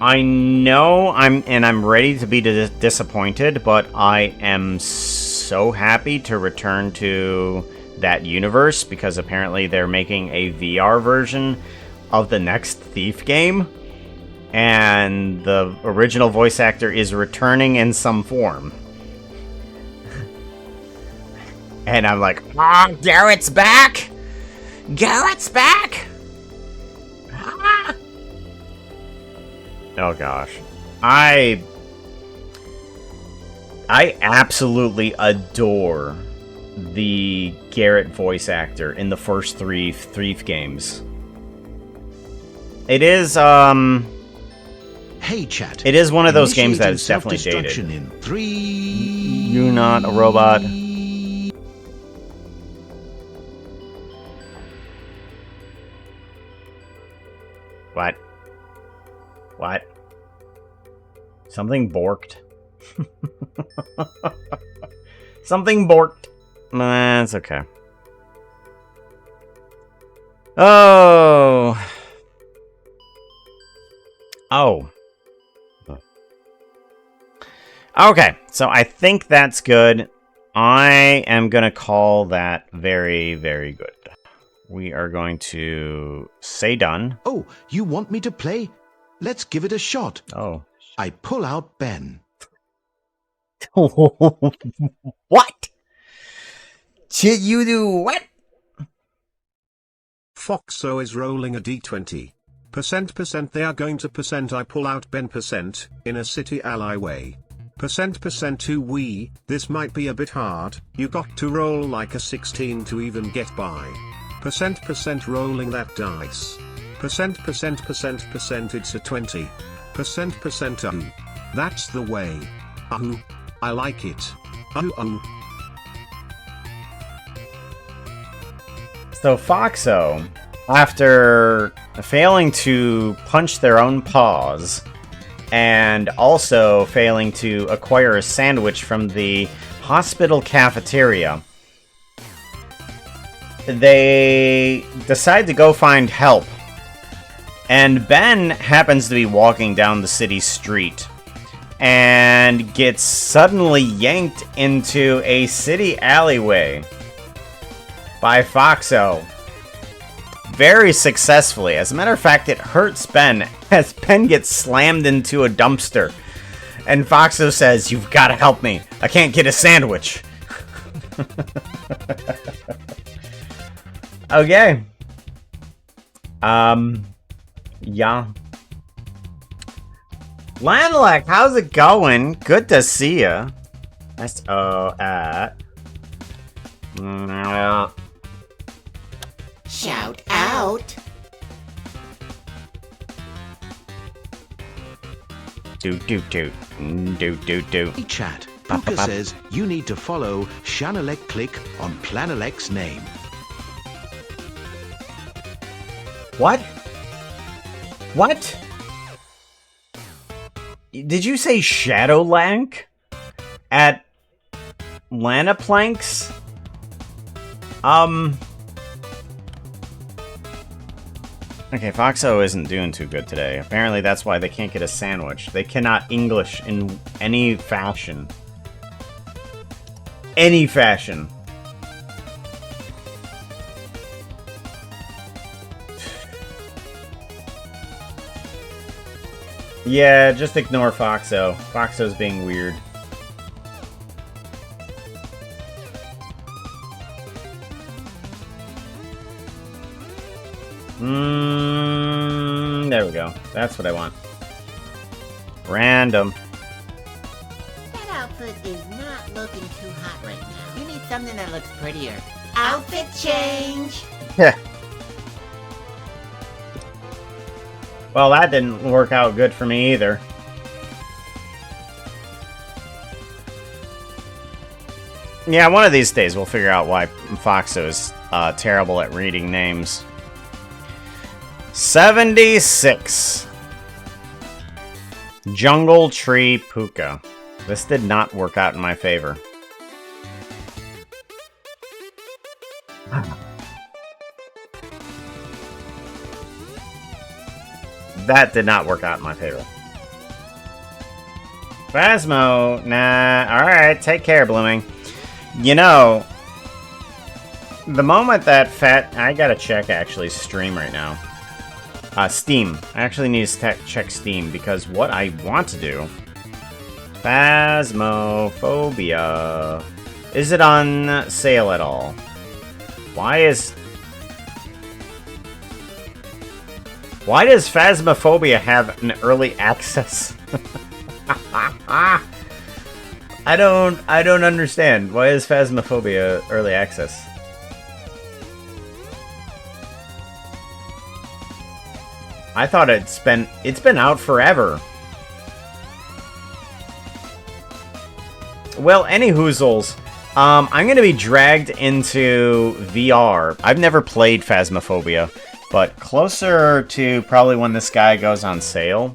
I know I'm ready to be disappointed, but I am so happy to return to that universe because apparently they're making a VR version of the next Thief game, and the original voice actor is returning in some form. And I'm like, ah, Garrett's back! Garrett's back! Ah! Oh gosh. I absolutely adore the Garrett voice actor in the first three Thief games. It is, Hey chat. It is one of those games that is definitely dated. In 3... You're not a robot. What? What? Something borked. Something borked. That's okay. Oh. Oh. Okay, so I think that's good. I am going to call that very, very good. We are going to say done. Oh, you want me to play? Let's give it a shot. Oh. I pull out Ben. What? Should you do what? Foxo is rolling a d20. % they are going to I pull out Ben % in a city alleyway. % to we, this might be a bit hard, you got to roll like a 16 to even get by. % rolling that dice. % it's a 20. % that's the way. I like it. So Foxo, after failing to punch their own paws, and also failing to acquire a sandwich from the hospital cafeteria, they decide to go find help. And Ben happens to be walking down the city street and gets suddenly yanked into a city alleyway by Foxo. Very successfully. As a matter of fact, it hurts Ben as Ben gets slammed into a dumpster. And Foxo says, "You've got to help me. I can't get a sandwich." Okay. Yeah. Landlek, how's it going? Good to see ya. Shout out. Do. Hey chat. Puka says you need to follow Shanalek Click on Planalek's name. What? What? Did you say Shadowlank? At Lanaplanks? Okay, Foxo isn't doing too good today. Apparently that's why they can't get a sandwich. They cannot English in any fashion. Any fashion. Yeah, just ignore Foxo. Foxo's being weird. There we go. That's what I want. Random. That outfit is not looking too hot right now. You need something that looks prettier. Outfit change! Yeah. Well, that didn't work out good for me either. Yeah, one of these days we'll figure out why Foxo is terrible at reading names. 76. Jungle Tree Puka. This did not work out in my favor. That did not work out in my favor. Phasmo, nah. Alright, take care, Blooming. You know, the moment that I gotta check, actually, Stream right now. Steam. I actually need to check Steam, because what I want to do... Phasmophobia. Is it on sale at all? Why does Phasmophobia have an early access? I don't understand. Why is Phasmophobia early access? I thought it's been out forever. Well, any hoozles, I'm gonna be dragged into VR. I've never played Phasmophobia, but closer to probably when this guy goes on sale,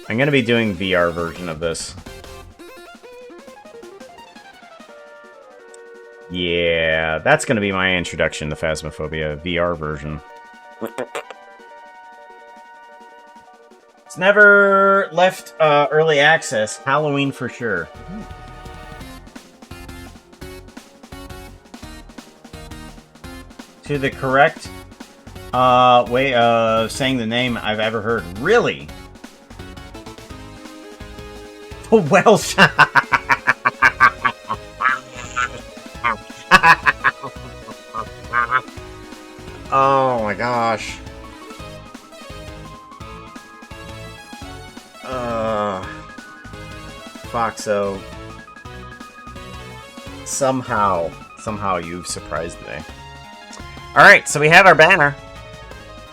I'm gonna be doing VR version of this. Yeah, that's gonna be my introduction to Phasmophobia, VR version. It's never left early access. Halloween for sure. To the correct way of saying the name I've ever heard. Really? Welsh. Oh my gosh. Foxo. Somehow you've surprised me. Alright, so we have our banner.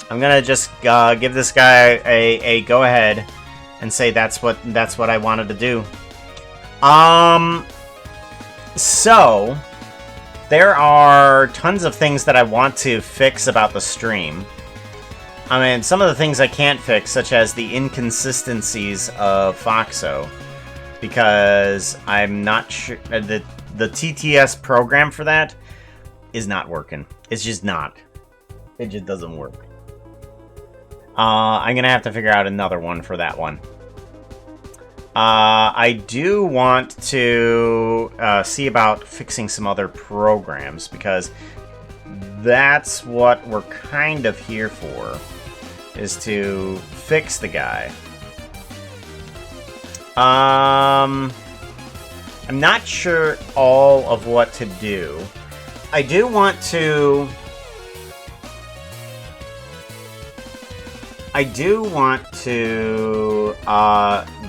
I'm gonna just give this guy a go-ahead and say that's what I wanted to do. So there are tons of things that I want to fix about the stream. I mean, some of the things I can't fix, such as the inconsistencies of Foxo, because I'm not sure the TTS program for that is not working. It's just not. It just doesn't work. I'm gonna have to figure out another one for that one. I do want to see about fixing some other programs, because that's what we're kind of here for, is to fix the guy. I'm not sure all of what to do. I do want to...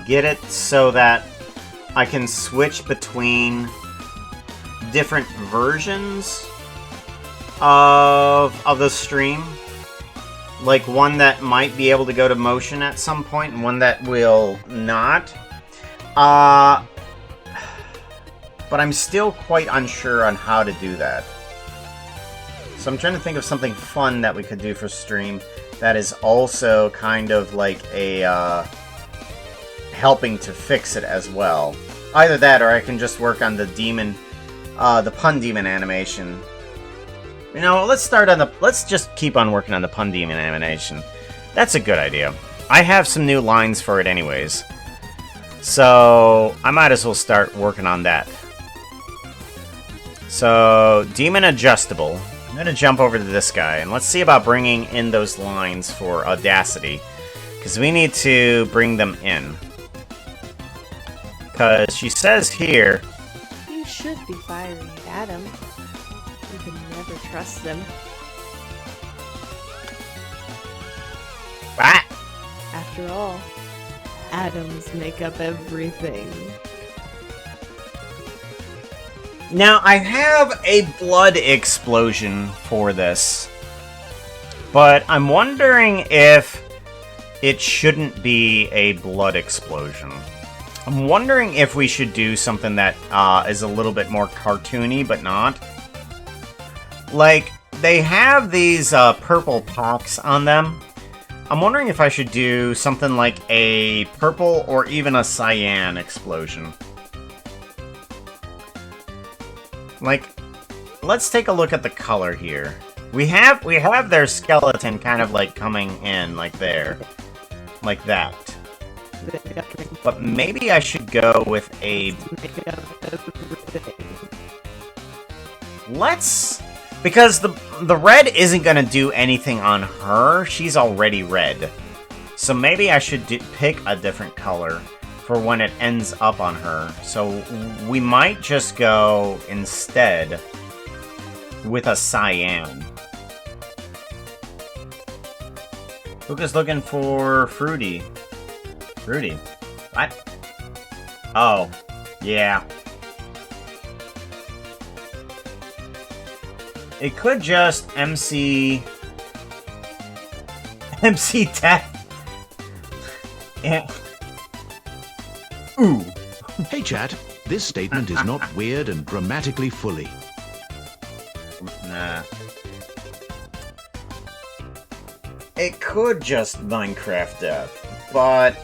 get it so that I can switch between different versions of the stream. Like one that might be able to go to motion at some point and one that will not. But I'm still quite unsure on how to do that. So I'm trying to think of something fun that we could do for stream that is also kind of like a helping to fix it as well. Either that, or I can just work on the demon, the pun demon animation. You know, let's just keep on working on the pun demon animation. That's a good idea. I have some new lines for it anyways, so I might as well start working on that. So, demon adjustable. I'm gonna jump over to this guy, and let's see about bringing in those lines for Audacity, because we need to bring them in. Because she says here... You should be firing at Adam. You can never trust them. Ah! After all, atoms make up everything. Now, I have a blood explosion for this, but I'm wondering if it shouldn't be a blood explosion. I'm wondering if we should do something that is a little bit more cartoony, but not. Like, they have these purple packs on them. I'm wondering if I should do something like a purple or even a cyan explosion. Like, let's take a look at the color here. We have their skeleton kind of like coming in like there. Like that. But maybe I should go with a... Because the red isn't going to do anything on her. She's already red. So maybe I should pick a different color for when it ends up on her. So we might just go instead with a cyan. Luca's looking for Fruity. Fruity? What? Oh, yeah. It could just MC Death. Yeah. Ooh. Hey chat, this statement is not weird and grammatically fully. Nah. It could just Minecraft Death, but...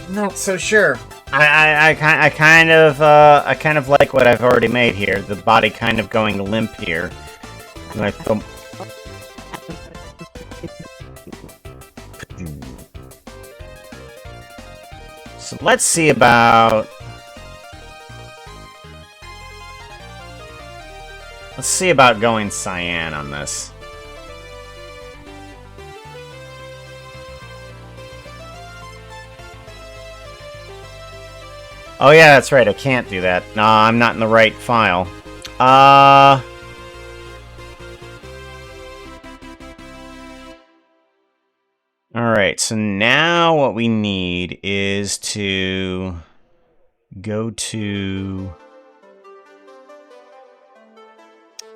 Not so sure. I kind of like what I've already made here. The body kind of going limp here. Like the... So let's see about... Let's see about going cyan on this. Oh yeah, that's right, I can't do that. No, I'm not in the right file. Alright, so now what we need is to go to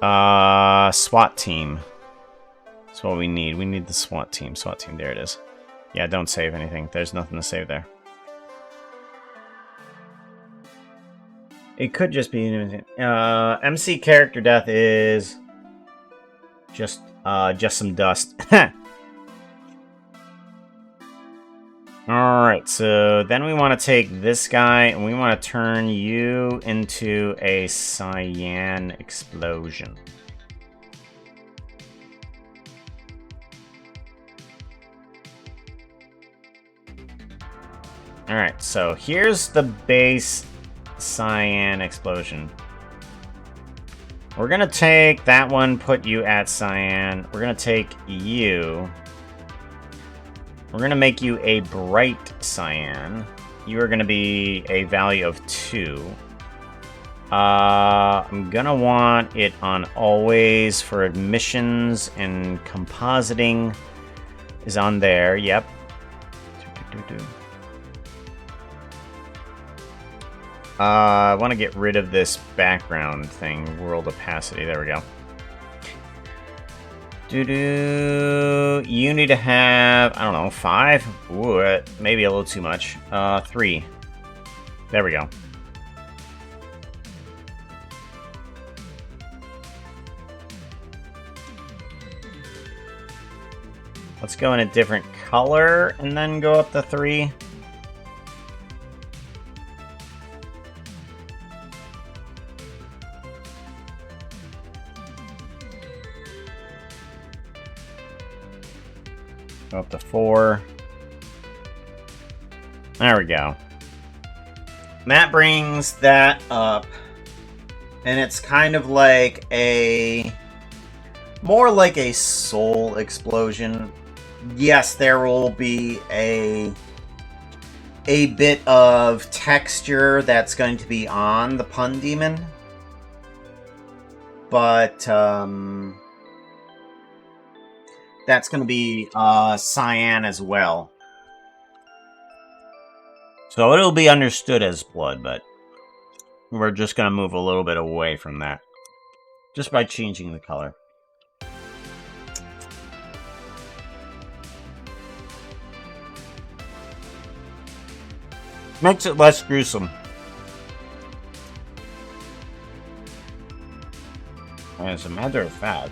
SWAT team. That's what we need. We need the SWAT team. SWAT team, there it is. Yeah, don't save anything. There's nothing to save there. It could just be MC character death is just some dust. Alright, so then we want to take this guy and we want to turn you into a cyan explosion. Alright, so here's the base cyan explosion. We're gonna take that one, put you at cyan. We're gonna take you. We're gonna make you a bright cyan. You are gonna be a value of 2. I'm gonna want it on always for admissions, and compositing is on there. Yep. I want to get rid of this background thing, world opacity. There we go. You need to have, I don't know, 5? Ooh, maybe a little too much. 3. There we go. Let's go in a different color and then go up to 3. Go up to 4. There we go. That brings that up. And it's kind of like a... more like a soul explosion. Yes, there will be a bit of texture that's going to be on the pun demon. But, that's going to be cyan as well. So it'll be understood as blood, but we're just going to move a little bit away from that. Just by changing the color. Makes it less gruesome. As a matter of fact,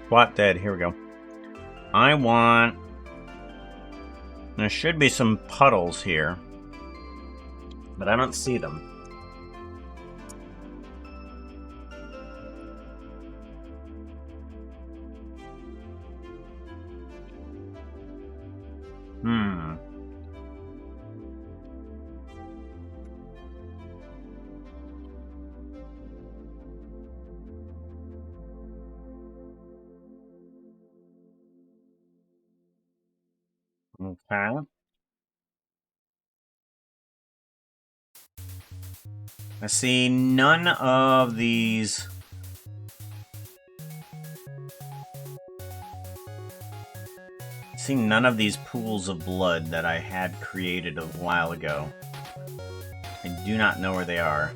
SWAT dead, here we go. I want... There should be some puddles here, but I don't see them. Okay. I see none of these. I see none of these pools of blood that I had created a while ago. I do not know where they are.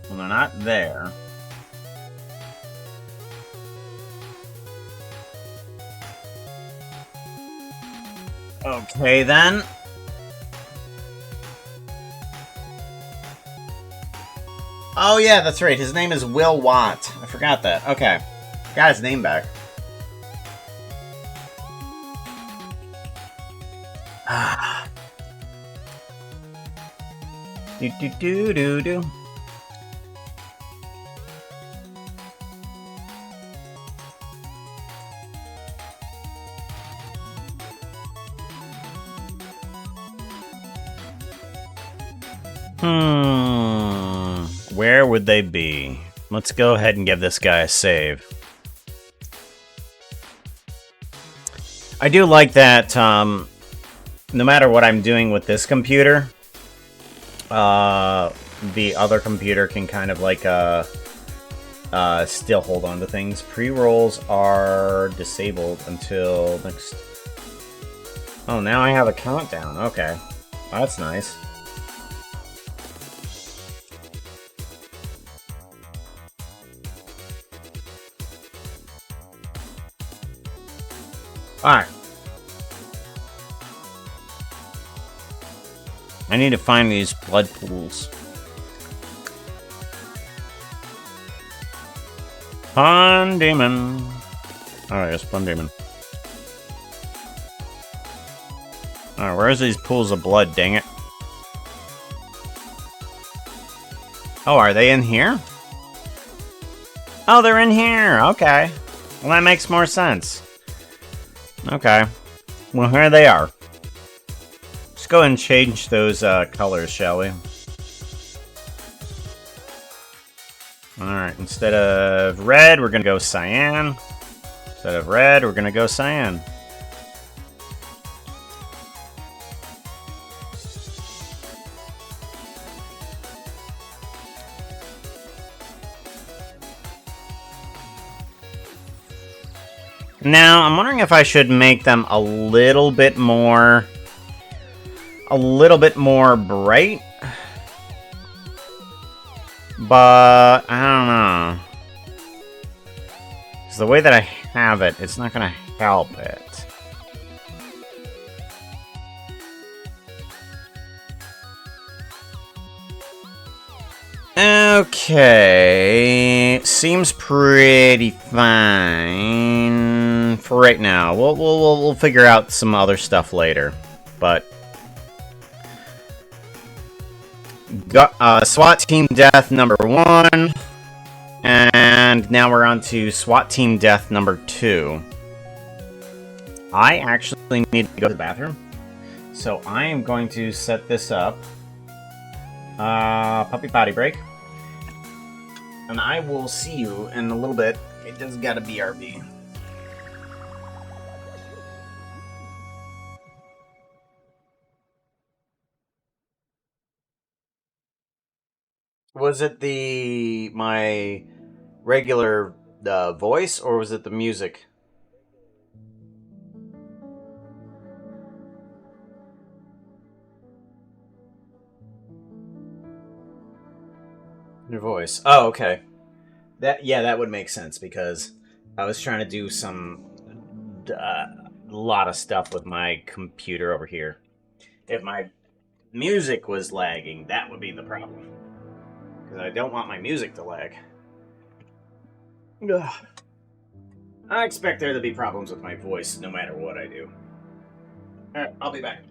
Well, they're not there. Okay, then. Oh, yeah, that's right. His name is Will Watt. I forgot that. Okay. Got his name back. Do do do do do. Where would they be? Let's go ahead and give this guy a save. I do like that, no matter what I'm doing with this computer, the other computer can kind of like, still hold on to things. Pre-rolls are disabled until next... Oh, now I have a countdown. Okay. Well, that's nice. Alright. I need to find these blood pools. Pun Demon. Alright, it's Pun Demon. Alright, where's these pools of blood, dang it? Oh, are they in here? Oh, they're in here! Okay. Well, that makes more sense. Okay. Well, here they are. Let's go ahead and change those colors, shall we? Alright, instead of red, we're gonna go cyan. Instead of red, we're gonna go cyan. Now, I'm wondering if I should make them a little bit more bright. But, I don't know. Because the way that I have it, it's not going to help it. Okay, seems pretty fine for right now. We'll figure out some other stuff later, but got SWAT Team Death number 1, and now we're on to SWAT Team Death number 2. I actually need to go to the bathroom, so I am going to set this up. Puppy potty break. And I will see you in a little bit. It does gotta be RB. Was it my regular voice, or was it the music? Your voice. Oh, okay. That would make sense because I was trying to do some lot of stuff with my computer over here. If my music was lagging, that would be the problem. Because I don't want my music to lag. Ugh. I expect there to be problems with my voice no matter what I do. Alright, I'll be back.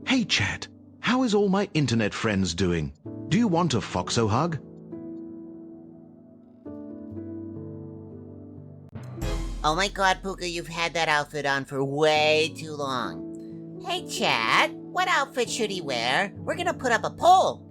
Hey chat, how is all my internet friends doing? Do you want a Foxo hug? Oh my god, Puka, you've had that outfit on for way too long. Hey, Chad, what outfit should he wear? We're gonna put up a poll.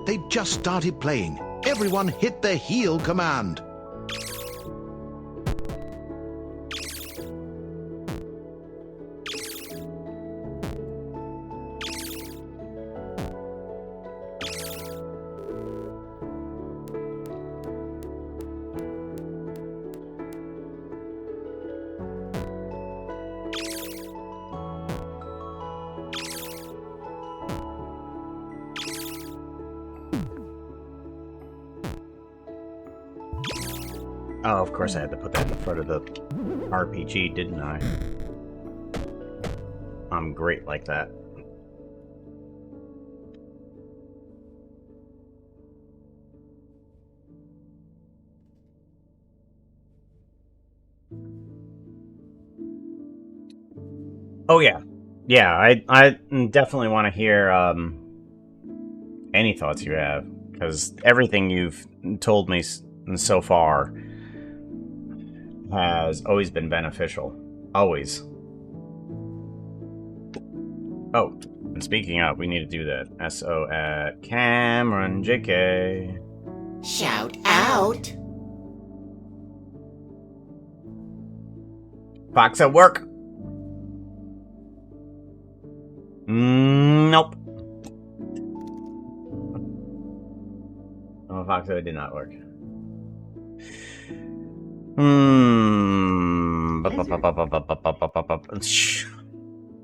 They just started playing. Everyone hit the heal command. Oh, of course I had to put that in front of the RPG, didn't I? I'm great like that. Oh yeah. Yeah, I definitely want to hear any thoughts you have, because everything you've told me so far has always been beneficial. Always. Oh, and speaking of, we need to do that. SO at Cameron JK. Shout out. Fox at work. Nope. Oh, Foxo did not work.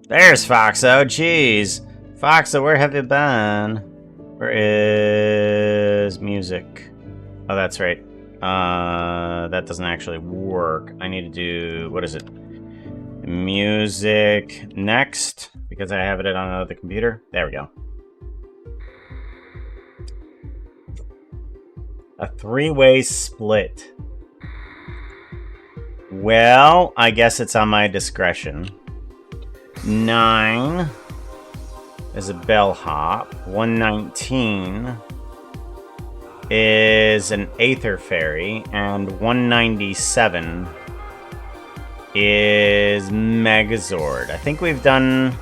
There's Foxo. Jeez. Foxo, where have you been? Where is music? Oh, that's right. That doesn't actually work. I need to do... What is it? Music next. Because I have it on another computer. There we go. A three-way split. Well, I guess it's on my discretion. 9. is a bellhop. 119 is an Aether Fairy. And 197 is Megazord. I think we've done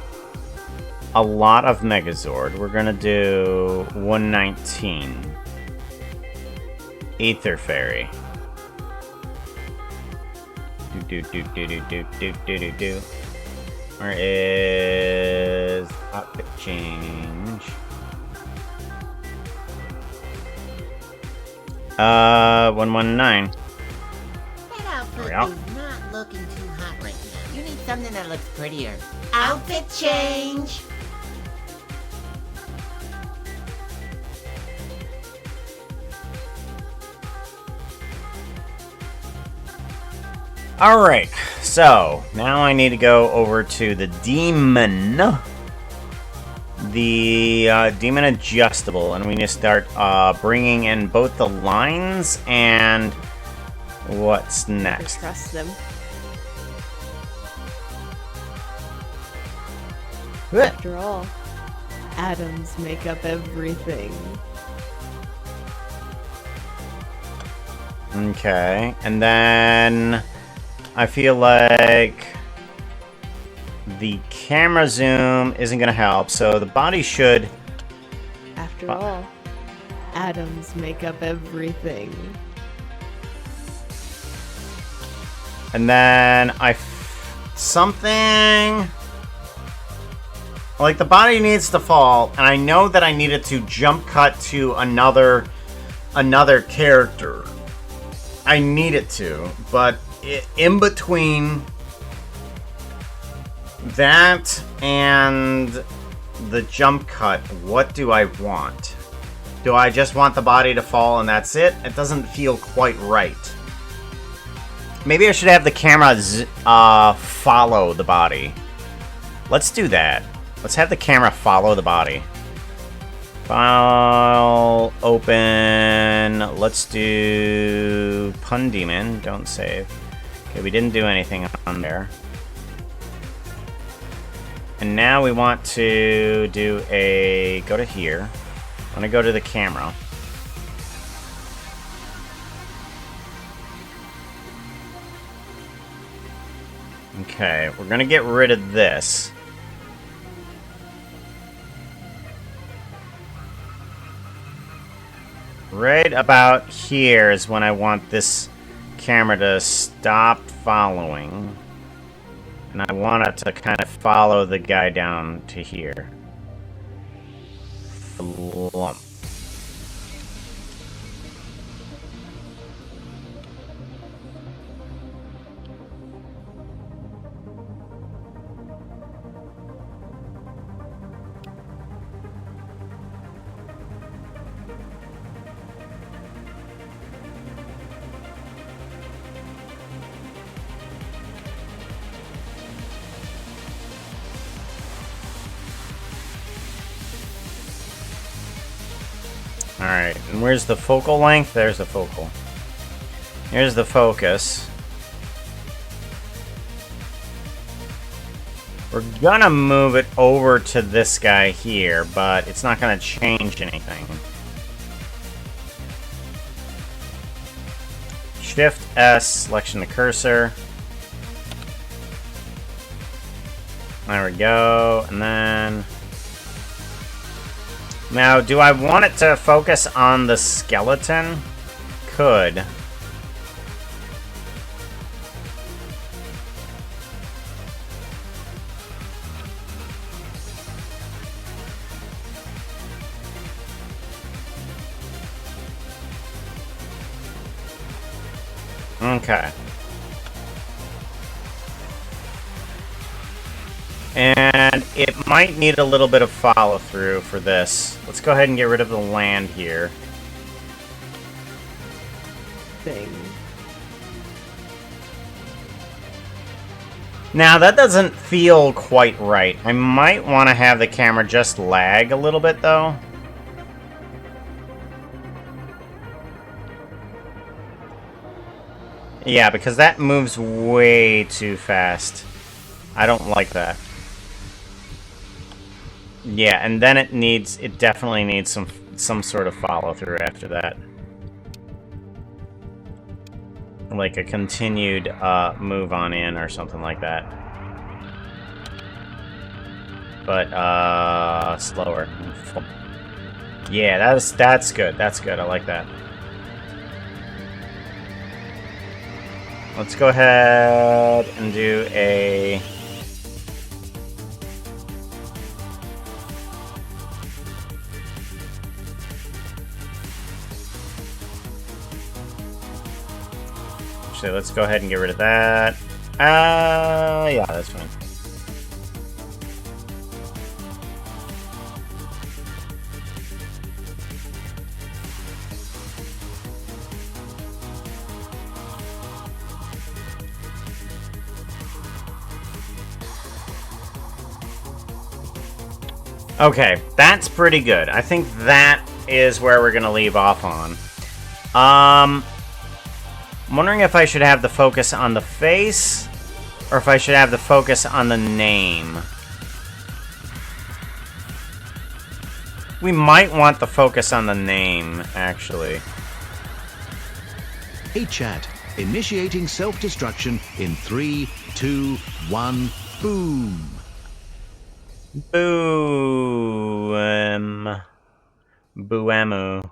a lot of Megazord. We're gonna do 119. Aether Fairy. Do. Where is outfit change? 119. That outfit is not looking too hot right now. You need something that looks prettier. Outfit change! Alright, so now I need to go over to the demon. The demon adjustable, and we need to start bringing in both the lines and what's next. Trust them. After all, atoms make up everything. Okay, and then I feel like the camera zoom isn't going to help, so the body should... After all, atoms make up everything. And then something... Like, the body needs to fall, and I know that I needed to jump cut to another character. I need it to, but in between that and the jump cut, what do I want? Do I just want the body to fall and that's it? It doesn't feel quite right. Maybe I should have the camera follow the body. Let's do that. Let's have the camera follow the body. File, open, let's do Pun Demon, don't save. Okay, we didn't do anything on there. And now we want to do go to here. I want to go to the camera. Okay, we're gonna get rid of this. Right about here is when I want this camera to stop following. And I want it to kind of follow the guy down to here. The lump. Alright, and where's the focal length? There's the focal. Here's the focus. We're gonna move it over to this guy here, but it's not gonna change anything. Shift S, selection the cursor. There we go, and then... Now, do I want it to focus on the skeleton? Could. Okay. And it might need a little bit of follow-through for this. Let's go ahead and get rid of the land here. Thing. Now, that doesn't feel quite right. I might want to have the camera just lag a little bit, though. Yeah, because that moves way too fast. I don't like that. Yeah, and then it definitely needs some sort of follow-through after that. Like a continued move on in or something like that. But slower. Yeah, that's good. That's good. I like that. Let's go ahead and do a actually, let's go ahead and get rid of that. Yeah, that's fine. Okay, that's pretty good. I think that is where we're gonna leave off on. I'm wondering if I should have the focus on the face, or if I should have the focus on the name. We might want the focus on the name, actually. Hey chat, initiating self-destruction in 3, 2, 1, boom! Boom. Booamu.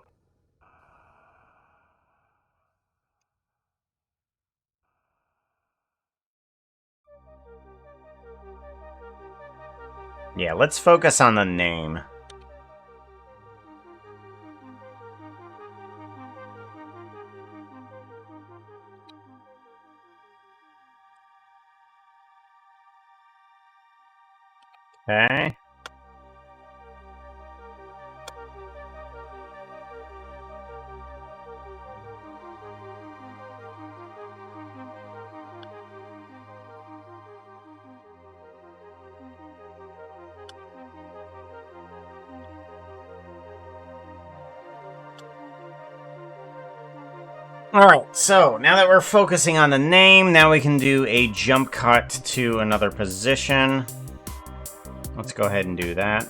Yeah, let's focus on the name. Okay. Alright, so now that we're focusing on the name, now we can do a jump cut to another position. Let's go ahead and do that.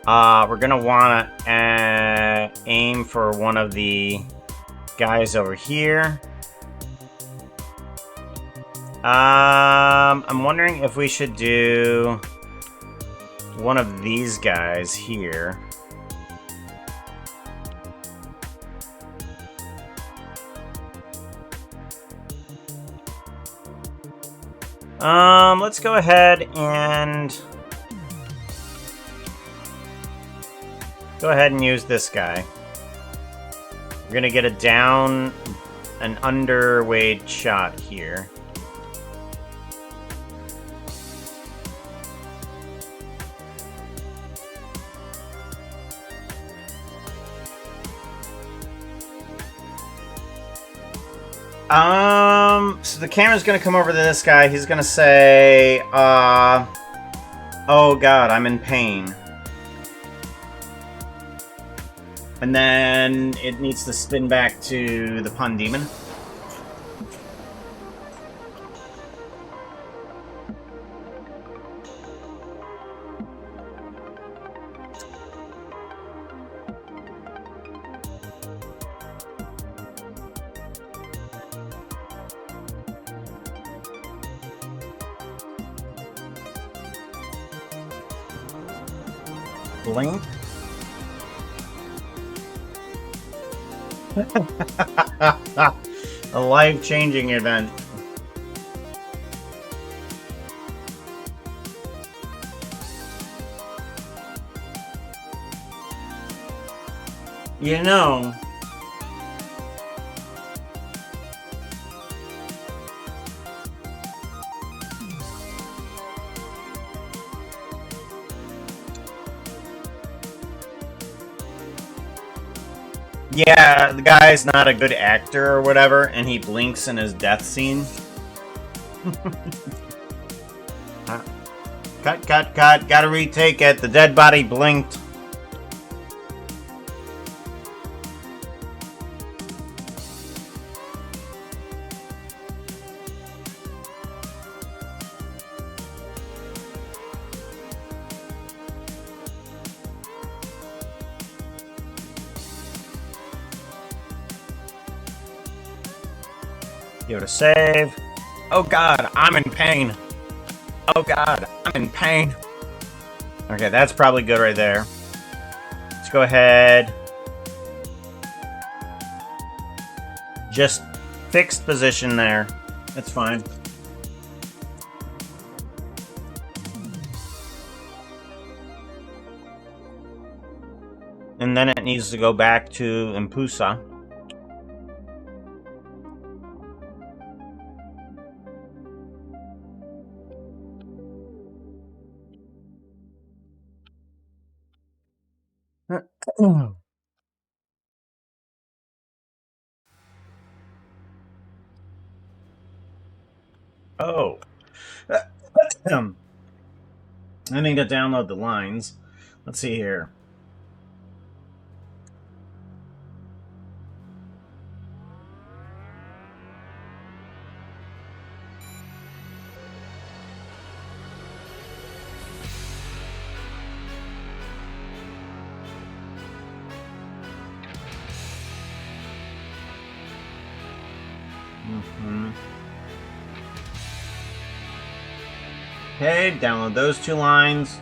We're gonna wanna aim for one of the guys over here. I'm wondering if we should do one of these guys here. Let's go ahead and use this guy. We're gonna get an underweight shot here. So the camera's gonna come over to this guy. He's gonna say, oh god, I'm in pain. And then it needs to spin back to the pun demon. Blink. A life-changing event. You know, yeah, the guy's not a good actor or whatever, and he blinks in his death scene. Cut. Gotta retake it. The dead body blinked. Give it a save. Oh god, I'm in pain. Oh god, I'm in pain. Okay, that's probably good right there. Let's go ahead. Just fixed position there. That's fine. And then it needs to go back to Impusa. Oh. I need to download the lines. Let's see here. Okay, download those 2 lines.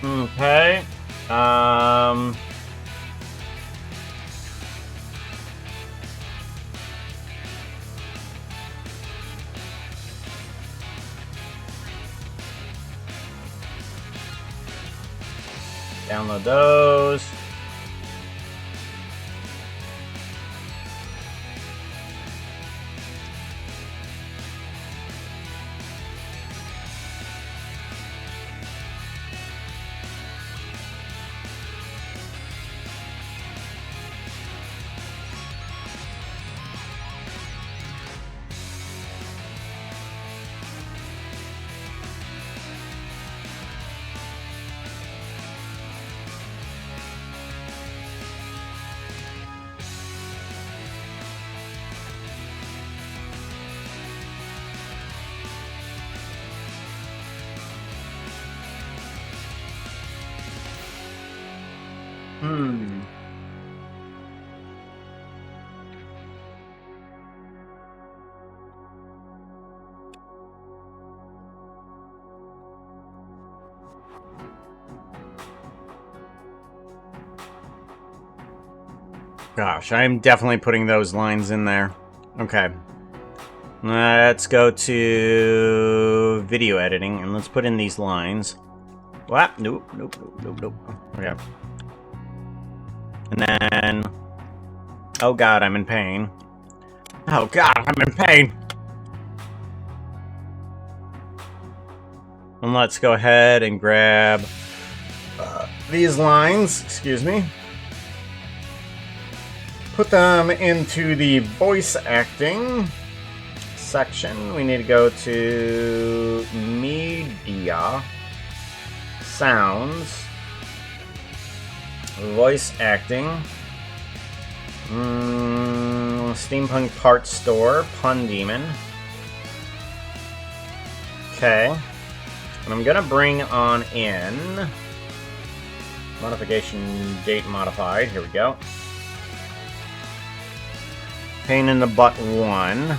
Okay. Download those. Gosh, I'm definitely putting those lines in there. Okay. Let's go to video editing and let's put in these lines. What? Nope. Okay. And then... Oh god, I'm in pain. Oh god, I'm in pain! And let's go ahead and grab these lines, excuse me. Put them into the voice acting section. We need to go to media, sounds, voice acting, steampunk parts store, pun demon. Okay, and I'm gonna bring on in modification date modified. Here we go. Pain in the butt 1.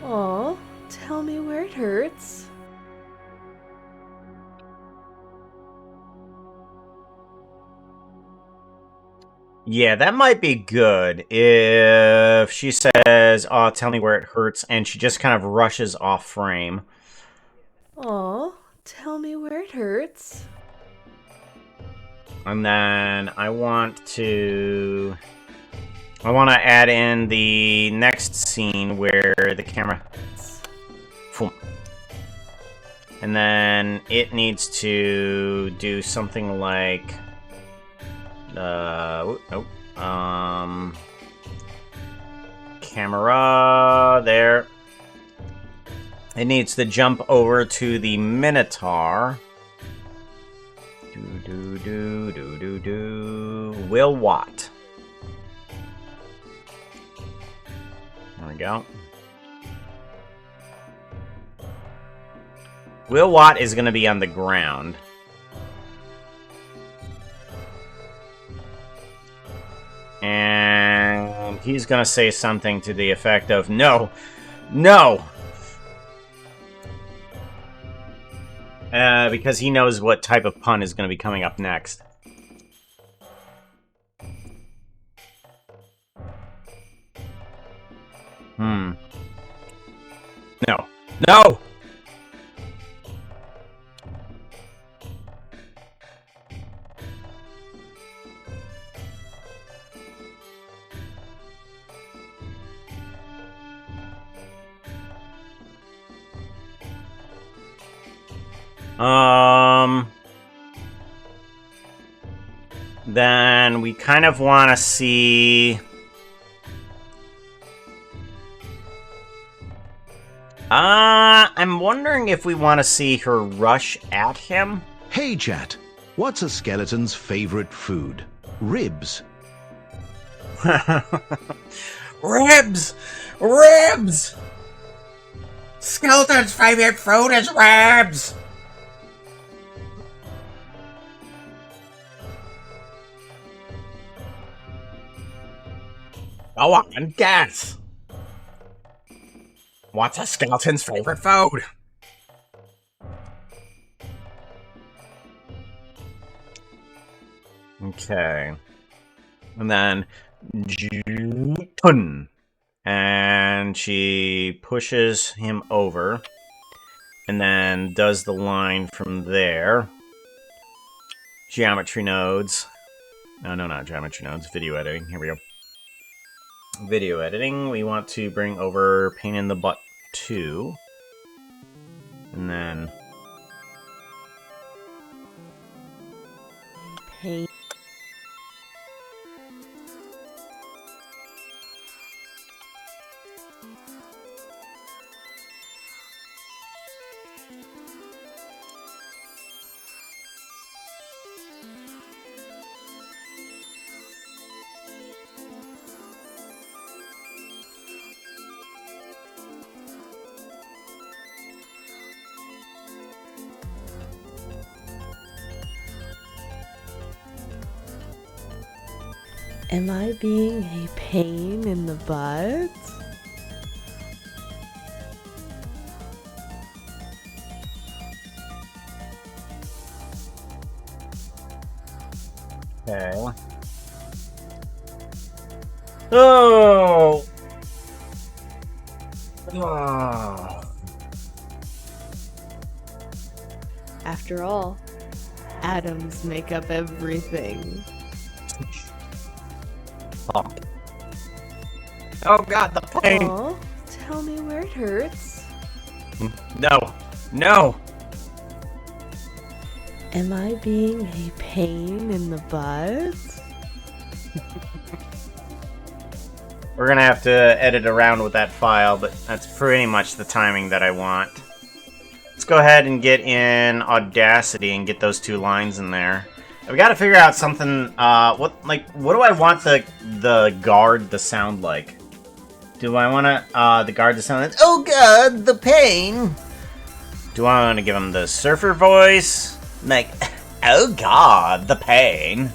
Aw, tell me where it hurts. Yeah, that might be good if she says, "Oh, tell me where it hurts," and she just kind of rushes off frame. Aw, tell me where it hurts. And then I want to add in the next scene where the camera... And then it needs to do something like... camera... There. It needs to jump over to the Minotaur. Will Watt. There we go. Will Watt is going to be on the ground. And he's going to say something to the effect of, no, no! Because he knows what type of pun is going to be coming up next. No. No! Then we kind of want to see... I'm wondering if we want to see her rush at him. Hey, chat. What's a skeleton's favorite food? Ribs. Ribs! Ribs! Skeleton's favorite food is ribs! Go on, guess! What's a skeleton's favorite food? Okay. And then... Jutun. And she pushes him over. And then does the line from there. Geometry nodes. No, not geometry nodes. Video editing. Here we go. Video editing. We want to bring over Pain in the Butt 2. And then... Pain. Am I being a pain in the butt? Okay. Oh! Oh. After all, atoms make up everything. Oh god, the pain! Aw, tell me where it hurts. No! No! Am I being a pain in the butt? We're gonna have to edit around with that file, but that's pretty much the timing that I want. Let's go ahead and get in Audacity and get those two lines in there. We gotta figure out something, what do I want the guard to sound like? Do I want the guard to sound like, oh god, the pain? Do I want to give him the surfer voice? Like, oh god, the pain?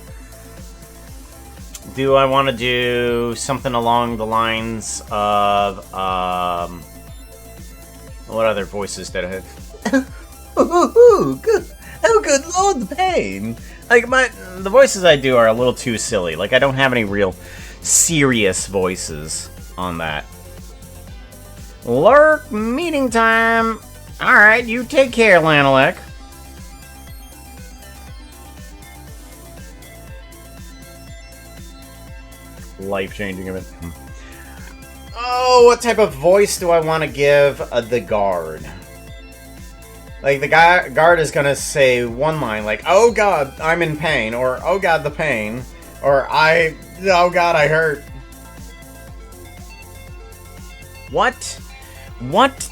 Do I want to do something along the lines of, what other voices did I have? Oh, good lord, the pain! Like, the voices I do are a little too silly. Like, I don't have any real serious voices on that. Lurk, meeting time! Alright, you take care, Lanalek. Life-changing event. Oh, what type of voice do I want to give the guard? Like, the guard is gonna say one line, like, oh god, I'm in pain, or oh god, the pain, or oh god, I hurt. What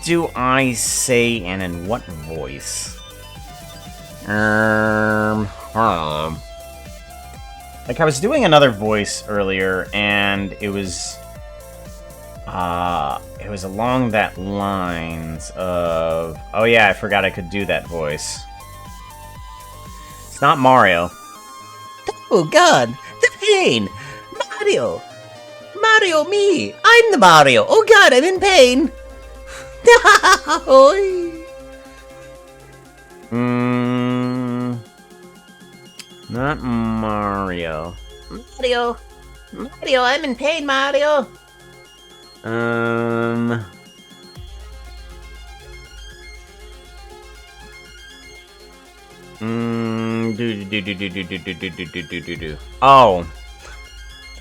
do I say and in what voice? Like, I was doing another voice earlier, and it was along that lines of... Oh yeah, I forgot I could do that voice. It's not Mario. Oh God, the pain! Mario! Mario, me! I'm the Mario! Oh God, I'm in pain! Not Mario. Mario! Mario, I'm in pain, Mario! Oh.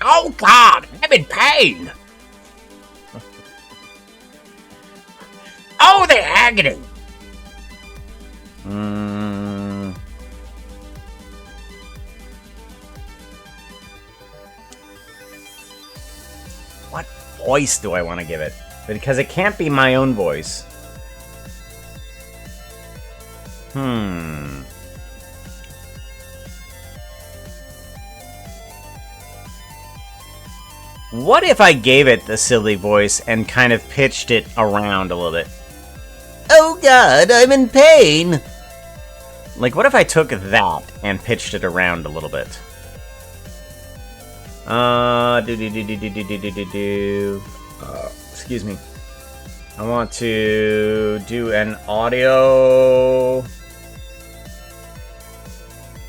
Oh God, I'm in pain! Oh, the agony! What voice do I want to give it? Because it can't be my own voice. What if I gave it the silly voice and kind of pitched it around a little bit? Oh God, I'm in pain! Like, what if I took that and pitched it around a little bit? Excuse me. I want to do an audio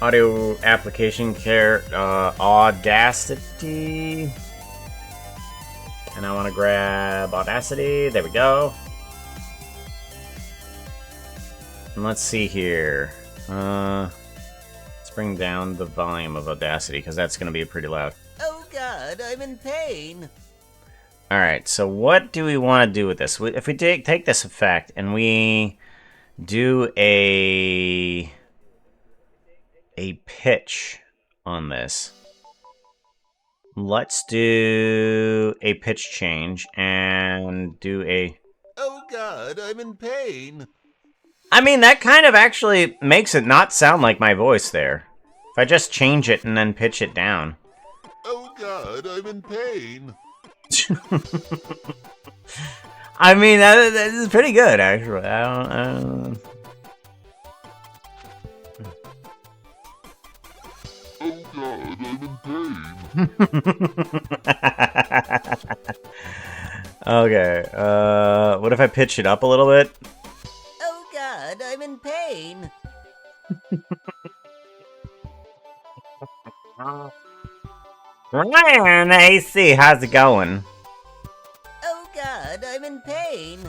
application Audacity. And I want to grab Audacity. There we go. And let's see here. Let's bring down the volume of Audacity, because that's going to be pretty loud. Oh God, I'm in pain! Alright, so what do we want to do with this? If we take this effect and we do a pitch on this. Let's do a pitch change and do a... Oh God, I'm in pain! I mean, that kind of actually makes it not sound like my voice there. If I just change it and then pitch it down. Oh God, I'm in pain! I mean, that is pretty good, actually. I don't... Oh God, I'm in pain! Okay, what if I pitch it up a little bit? Oh God, I'm in pain! Ryan, AC, how's it going? Oh God, I'm in pain!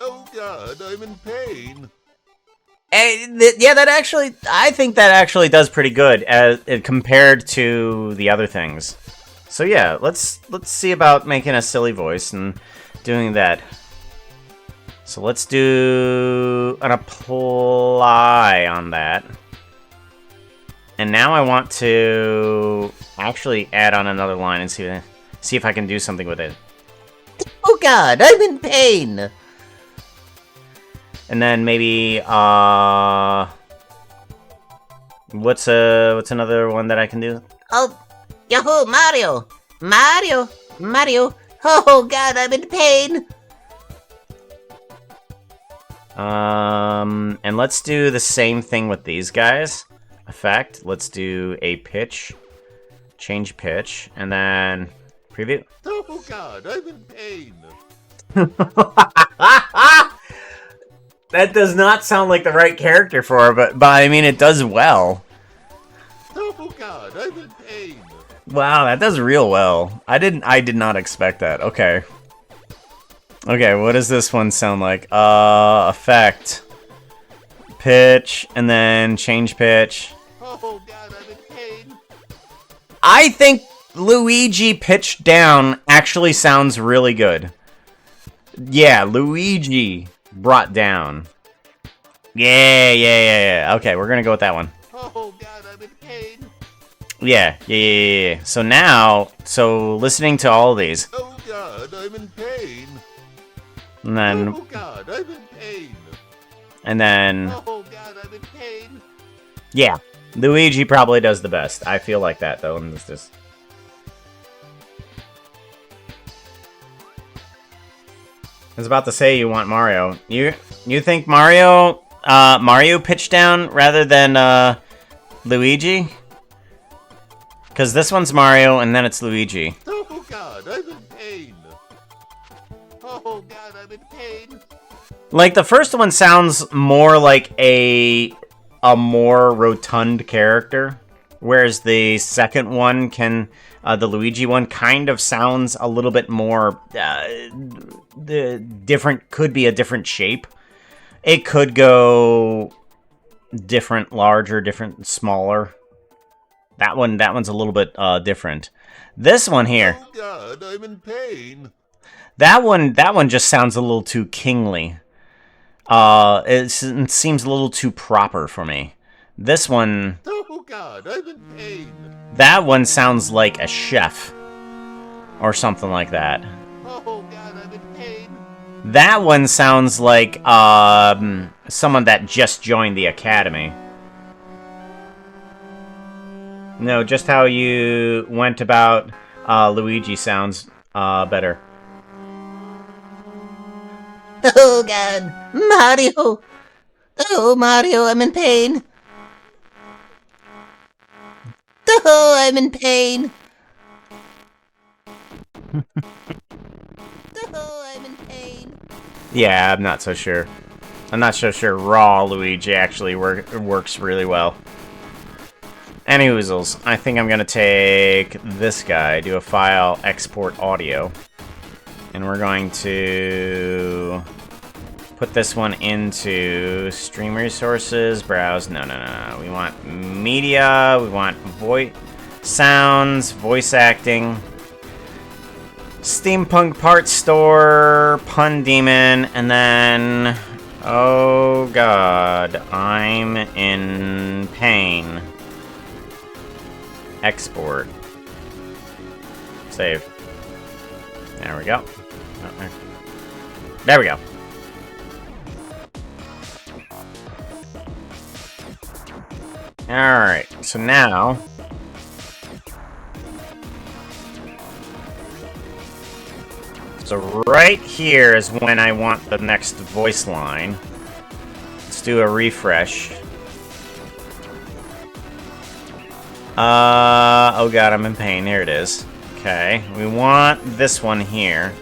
Oh God, I'm in pain! Yeah, that actually, I think that actually does pretty good as compared to the other things. So yeah, let's see about making a silly voice and doing that. So let's do an apply on that. And now I want to actually add on another line and see if I can do something with it. Oh God, I'm in pain! And then maybe what's another one that I can do? Oh, Yahoo, Mario! Mario! Mario! Oh God, I'm in pain! And let's do the same thing with these guys. Effect. Let's do a pitch. Change pitch. And then preview. Oh God, I'm in pain! That does not sound like the right character for her, but I mean, it does well. Oh God, I'm in pain! Wow, that does real well. I did not expect that. Okay. Okay, what does this one sound like? Effect. Pitch, and then change pitch. Oh God, I'm in pain! I think Luigi pitched down actually sounds really good. Yeah, Luigi brought down. Yeah. Okay, we're gonna go with that one. Oh God, I'm in pain! Yeah. So now, listening to all of these. Oh God, I'm in pain! And then... Oh God, I'm in pain! And then... Oh God, I'm in pain! Yeah, Luigi probably does the best. I feel like that, though. And this. I was about to say you want Mario. You think Mario pitched down rather than Luigi? Because this one's Mario and then it's Luigi. Oh God, I'm in pain. Oh God, I'm in pain. Like the first one sounds more like a more rotund character, whereas the second one the Luigi one kind of sounds a little bit more different. Could be a different shape. It could go different, larger, different, smaller. That one's a little bit different. This one here. Oh God, I'm in pain. That one just sounds a little too kingly. It seems a little too proper for me. This one. Oh God, I'm in pain. That one sounds like a chef, or something like that. Oh God, I'm in pain. That one sounds like someone that just joined the academy. No, just how you went about Luigi sounds better. Oh God, Mario! Oh Mario, I'm in pain. Oh, I'm in pain. Oh, I'm in pain. Yeah, I'm not so sure. I'm not so sure raw Luigi actually works really well. Any oozles, I think I'm gonna take this guy, do a file export audio, and we're going to put this one into stream resources, browse. No. We want media, we want voice sounds, voice acting, steampunk parts store, pun demon, and then oh God, I'm in pain. Export. Save. There we go. Oh, there we go. Alright, so now so right here is when I want the next voice line. Let's do a refresh. Oh God, I'm in pain. Here it is. Okay, we want this one here.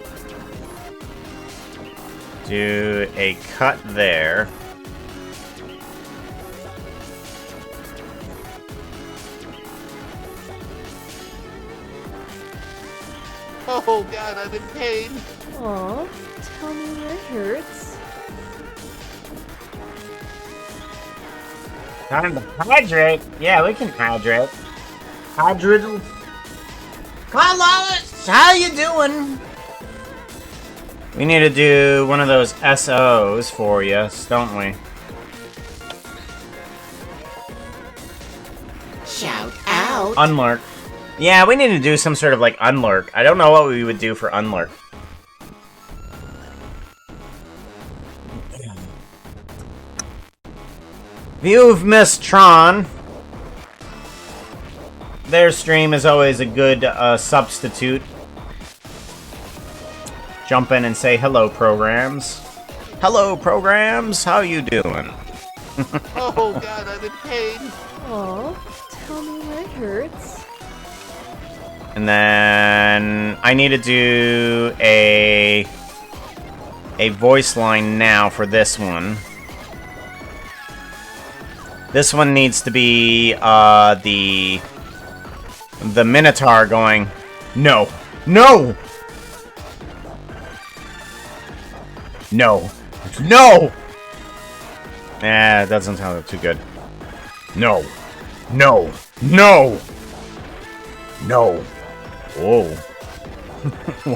Do a cut there. Oh God, I'm in pain. Aw, tell me where it hurts. Time to hydrate. Yeah, we can hydrate. Hydrate. Come on, how you doing? We need to do one of those SOs for you, don't we? Shout out. Unlurk. Yeah, we need to do some sort of like unlurk. I don't know what we would do for unlurk. If you've missed Tron, their stream is always a good substitute. Jump in and say hello, programs. Hello, programs. How you doing? Oh God, I'm in pain. Aw, tell me where it hurts. And then I need to do a voice line now for this one. This one needs to be the Minotaur going, no, no, no, no. It doesn't sound too good. No, no, no, no. Whoa.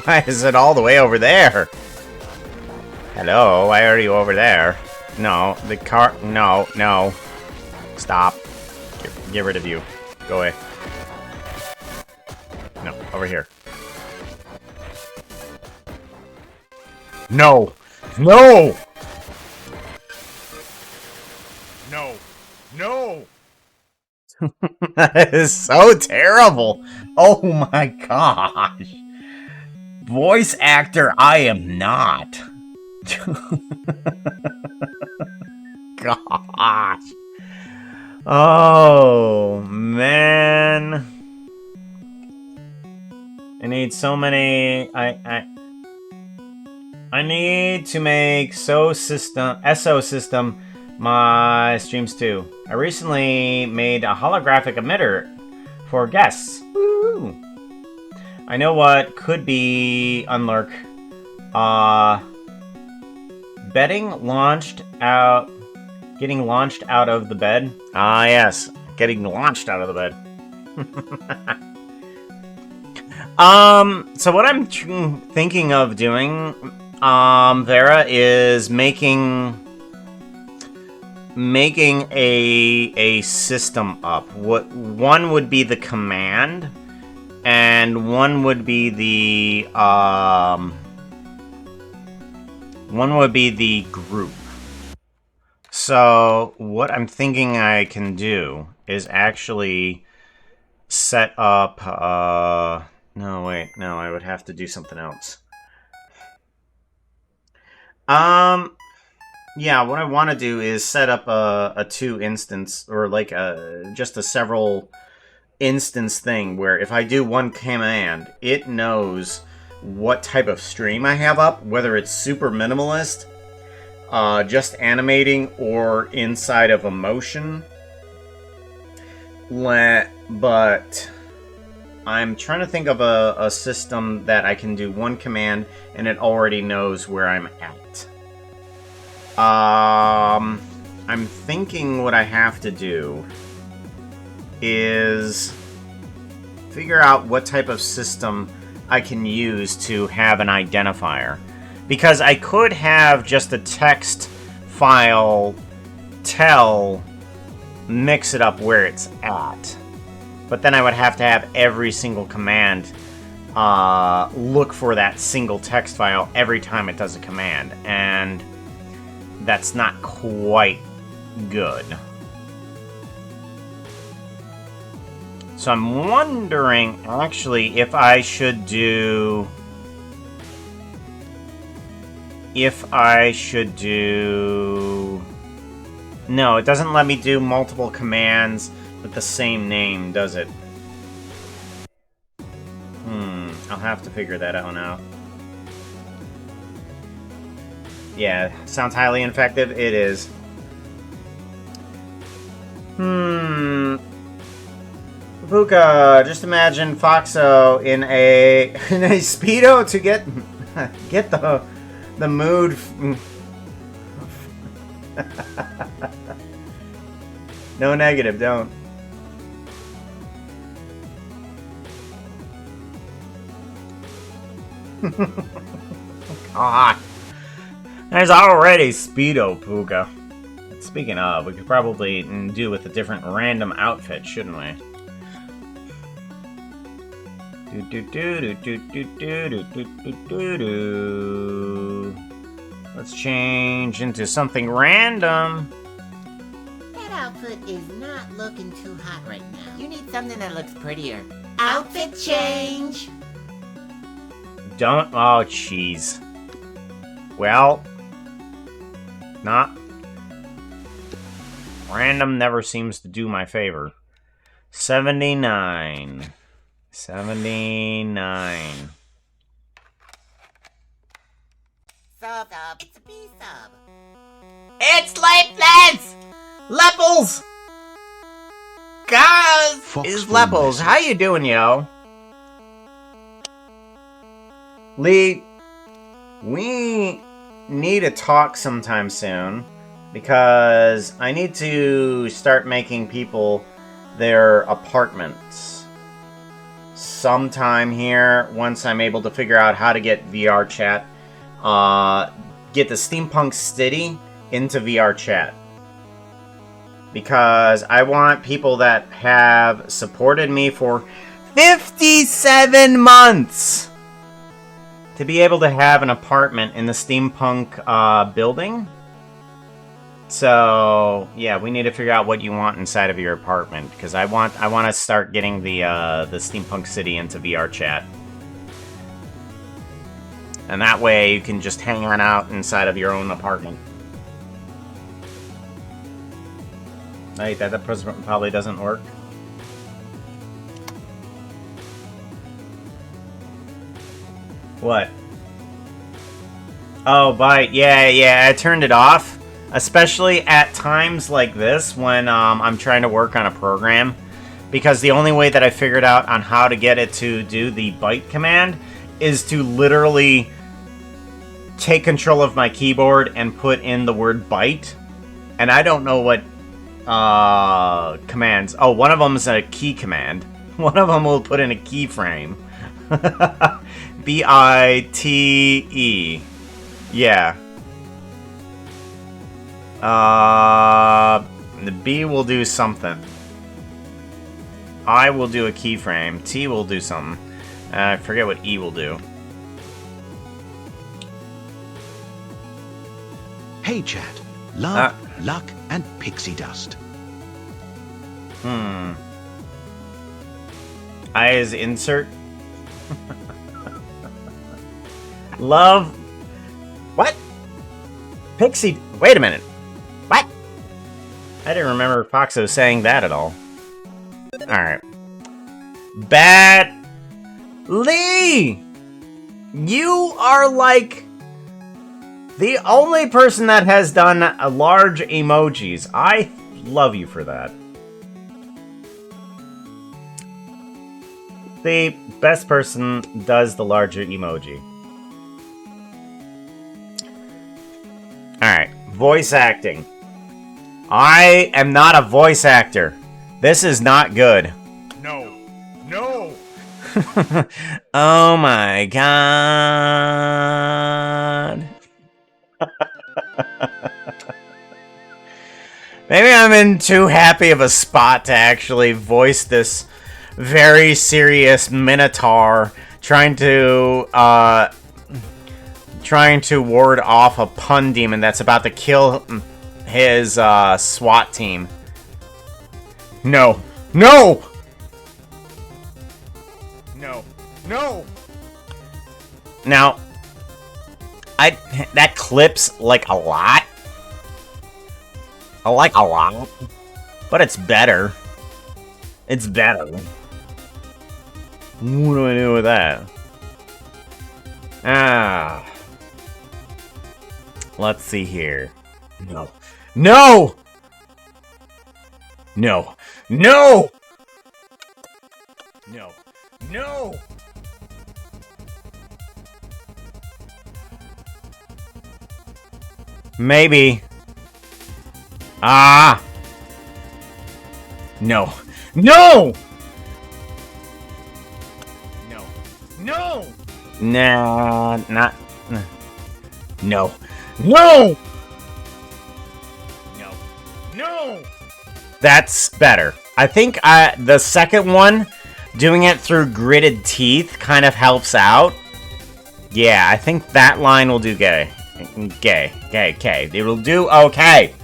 Why is it all the way over there? Hello, why are you over there? No, the car. No, no. Stop. Get rid of you. Go away. No, over here. No! No! No! No! That is so terrible. Oh my gosh. Voice actor, I am not. Gosh. Oh, man. I need so many... I need to make SO system my streams too. I recently made a holographic emitter for guests. Woo! I know what could be unlurk. Getting launched out of the bed. Ah, yes. Getting launched out of the bed. So what I'm thinking of doing, Vera, is making a system up. One would be the command, and one would be the group. So what I'm thinking I can do is actually set up. No, wait, no, I would have to do something else. Yeah, what I want to do is set up a 2 instance, or like just a several instance thing where if I do one command, it knows what type of stream I have up, whether it's super minimalist, just animating, or inside of emotion. But I'm trying to think of a system that I can do one command and it already knows where I'm at. I'm thinking what I have to do is figure out what type of system I can use to have an identifier. Because I could have just a text file mix it up where it's at. But then I would have to have every single command look for that single text file every time it does a command. And that's not quite good. So I'm wondering, actually, if I should do... No, it doesn't let me do multiple commands with the same name, does it? I'll have to figure that out now. Yeah, sounds highly ineffective. It is. Puka, just imagine Foxo in a Speedo to get the mood. No negative, don't. God. There's already Speedo, Puka. Speaking of, we could probably do with a different random outfit, shouldn't we? Let's change into something random. That outfit is not looking too hot right now. You need something that looks prettier. Outfit change! Don't... Oh, jeez. Well... Not... Random never seems to do my favor. 79. 79. Sub. It's a B-sub. It's Lifeless! Lepples! Guys, is Lepples. How you doing, yo? Lee, we need to talk sometime soon, because I need to start making people their apartments sometime here, once I'm able to figure out how to get VR chat. Get the Steampunk City into VR chat. Because I want people that have supported me for 57 months to be able to have an apartment in the Steampunk building. So yeah, we need to figure out what you want inside of your apartment because I want to start getting the Steampunk City into VR chat, and that way you can just hang on out inside of your own apartment. Hey, that probably doesn't work. What? Oh, bite. Yeah, I turned it off. Especially at times like this when I'm trying to work on a program. Because the only way that I figured out on how to get it to do the bite command is to literally take control of my keyboard and put in the word bite. And I don't know what commands. Oh, one of them is a key command. One of them will put in a keyframe. B-I-T-E. Yeah. The B will do something. I will do a keyframe. T will do something. I forget what E will do. Hey chat, love, luck, and pixie dust. I as insert. Love. What? Pixie. Wait a minute. What? I didn't remember Foxo saying that at all. Alright. Bad. Lee! You are like the only person that has done large emojis. I love you for that. The best person does the larger emoji. Alright, voice acting. I am not a voice actor. This is not good. No. No! Oh my god. Maybe I'm in too happy of a spot to actually voice this very serious Minotaur trying to ward off a pun demon that's about to kill his SWAT team. No. No! No. No! Now, that clips like a lot. I like a lot. But it's better. It's better. What do I do with that? Let's see here. No. No! No. No! No. No! Maybe. No. No! No. No! Nah, not. No. No! No. No! That's better. I think the second one, doing it through gritted teeth, kind of helps out. Yeah, I think that line will do gay. Gay. It will do okay.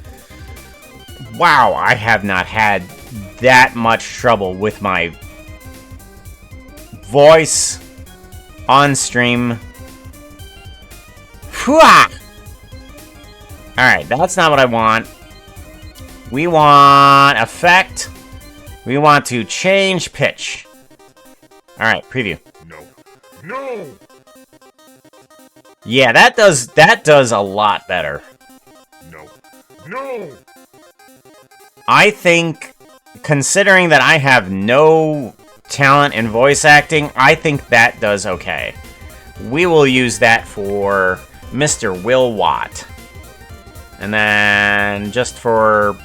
Wow, I have not had that much trouble with my voice on stream. Alright, that's not what I want. We want effect. We want to change pitch. Alright, preview. No. No! Yeah, that does a lot better. No. No! I think, considering that I have no talent in voice acting, I think that does okay. We will use that for Mr. Will Watt. And then, just for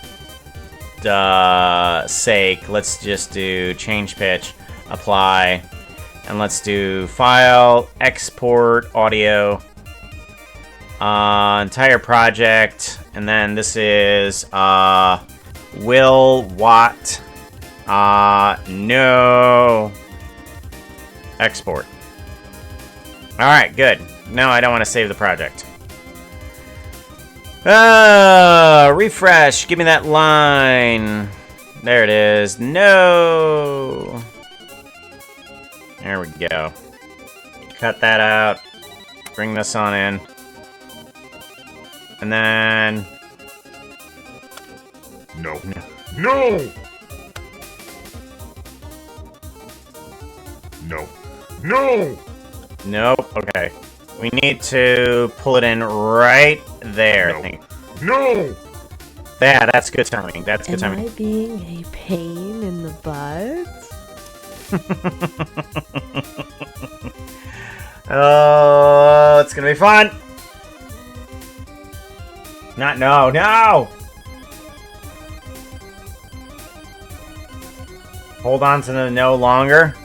the sake, let's just do change pitch, apply, and let's do file, export, audio, entire project, and then this is, Will Watt, no, export. Alright, good. No, I don't want to save the project. Refresh. Give me that line. There it is. No. There we go. Cut that out. Bring this on in. And then... No. No! No. No! Nope. Okay. We need to pull it in right there, I think. No! Yeah, that's good timing. That's good timing. Am I being a pain in the butt? Oh, it's gonna be fun! No! Hold on to the no longer.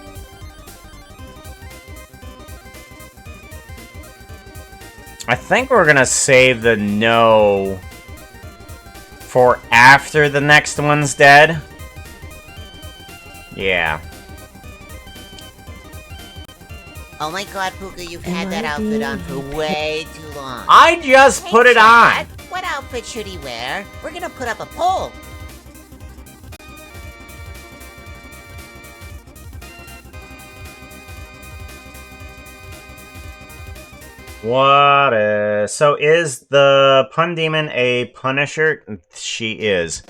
I think we're gonna save the no for after the next one's dead. Yeah. Oh my god, Puka, you've had that outfit on for way too long. I just put it Chad, on! what outfit should he wear? We're gonna put up a poll. What is... So is the pun demon a punisher? She is.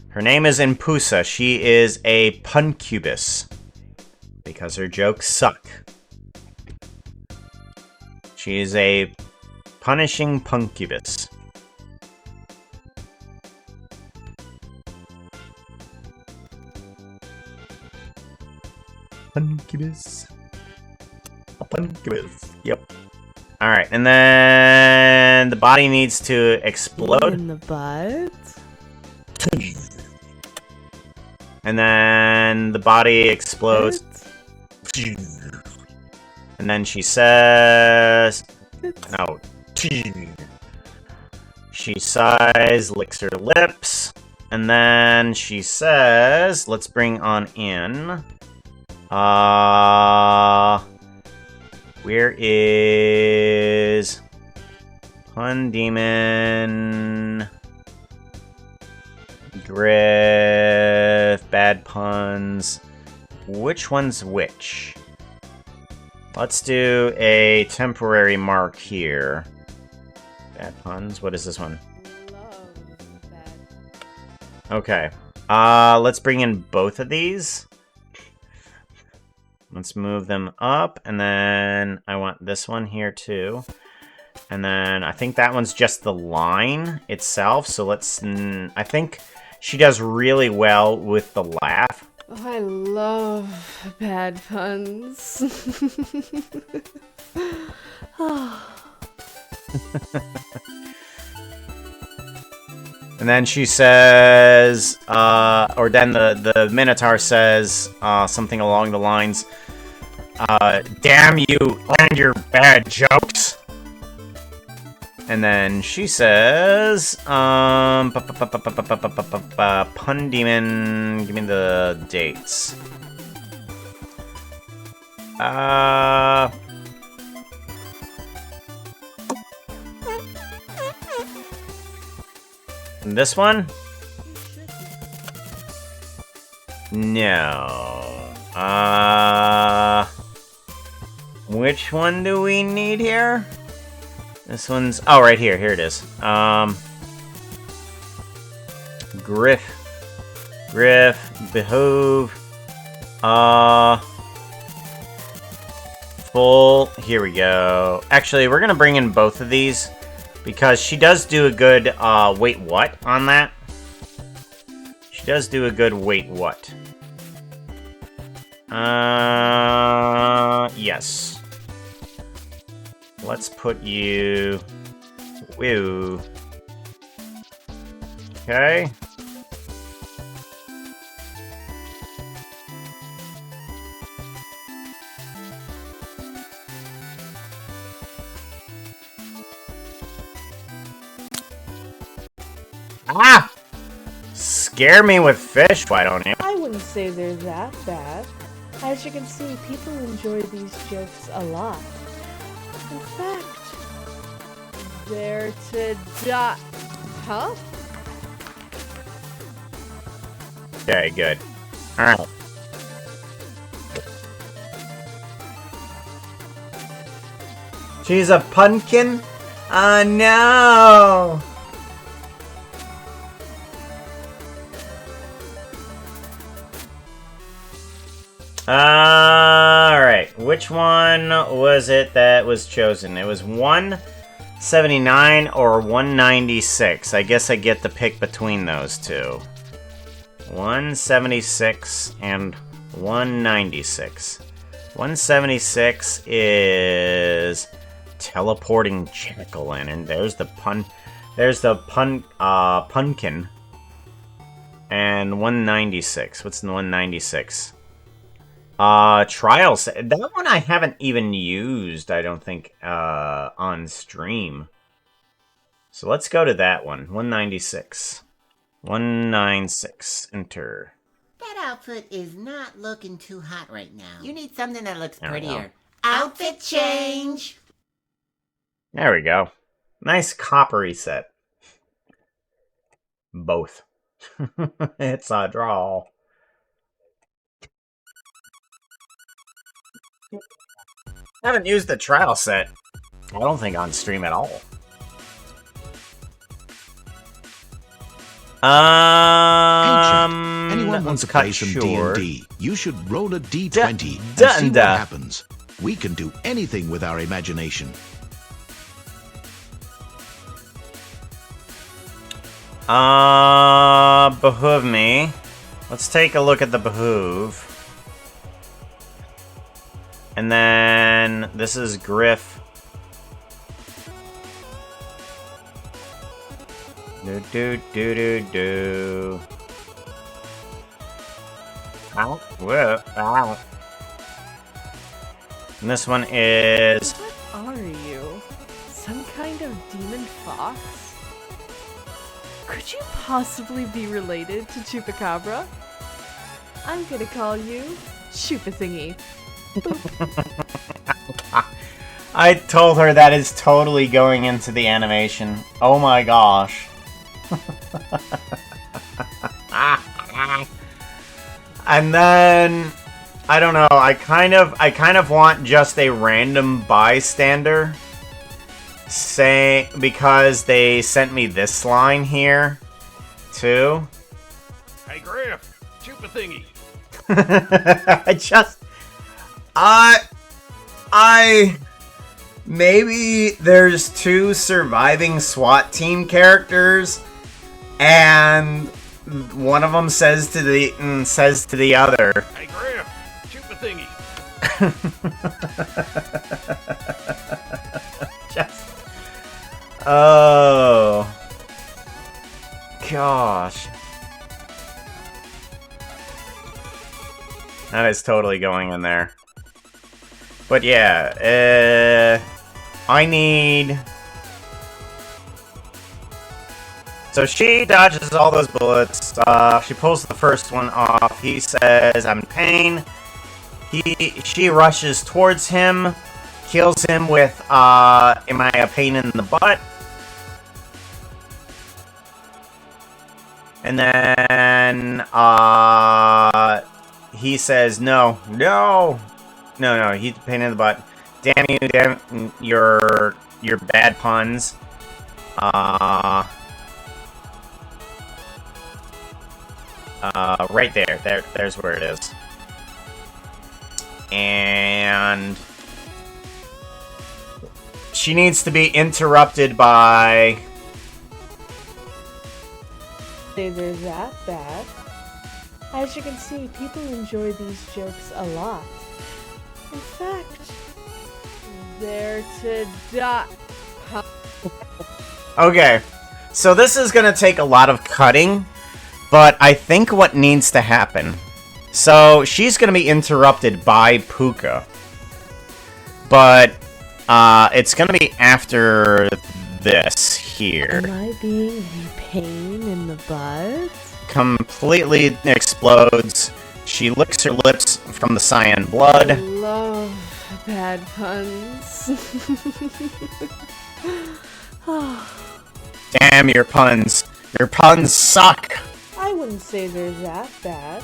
Her name is Impusa. She is a puncubus. Because her jokes suck. She is a punishing puncubus. Puncubus. A puncubus. Yep. Alright, and then the body needs to explode. In the butt? And then the body explodes. And then she says... No. She sighs, licks her lips. And then she says... Let's bring on in... Where is... Pun Demon... Griff... Bad puns... Which one's which? Let's do a temporary mark here. Bad puns. What is this one? Okay. Let's bring in both of these. Let's move them up, and then I want this one here too. And then I think that one's just the line itself, so let's... I think she does really well with the laugh. Oh, I love bad puns. And then she says, or then the Minotaur says something along the lines, damn you and your bad jokes. And then she says, Pun Demon, give me the dates. This one? No. Which one do we need here? This one's... Oh, right here. Here it is. Griff. Behove. Full. Here we go. Actually, we're gonna bring in both of these. Because she does do a good, wait, what on that? She does do a good wait, what? Yes. Let's put you... Woo. Okay. Ah! Scare me with fish, why don't you? I wouldn't say they're that bad. As you can see, people enjoy these jokes a lot. In fact, There to die. Huh? Okay, good. Alright. She's a pumpkin? Oh no! Alright, which one was it that was chosen? It was 179 or 196. I guess I get to pick between those two. 176 and 196. 176 is teleporting jack-o'-lantern. There's the pumpkin. And 196. What's the 196? Trials. That one I haven't even used, I don't think, on stream. So let's go to that one. 196. 196. Enter. That outfit is not looking too hot right now. You need something that looks There we go. prettier. Outfit change! There we go. Nice coppery set. Both. It's a draw. I haven't used the trial set. I don't think on stream at all. Anyone wants to cut play some short. D&D? You should roll a D20 and see Dun what da. happens. We can do anything with our imagination. Behoove me. Let's take a look at the behoove. And then this is Griff. Do. Ow. Whoa. Ow. And this one is... What are you? Some kind of demon fox? Could you possibly be related to Chupacabra? I'm gonna call you Chupa-thingy. I told her that is totally going into the animation. Oh my gosh. And then I don't know, I kind of want just a random bystander because they sent me this line here too. Hey, Griff, Chupa thingy. Maybe there's two surviving SWAT team characters, and one of them says to the other, Hey, Griff, Chupa thingy. Oh gosh, that is totally going in there. But yeah, I need... So she dodges all those bullets. She pulls the first one off. He says, I'm in pain. She rushes towards him, kills him with, am I a pain in the butt? And then, he says, no, he's a pain in the butt. Damn you, your bad puns. Right there. There's where it is. And she needs to be interrupted by... They're that bad. As you can see, people enjoy these jokes a lot. In fact, they're to die. Okay, so this is gonna take a lot of cutting, but I think what needs to happen... So, she's gonna be interrupted by Puka. But, it's gonna be after this here. Am I being in pain in the butt? Completely explodes. She licks her lips from the cyan blood. I love bad puns. Damn your puns. Your puns suck. I wouldn't say they're that bad.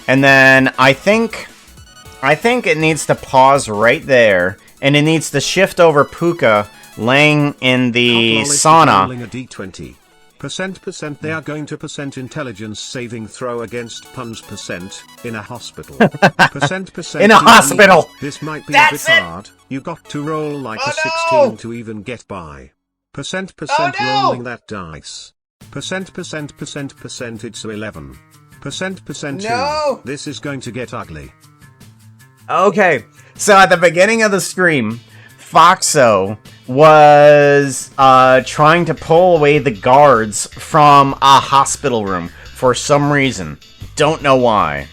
And then I think it needs to pause right there, and it needs to shift over Puka laying in the sauna. Rolling a d20. Percent they are going to percent intelligence saving throw against puns percent in a hospital. Percent in a hospital. This might be That's a bit it. hard. You got to roll like Oh, a 16 no. to even get by. Percent Oh, no. rolling that dice. Percent it's a 11. Percent No. 2. This is going to get ugly. Okay, so at the beginning of the stream, Foxo was trying to pull away the guards from a hospital room for some reason. Don't know why.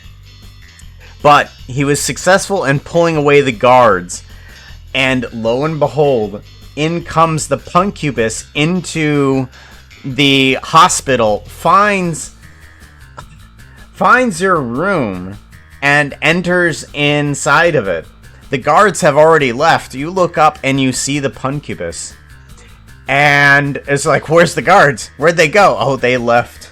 But he was successful in pulling away the guards, and lo and behold, in comes the Punkubus into the hospital, finds your room, and enters inside of it. The guards have already left. You look up and you see the Punkubus. And it's like, where's the guards? Where'd they go? Oh, they left.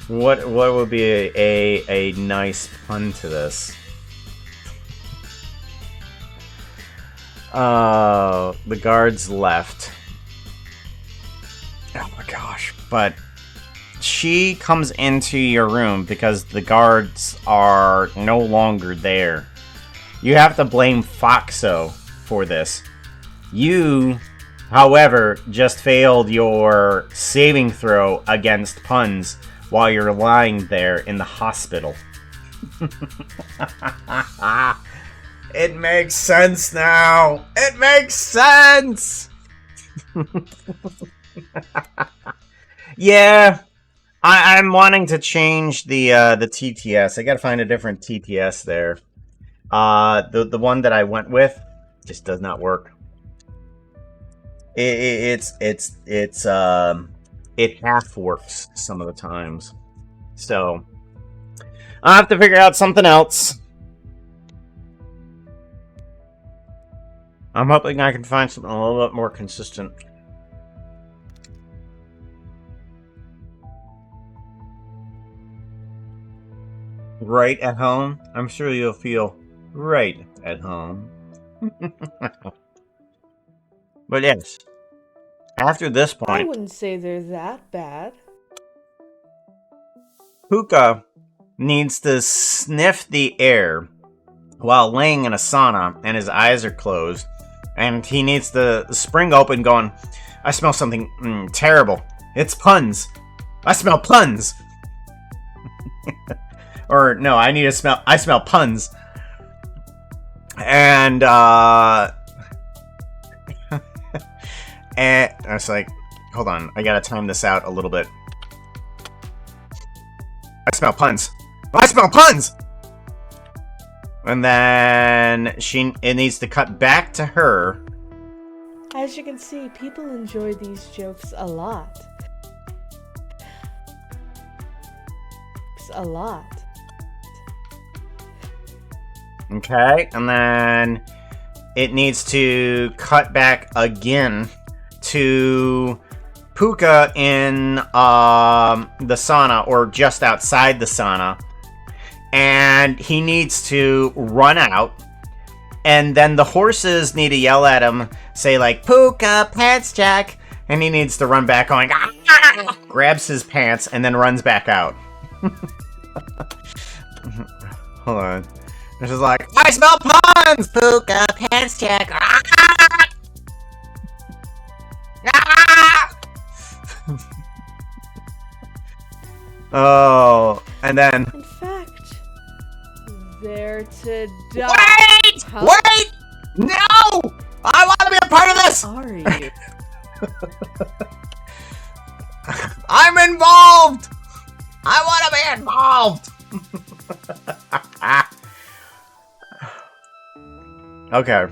What would be a nice pun to this? The guards left. Oh my gosh. But she comes into your room because the guards are no longer there. You have to blame Foxo for this. You, however, just failed your saving throw against puns while you're lying there in the hospital. It makes sense now. It makes sense. Yeah, I'm wanting to change the TTS. I gotta find a different TTS there. The one that I went with just does not work. It half works some of the times. So I'll have to figure out something else. I'm hoping I can find something a little bit more consistent. Right at home? I'm sure you'll feel right at home. But yes, after this I point, wouldn't say they're that bad. Puka needs to sniff the air while laying in a sauna and his eyes are closed. And he needs to spring open going, I smell something terrible. It's puns. I smell puns. Or no, I smell puns. And and I was like, hold on, I gotta time this out a little bit. I smell puns. I smell puns! And then it needs to cut back to her. As you can see, people enjoy these jokes a lot. A lot. Okay, and then it needs to cut back again to Puka in the sauna, or just outside the sauna. And he needs to run out. And then the horses need to yell at him, say like, Puka, pants jack. And he needs to run back going, ah! Grabs his pants and then runs back out. Hold on. This is like, I smell puns! Puka, pants jack. Oh, and then... In fact, they're to die. Wait! Wait! No! I want to be a part of this! Are you? I'm involved! I want to be involved! Okay.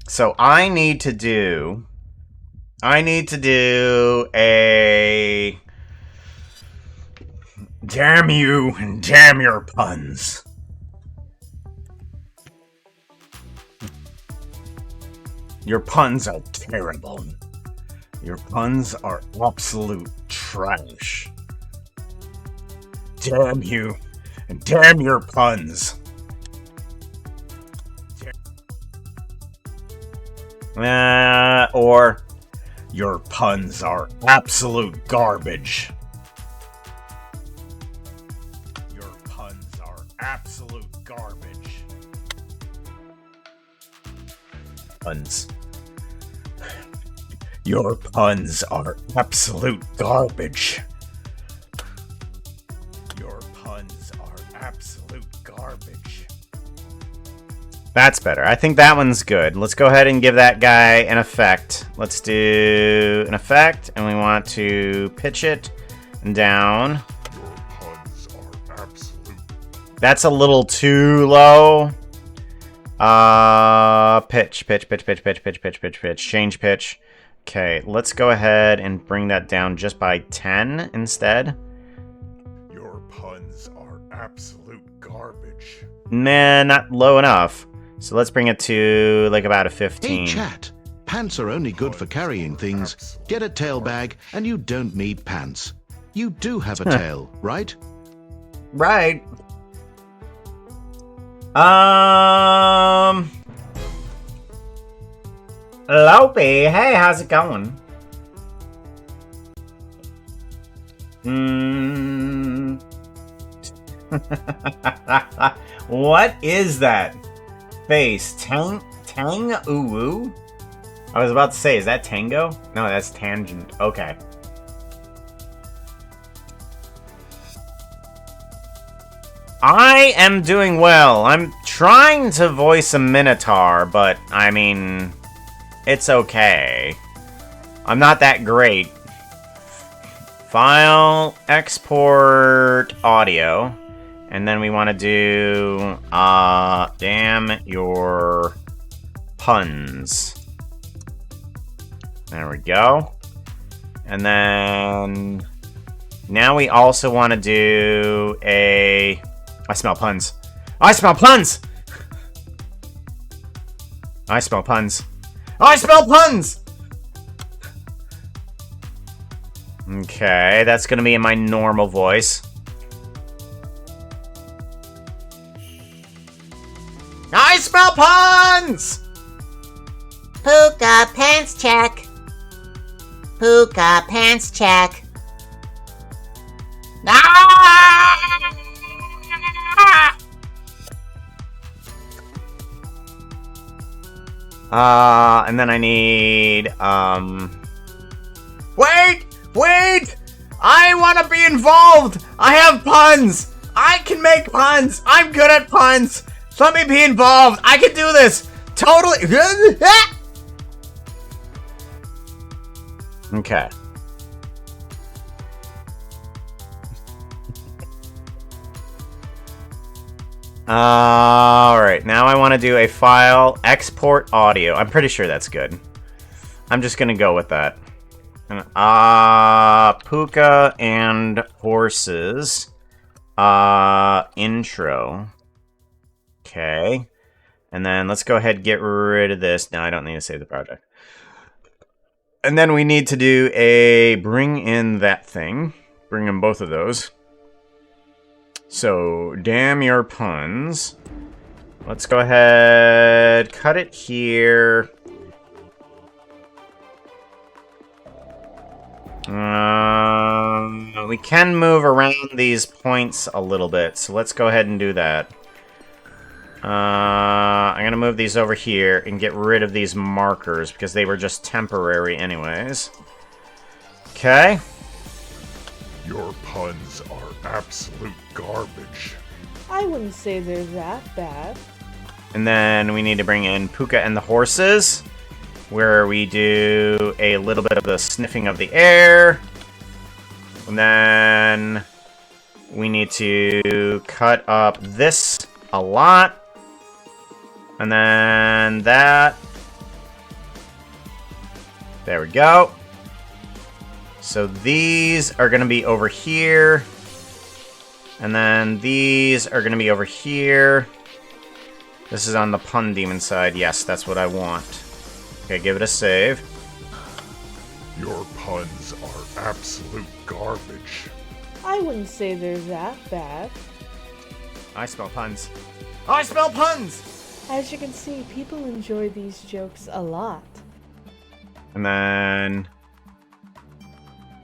So I need to do a Damn you and damn your puns. Your puns are terrible. Your puns are absolute trash. Damn you and damn your puns. Or your puns are absolute garbage. Your puns are absolute garbage. Puns. Your puns are absolute garbage. Your puns are absolute garbage. That's better. I think that one's good. Let's go ahead and give that guy an effect. Let's do an effect, and we want to pitch it down. Your puns are absolute. That's a little too low. Pitch. Change pitch. Okay, let's go ahead and bring that down just by 10 instead. Your puns are absolute garbage. Nah, not low enough. So let's bring it to like about a 15. Hey, chat. Pants are only good for carrying things. Get a tail bag, and you don't need pants. You do have a tail, right? Right. Lopey, hey, how's it going? What is that face? Tang Uwu? I was about to say, is that Tango? No, that's Tangent. Okay. I am doing well. I'm trying to voice a Minotaur, but I mean, it's okay. I'm not that great. File, export audio, and then we want to do, damn your puns. There we go. And then, now we also want to do a, I smell puns. I smell puns! I smell puns. I smell puns! Okay, that's gonna be in my normal voice. I smell puns! Puka pants check. Puka pants check. And then I need, Wait! I want to be involved! I have puns! I can make puns! I'm good at puns! Let me be involved! I can do this! Totally! Okay. Alright, now I want to do a file, export audio. I'm pretty sure that's good. I'm just gonna go with that. Puka and horses. Intro. Okay. And then let's go ahead and get rid of this. No, I don't need to save the project. And then we need to do a bring in that thing. Bring in both of those. So, damn your puns. Let's go ahead, cut it here. We can move around these points a little bit, so let's go ahead and do that. I'm gonna move these over here and get rid of these markers because they were just temporary anyways. Okay. Your puns are absolute garbage. I wouldn't say they're that bad. And then we need to bring in Puka and the horses, where we do a little bit of the sniffing of the air. And then we need to cut up this a lot. And then that. There we go. So these are going to be over here. And then these are going to be over here. This is on the pun demon side. Yes, that's what I want. Okay, give it a save. Your puns are absolute garbage. I wouldn't say they're that bad. I smell puns. I smell puns! As you can see, people enjoy these jokes a lot. And then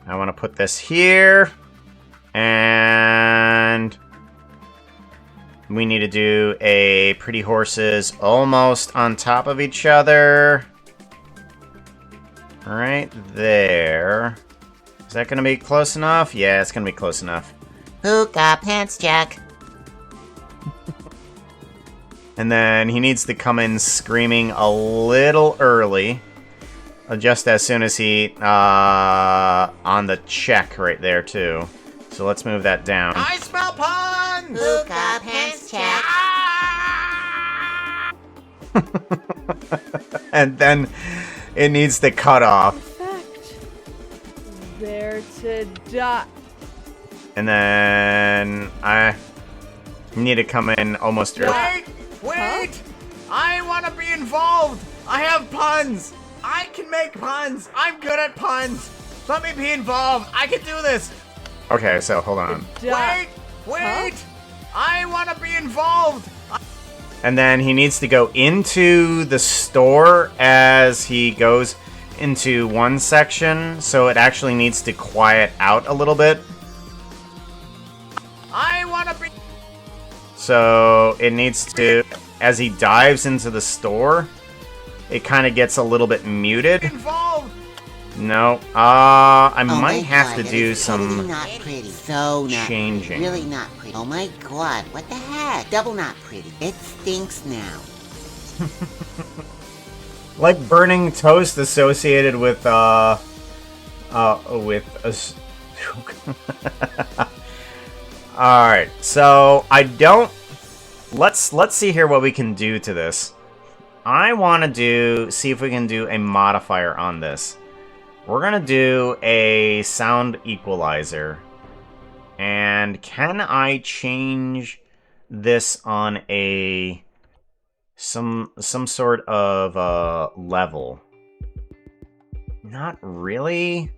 I want to put this here. And we need to do a pretty horses almost on top of each other. Right there. Is that going to be close enough? Yeah, it's going to be close enough. Who got pants, Jack? And then he needs to come in screaming a little early. Just as soon as he, on the check right there, too. So let's move that down. I smell puns! Who got pants, Jack? And then it needs to cut off. In fact, they're to die. And then I need to come in almost early. Wait! I want to be involved! I have puns! I can make puns! I'm good at puns! Let me be involved! I can do this! Okay, so hold on. Wait! I want to be involved! And then he needs to go into the store as he goes into one section, so it actually needs to quiet out a little bit. I want to be... So it needs to, as he dives into the store, it kind of gets a little bit muted. No, I might have to do some not pretty. So not changing. Pretty. Really not pretty. Oh my god, what the heck? Double not pretty. It stinks now. Like burning toast associated with a... Alright, so I don't... Let's see here what we can do to this. I want to see if we can do a modifier on this. We're going to do a sound equalizer. And can I change this on a... some sort of level? Not really.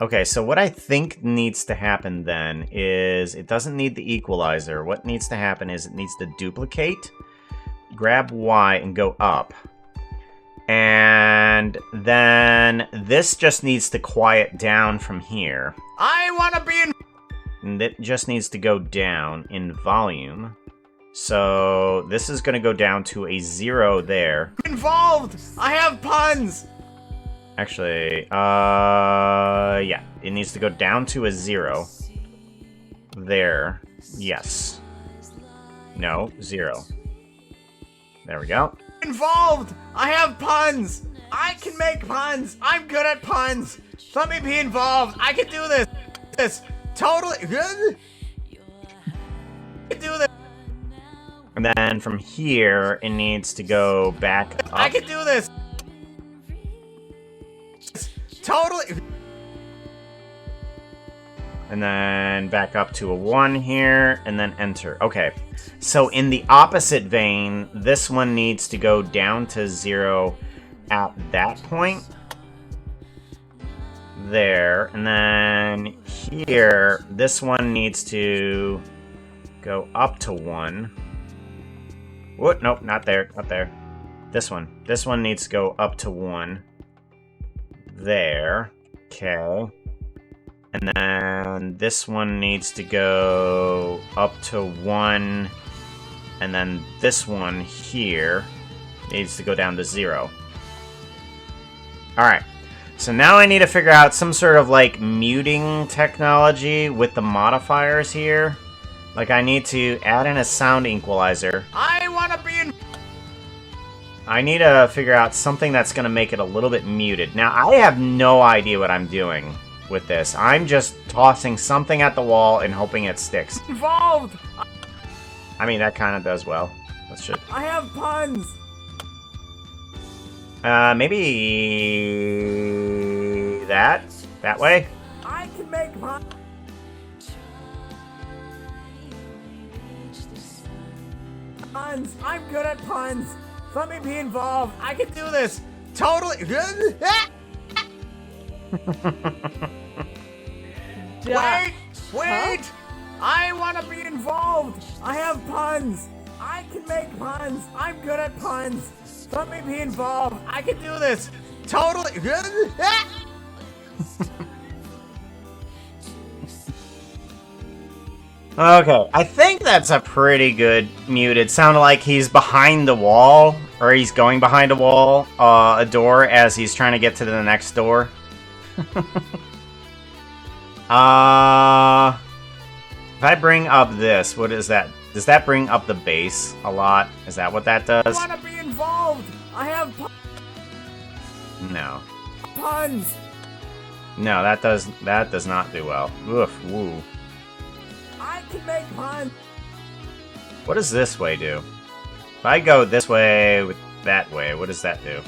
Okay, so what I think needs to happen then is it doesn't need the equalizer. What needs to happen is it needs to duplicate, grab Y, and go up. And then this just needs to quiet down from here. I want to be in... And it just needs to go down in volume. So this is going to go down to a 0 there. Involved! I have puns! Actually, yeah. It needs to go down to a 0. There. Yes. No, 0. There we go. Involved! I have puns! I can make puns! I'm good at puns! Let me be involved! I can do this! This totally good. Do this. And then from here, it needs to go back up. I can do this! Totally. And then back up to a 1 here, and then enter. Okay, so in the opposite vein, this one needs to go down to 0 at that point. There, and then here, this one needs to go up to 1. What? Nope, not there, not there. This one. This one needs to go up to 1. There. Okay. And then this one needs to go up to 1. And then this one here needs to go down to 0. Alright. So now I need to figure out some sort of, like, muting technology with the modifiers here. Like, I need to add in a sound equalizer. I want to be in... I need to figure out something that's going to make it a little bit muted. Now, I have no idea what I'm doing with this. I'm just tossing something at the wall and hoping it sticks. Involved! I mean, that kind of does well. Let's just... I have puns! Maybe... that way? I can make puns! puns. I'm good at puns. Let me be involved. I can do this. Totally. Wait! I want to be involved. I have puns. I can make puns. I'm good at puns. Let me be involved. I can do this. Totally. Okay, I think that's a pretty good mute. It sounded like he's behind the wall, or he's going behind a wall, a door, as he's trying to get to the next door. If I bring up this, what is that? Does that bring up the bass a lot? Is that what that does? I want to be involved. I have No. puns. No, that does not do well. Oof, woo. I can make puns. What does this way do? If I go this way with that way, what does that do?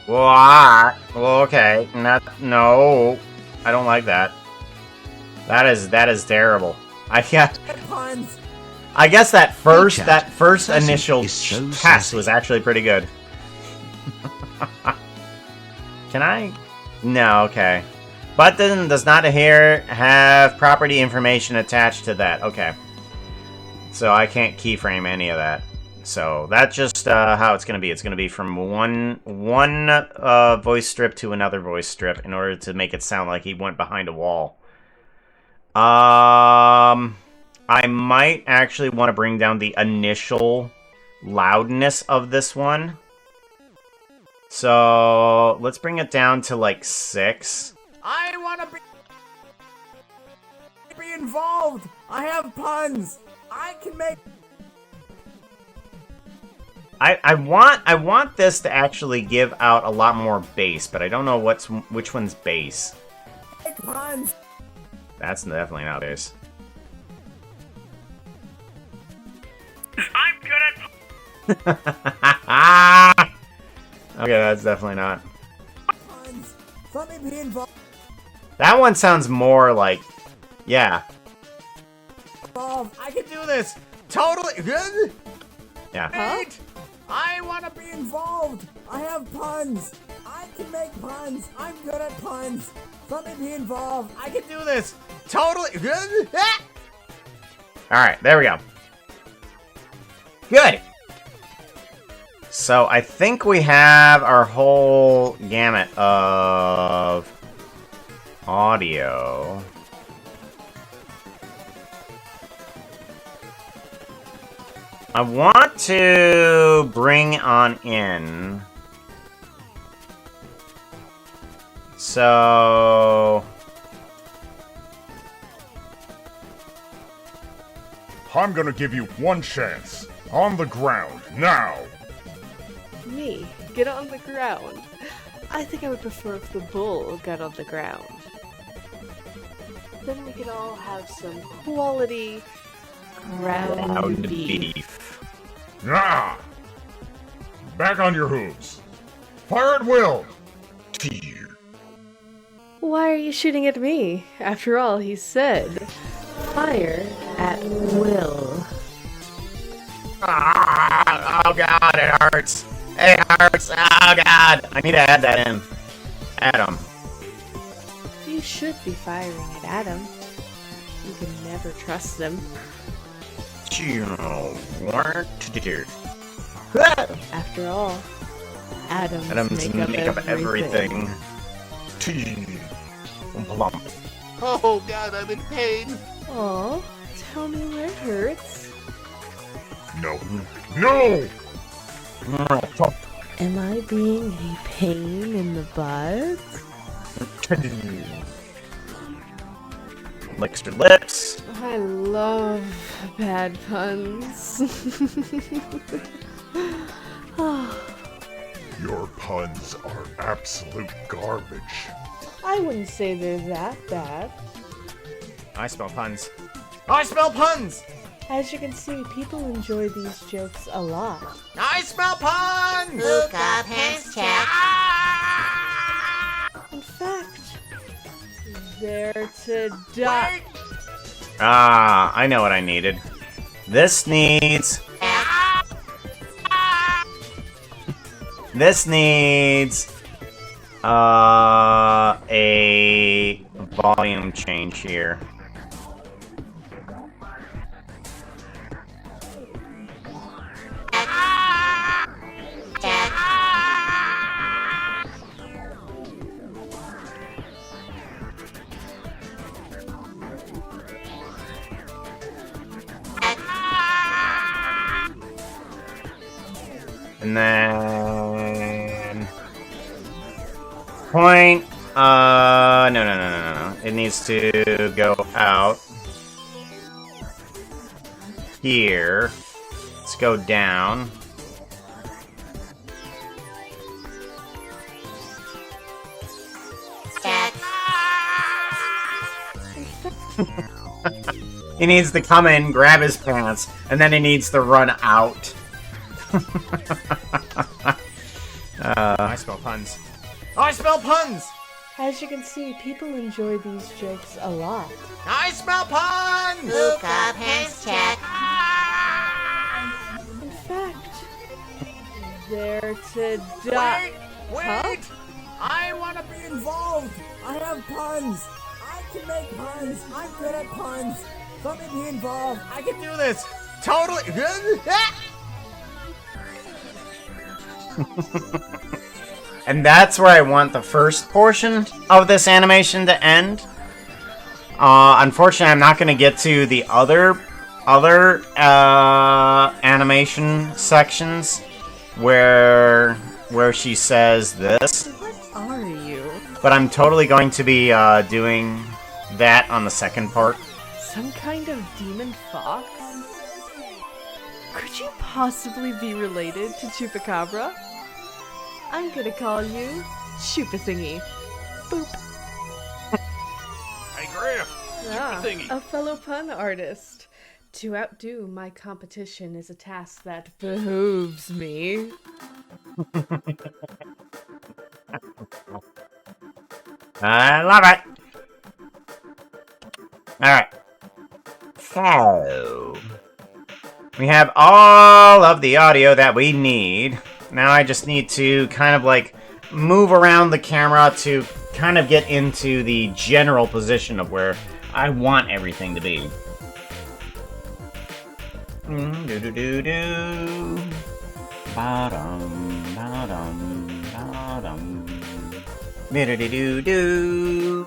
What? Well, okay. No. I don't like that. That is terrible. I guess that first initial test was actually pretty good. Can I? No, okay. Button does not have property information attached to that. Okay. So I can't keyframe any of that. So that's just how it's going to be. It's going to be from one voice strip to another voice strip in order to make it sound like he went behind a wall. I might actually want to bring down the initial loudness of this one. So let's bring it down to like 6. I want to be involved. I have puns. I can make. I want this to actually give out a lot more bass, but I don't know which one's bass. Puns. That's definitely not bass. I'm good at Okay, that's definitely not. puns. Let me be involved. That one sounds more like, yeah. I can do this. Totally. Yeah. Wait. I want to be involved. I have puns. I can make puns. I'm good at puns. Let me be involved. I can do this. Totally. Alright, there we go. Good. So I think we have our whole gamut of audio. I want to bring on in. So I'm gonna give you one chance. On the ground, now! Me? Get on the ground? I think I would prefer if the bull got on the ground. Then we could all have some quality ground beef. Nah! Back on your hooves. Fire at will! Why are you shooting at me? After all, he said, fire at will. Oh god, it hurts. It hurts. Oh god. I need to add that in. Adam. You should be firing at Adam. You can never trust them. After all, Adams make up everything. Oh god, I'm in pain. Aw, tell me where it hurts. No. No! Am I being a pain in the butt? Licks your lips. I love bad puns. Your puns are absolute garbage. I wouldn't say they're that bad. I smell puns. I smell puns. As you can see, people enjoy these jokes a lot. I smell puns. Hookah pants check. In fact, they're to die. Ah, I know what I needed. This needs... This needs... a volume change here. And then... Point... No. It needs to go out. Here. Let's go down. He needs to come in, grab his pants, and then he needs to run out. I smell puns. I smell puns! As you can see, people enjoy these jokes a lot. I smell puns! Luca, pants check. In fact, they're to die. Wait! Huh? I want to be involved! I have puns! I can make puns! I'm good at puns! Let me be involved! I can do this! Totally! And that's where I want the first portion of this animation to end. Unfortunately, I'm not going to get to the other animation sections where she says this. What are you? But I'm totally going to be doing that on the second part. Some kind of demon fox? Could you possibly be related to Chupacabra? I'm gonna call you Chupa-thingy. Boop. Hey, Griff. Chupa-thingy. A fellow pun artist. To outdo my competition is a task that behooves me. I love it. Alright. So, we have all of the audio that we need. Now I just need to kind of like move around the camera to kind of get into the general position of where I want everything to be. Do-do-do-do. Ba-dum, ba-dum, ba-dum. Do-do-do-do-do.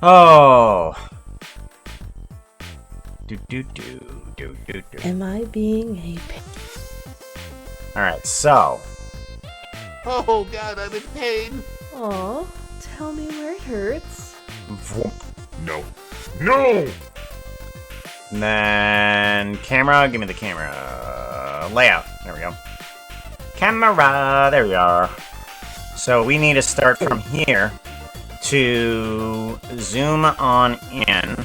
Oh. Do-do-do. Am I being a Alright, so. Oh, God, I'm in pain. Aw, tell me where it hurts. No. No! And then camera, give me the camera. Layout, there we go. Camera, there we are. So we need to start from here to zoom on in.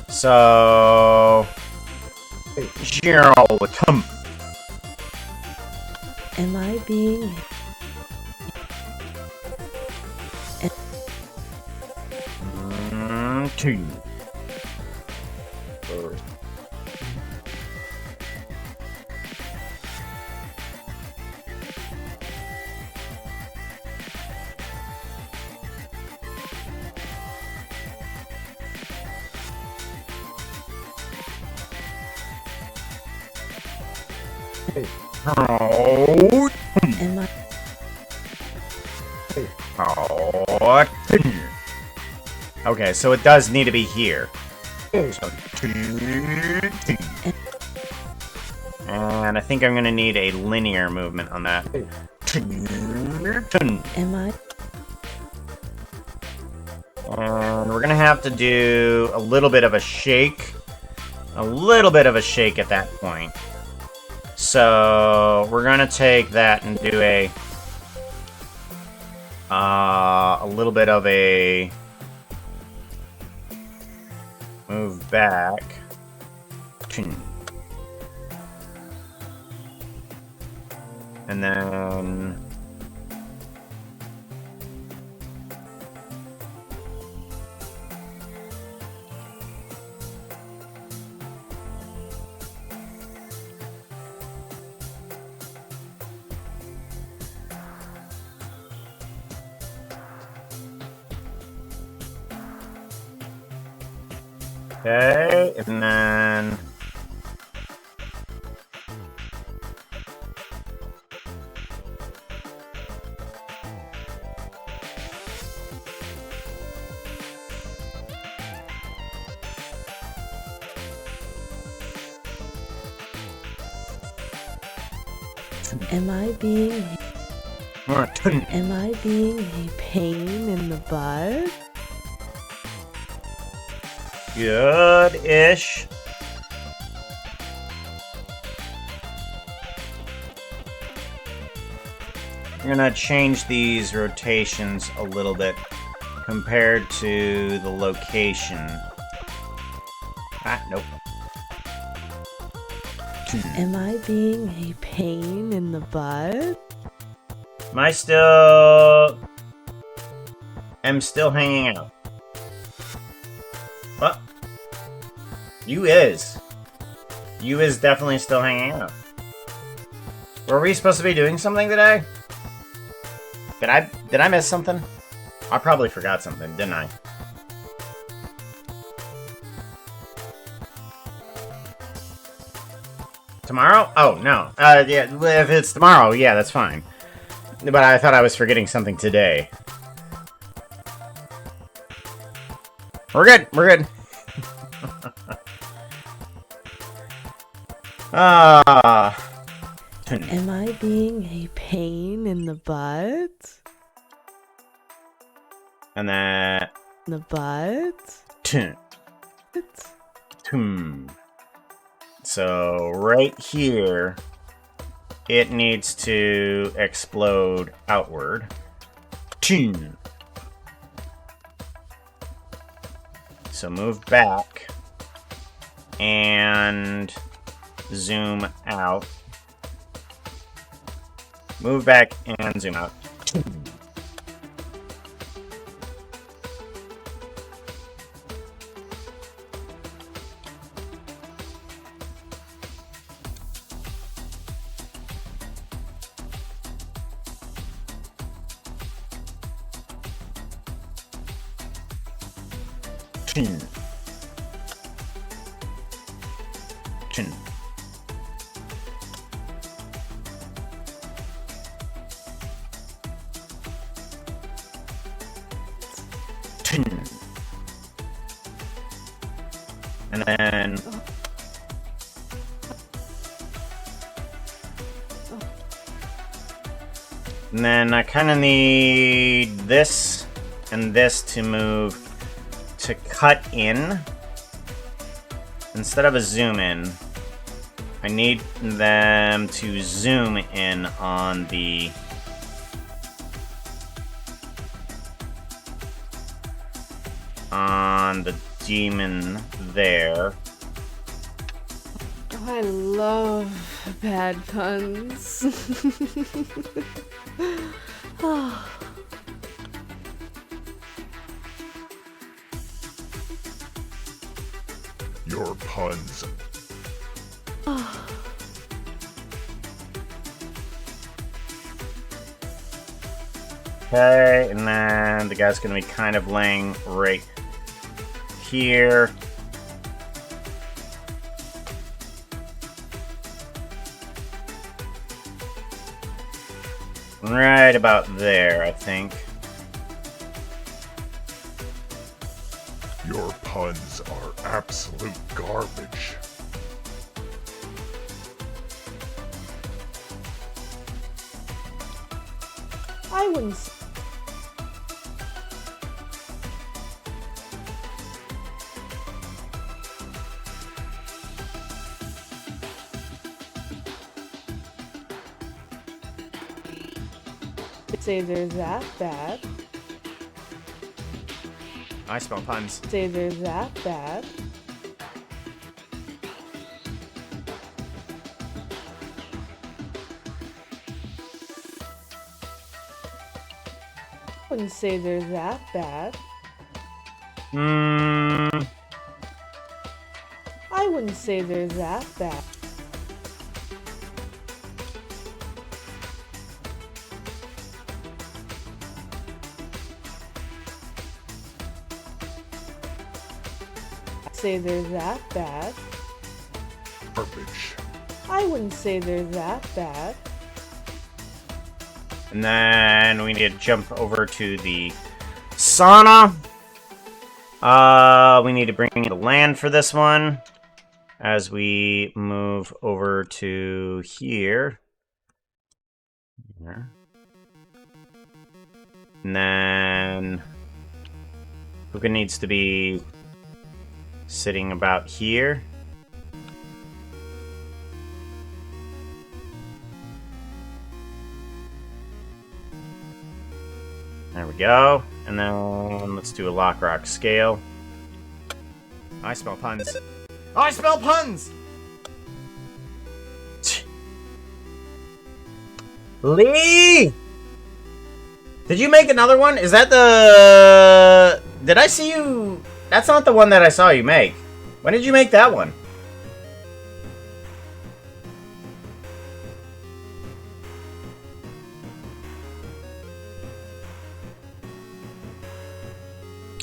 So, Am I being two. Oh. Am I Okay, so it does need to be here. So, and I think I'm gonna need a linear movement on that. am I And we're gonna have to do a little bit of a shake. A little bit of a shake at that point. So we're gonna take that and do a little bit of a move back. And then Okay, and then... Am I being a pain in the butt? Good-ish. I'm gonna change these rotations a little bit compared to the location. Ah, nope. Am I being a pain in the butt? Am I still... I'm still hanging out. What? You is. You is definitely still hanging out. Were we supposed to be doing something today? Did I miss something? I probably forgot something, didn't I? Tomorrow? Oh, no. Yeah, if it's tomorrow, yeah, that's fine. But I thought I was forgetting something today. We're good, we're good. Am I being a pain in the butt? And that... The butt? So, right here, it needs to explode outward. So move back and zoom out. Move back and zoom out. And then I kind of need this and this to move to cut in. Instead of a zoom in, I need them to zoom in on the demon there. I love bad puns. Your puns. Okay, and then the guy's gonna be kind of laying right here. Right about there, I think. Your puns are absolute garbage. I wouldn't say they're that bad. I spell puns. Say they're that bad. Wouldn't say they're that bad. I wouldn't say they're that bad. say they're that bad. Garbage. I wouldn't say they're that bad. And then we need to jump over to the sauna. We need to bring in the land for this one. As we move over to here. And then Puka needs to be sitting about here. There we go. And then let's do a lock rock scale. I smell puns. Oh, I smell puns! Lee! Did you make another one? Is that the... Did I see you... That's not the one that I saw you make. When did you make that one?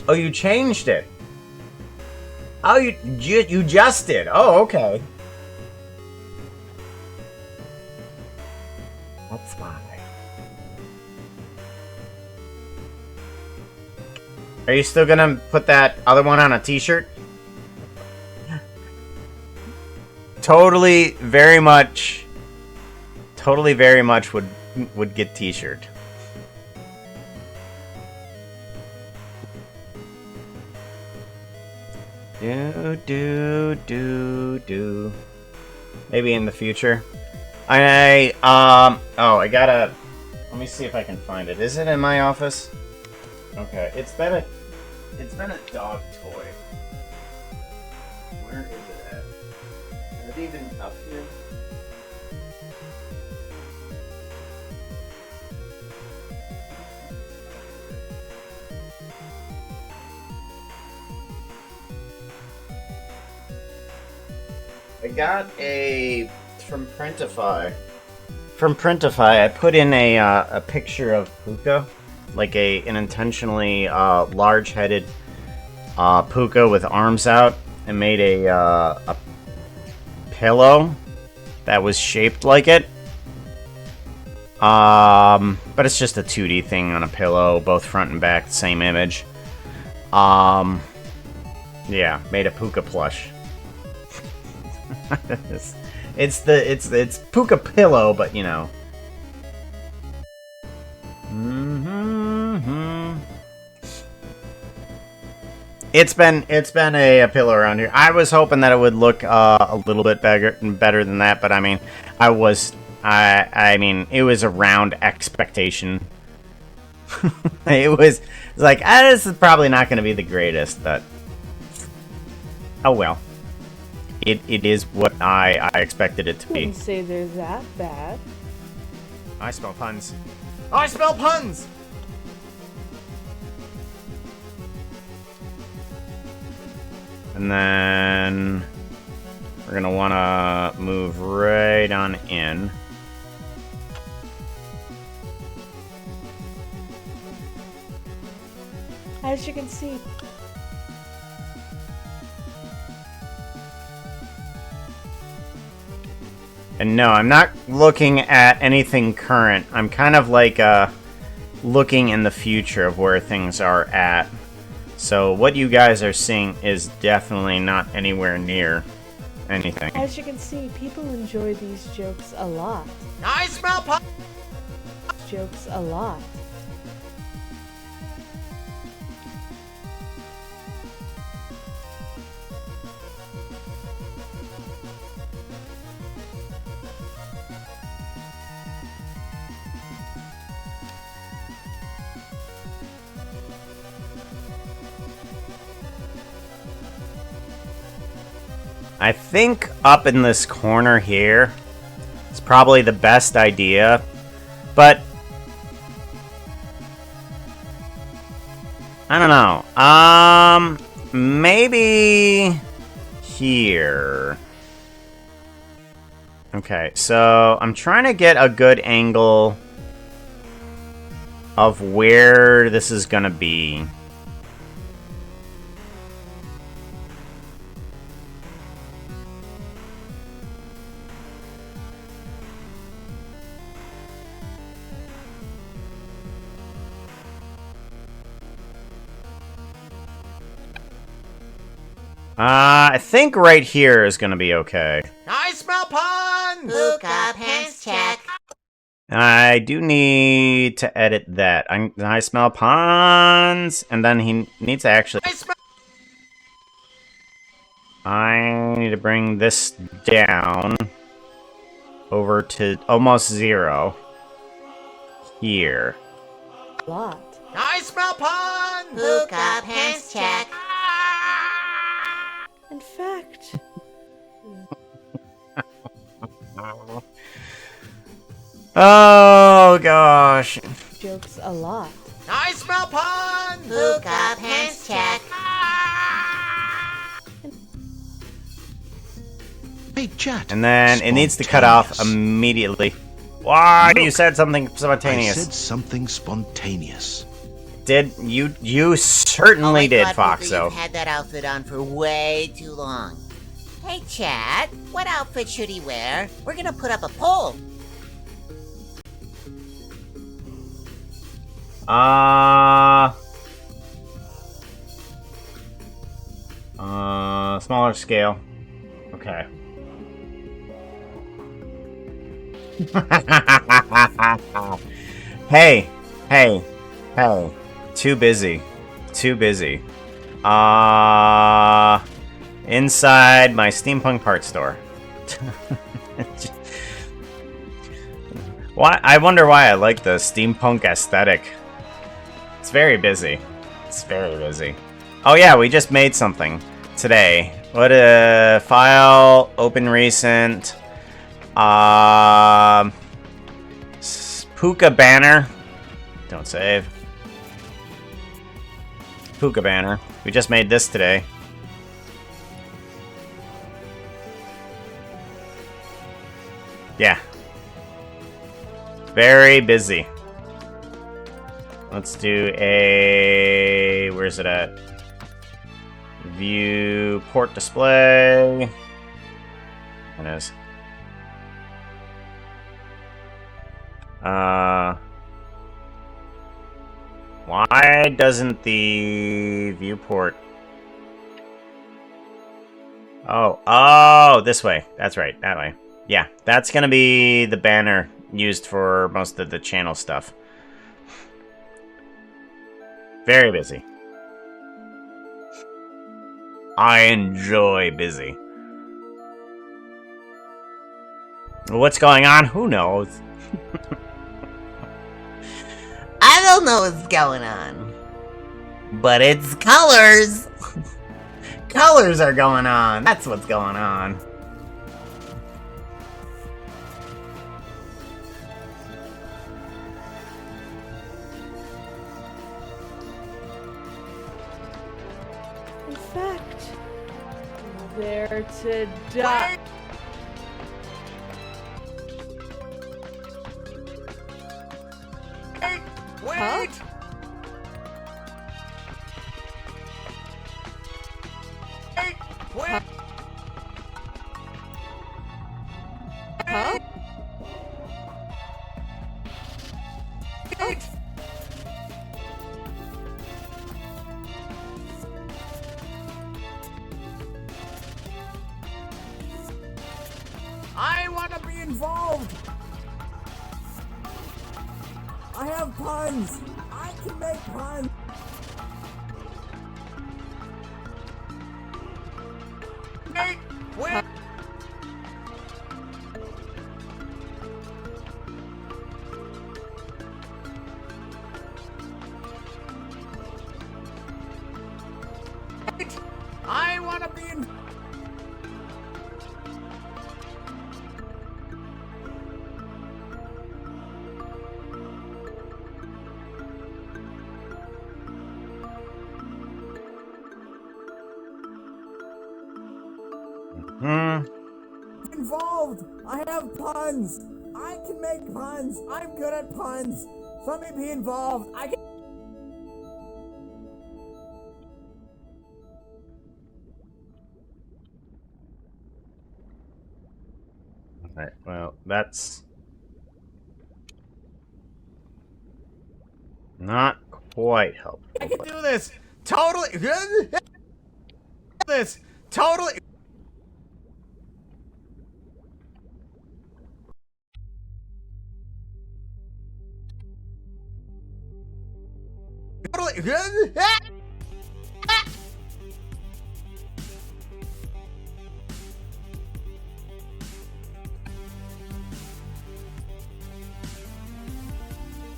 Oh, you changed it. Oh, you just did. Oh, okay. That's why. Are you still gonna put that other one on a t-shirt? Totally, very much would get t-shirt. Do. Maybe in the future. I gotta... Let me see if I can find it. Is it in my office? Okay, it's been a dog toy. Where is it at? Is it even up here? I got a from Printify. From Printify, I put in a picture of Puka, like an intentionally large-headed Puka with arms out, and made a pillow that was shaped like it. But it's just a 2D thing on a pillow, both front and back, same image. Yeah, made a Puka plush. it's Puka pillow, but you know. It's been a pillow around here. I was hoping that it would look a little bit better than that, but I mean, I mean, it was around expectation. it was like, this is probably not going to be the greatest, but oh well. It is what I expected it to be. I wouldn't say they're that bad. I smell puns. Oh, I smell puns! And then we're gonna wanna move right on in. As you can see, and no, I'm not looking at anything current. I'm kind of like looking in the future of where things are at. So what you guys are seeing is definitely not anywhere near anything. as you can see, people enjoy these jokes a lot. I smell puns! Jokes a lot. I think up in this corner here is probably the best idea, but I don't know. Maybe here. Okay, so I'm trying to get a good angle of where this is gonna be. I think right here is gonna be okay. I smell puns! Puka, pants check. I do need to edit that. I smell puns, and then he needs to actually... I need to bring this down over to almost 0 here. Lot. I smell puns! Puka, pants check. In fact, Oh gosh. jokes a lot. I smell puns! Puka, pants check. Hey, chat. And then it needs to cut off immediately. Why? You said something I spontaneous. said something spontaneous. Did you? You certainly did, Foxo. You've had that outfit on for way too long. Hey, Chad, what outfit should he wear? We're gonna put up a poll. Smaller scale. Okay. Hey. Too busy. Inside my steampunk parts store. Why? I wonder why I like the steampunk aesthetic. It's very busy. Oh yeah, we just made something today. What a file, open recent. Puka banner. Don't save. Puka banner. We just made this today. Yeah. Very busy. Let's do a... Where's it at? View port display. It is. Why doesn't the viewport... Oh, this way. That's right, that way. Yeah, that's gonna be the banner used for most of the channel stuff. Very busy. I enjoy busy. What's going on? Who knows? I don't know what's going on. But it's colors. Colors are going on. That's what's going on. In fact, they're to die. Wait! Wait! Huh? Wait! I want to be involved! I have puns! I can make puns! Wait! Wait! I want to be in... Involved! I have puns! I can make puns! I'm good at puns! Let me be involved! I can... Alright, well, that's... not quite helpful. I can do this! Totally! This! Totally.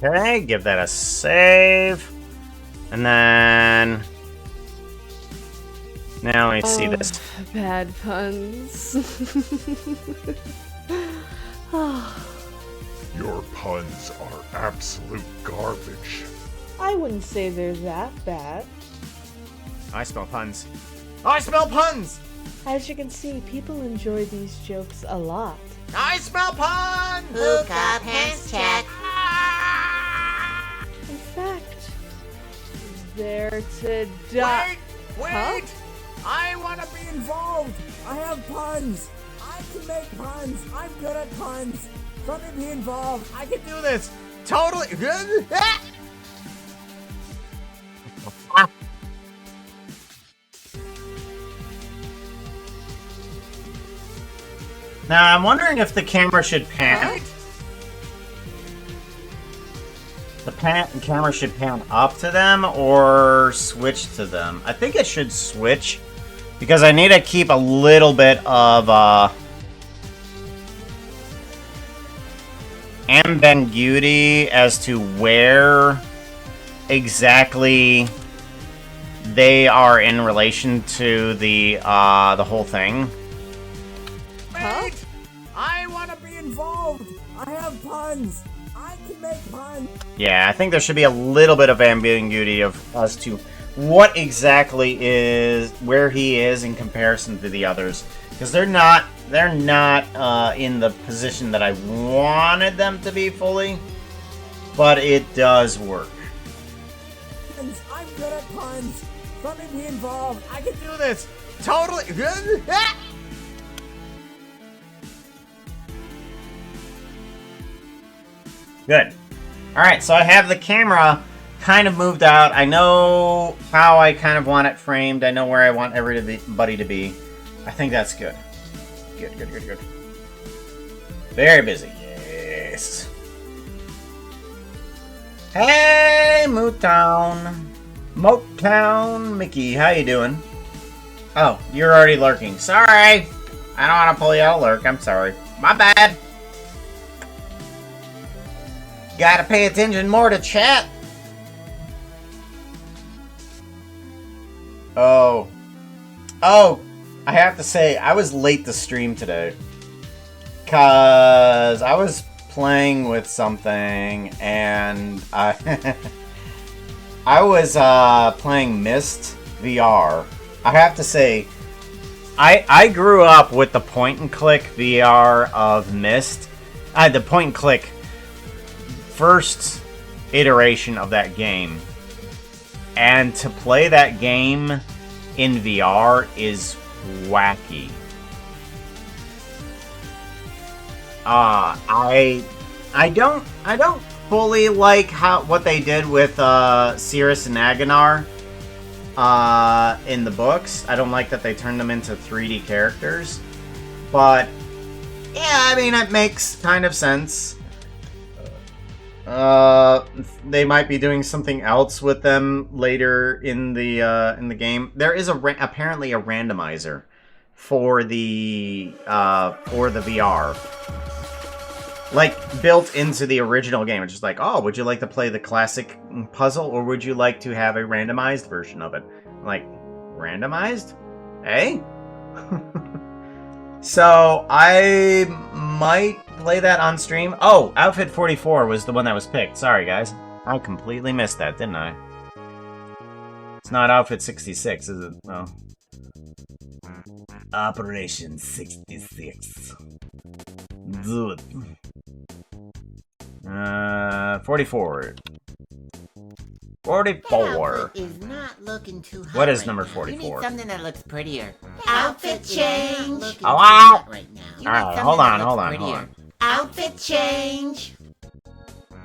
Okay, give that a save. And then... Now let me see this. Bad puns. Your puns are absolute garbage. I wouldn't say they're that bad. I smell puns. I smell puns! As you can see, people enjoy these jokes a lot. I smell puns! Who got pants check? In fact, they're to die. Wait! Huh? I want to be involved. I have puns. I can make puns. I'm good at puns. Let me be involved. I can do this. Totally. Now, I'm wondering if the camera should pan. The camera should pan up to them or switch to them. I think it should switch because I need to keep a little bit of ambiguity as to where exactly they are in relation to the whole thing. Huh? I want to be involved. I have puns. I can make puns. Yeah, I think there should be a little bit of ambiguity as to what exactly is where he is in comparison to the others, because they're not in the position that I wanted them to be fully, but it does work. I'm good at puns. Let me be involved. I can do this. Totally. Good. Alright, so I have the camera kind of moved out. I know how I kind of want it framed. I know where I want everybody to be. I think that's good. Good. Very busy. Yes. Hey, Motown. Mickey, how you doing? Oh, you're already lurking. Sorry. I don't want to pull you out of lurk. I'm sorry. My bad. Gotta pay attention more to chat. Oh, I have to say, I was late to stream today. Cause I was playing with something and I was playing Myst VR. I have to say, I grew up with the point and click VR of Myst. The point and click first iteration of that game, and to play that game in VR is wacky. I don't fully like what they did with Cirrus and Aganar in the books. I don't like that they turned them into 3D characters, but yeah, I mean, it makes kind of sense. They might be doing something else with them later in the game. There is apparently a randomizer for the VR, like built into the original game. It's just like, oh, would you like to play the classic puzzle, or would you like to have a randomized version of it? Like, randomized? Eh? So I might play that on stream. Oh, Outfit 44 was the one that was picked. Sorry, guys. I completely missed that, didn't I? It's not Outfit 66, is it? No. Operation 66. Good. 44. 44. Is not looking too hot. What is right number now. 44? You need something that looks prettier. Outfit change. Oh, wow. Right now. Alright, hold on. Outfit change.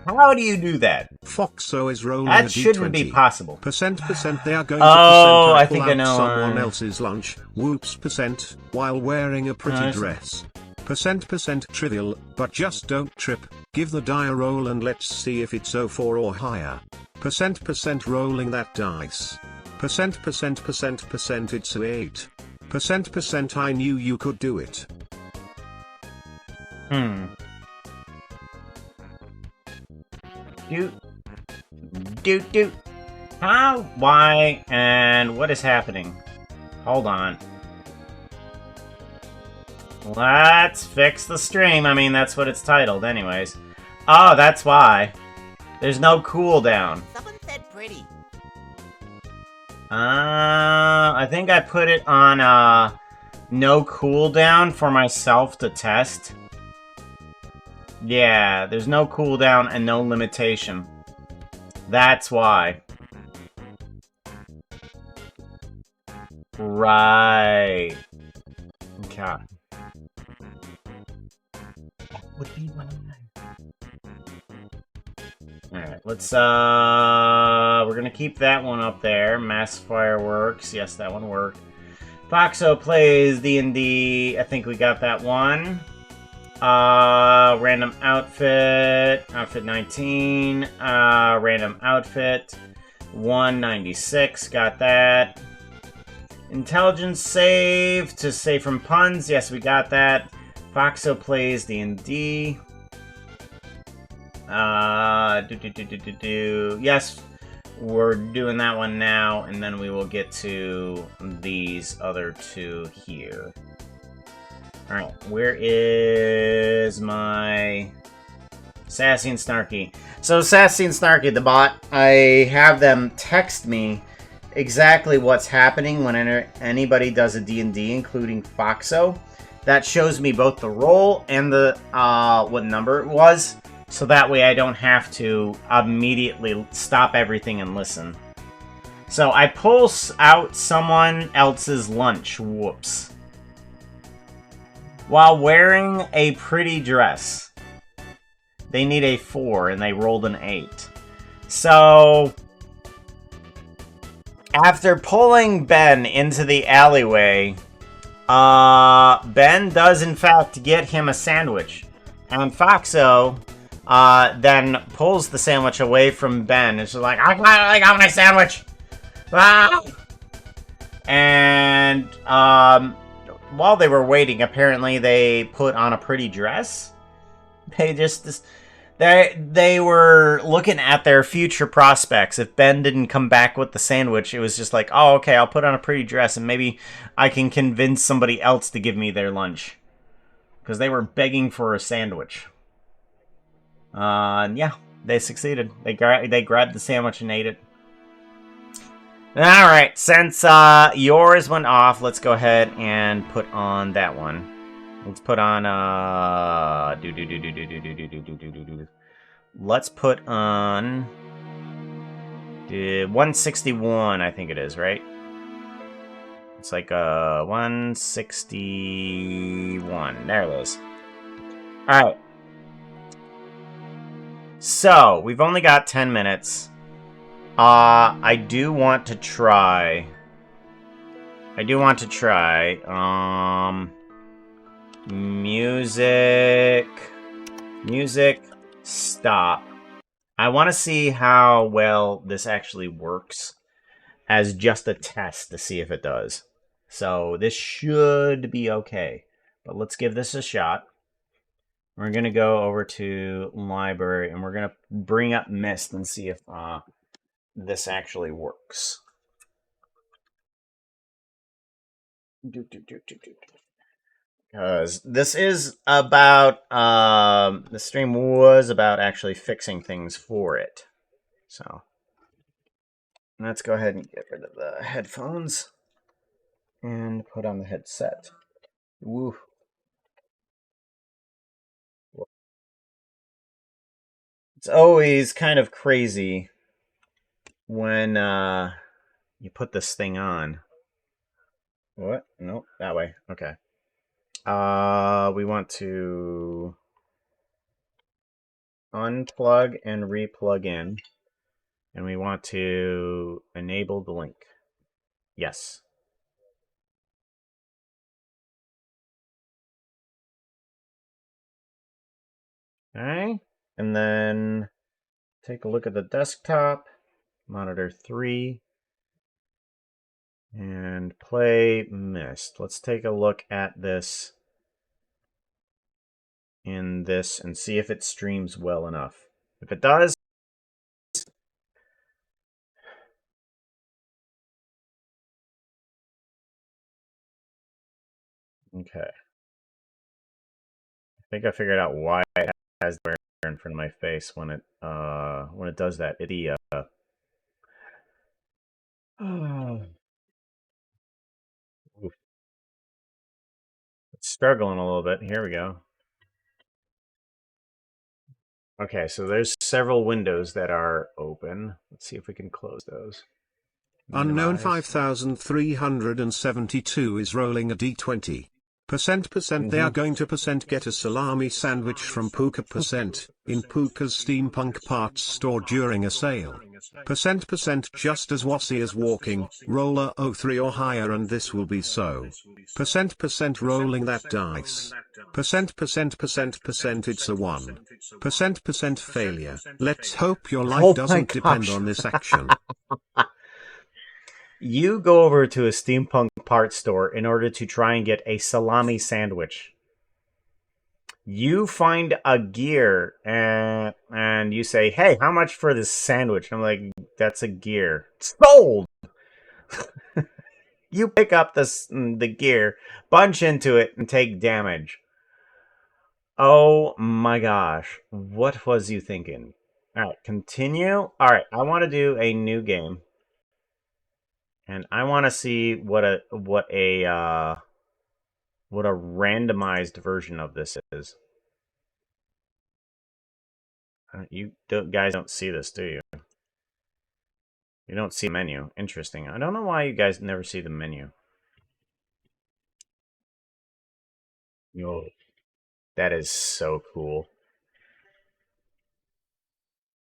How do you do that? Foxo is rolling That a D20. shouldn't be possible. Percent they are going Oh, to I percentile think I out know. someone else's lunch. Whoops percent while wearing a pretty dress. Percent trivial, but just don't trip. Give the die a roll and let's see if it's 04 or higher. Percent rolling that dice. Percent it's a 8. Percent I knew you could do it. Doot. How, why, and what is happening? Hold on. Let's fix the stream. I mean, that's what it's titled anyways. Oh, that's why. There's no cooldown. Someone said pretty. I think I put it on, no cooldown for myself to test. Yeah, there's no cooldown and no limitation. That's why. Right. Okay. That would be one. Alright, let's, we're gonna keep that one up there. Mass fireworks. Yes, that one worked. Foxo plays D&D. I think we got that one. Random outfit. Outfit 19. Random outfit. 196. Got that. Intelligence save to save from puns. Yes, we got that. Foxo plays D&D. Yes, we're doing that one now, and then we will get to these other two here. Alright, where is my Sassy and Snarky? So, Sassy and Snarky, the bot, I have them text me exactly what's happening when anybody does a D&D, including Foxo. That shows me both the roll and the what number it was, so that way I don't have to immediately stop everything and listen. So I pull out someone else's lunch, whoops, while wearing a pretty dress. They need a 4 and they rolled an 8. So after pulling Ben into the alleyway, Ben does in fact get him a sandwich. And Foxo then pulls the sandwich away from Ben. It's just like, I got my sandwich! Ah! And while they were waiting, apparently they put on a pretty dress. They were looking at their future prospects. If Ben didn't come back with the sandwich, it was just like, oh, okay, I'll put on a pretty dress and maybe I can convince somebody else to give me their lunch. Because they were begging for a sandwich. And yeah, they succeeded. They grabbed the sandwich and ate it. Alright, since yours went off, let's go ahead and put on that one. Let's put on, let's put on 161, I think it is, right? It's like 161. There it is. Alright. So, we've only got 10 minutes. I do want to try. Music, stop. I want to see how well this actually works as just a test to see if it does. So this should be okay, but let's give this a shot. We're going to go over to library and we're going to bring up Mist and see if this actually works. Because this is about, the stream was about actually fixing things for it. So, let's go ahead and get rid of the headphones and put on the headset. Woo. It's always kind of crazy when you put this thing on. What? Nope, that way. Okay. We want to unplug and replug in. And we want to enable the link. Yes. Okay. And then take a look at the desktop, monitor 3, and play Mist. Let's take a look at this in this and see if it streams well enough. If it does, okay. I think I figured out why it has the in front of my face when it does that. It's struggling a little bit. Here we go. Okay, so there's several windows that are open. Let's see if we can close those. Unknown Minimize. 5372 is rolling a d20. They are going to get a salami sandwich from Puka in Puka's steampunk parts store during a sale. Just as Wasi is walking, roller 03 or higher and this will be so. Rolling that dice. It's a 1. Failure. Let's hope your life doesn't depend on this action. You go over to a steampunk parts store in order to try and get a salami sandwich. You find a gear and you say, "Hey, how much for this sandwich?" I'm like, "That's a gear." Sold! You pick up the gear, bunch into it, and take damage. Oh my gosh. What was you thinking? Alright, continue. Alright, I want to do a new game. And I want to see what a randomized version of this is. You guys don't see this, do you? You don't see the menu. Interesting. I don't know why you guys never see the menu. Yo, that is so cool.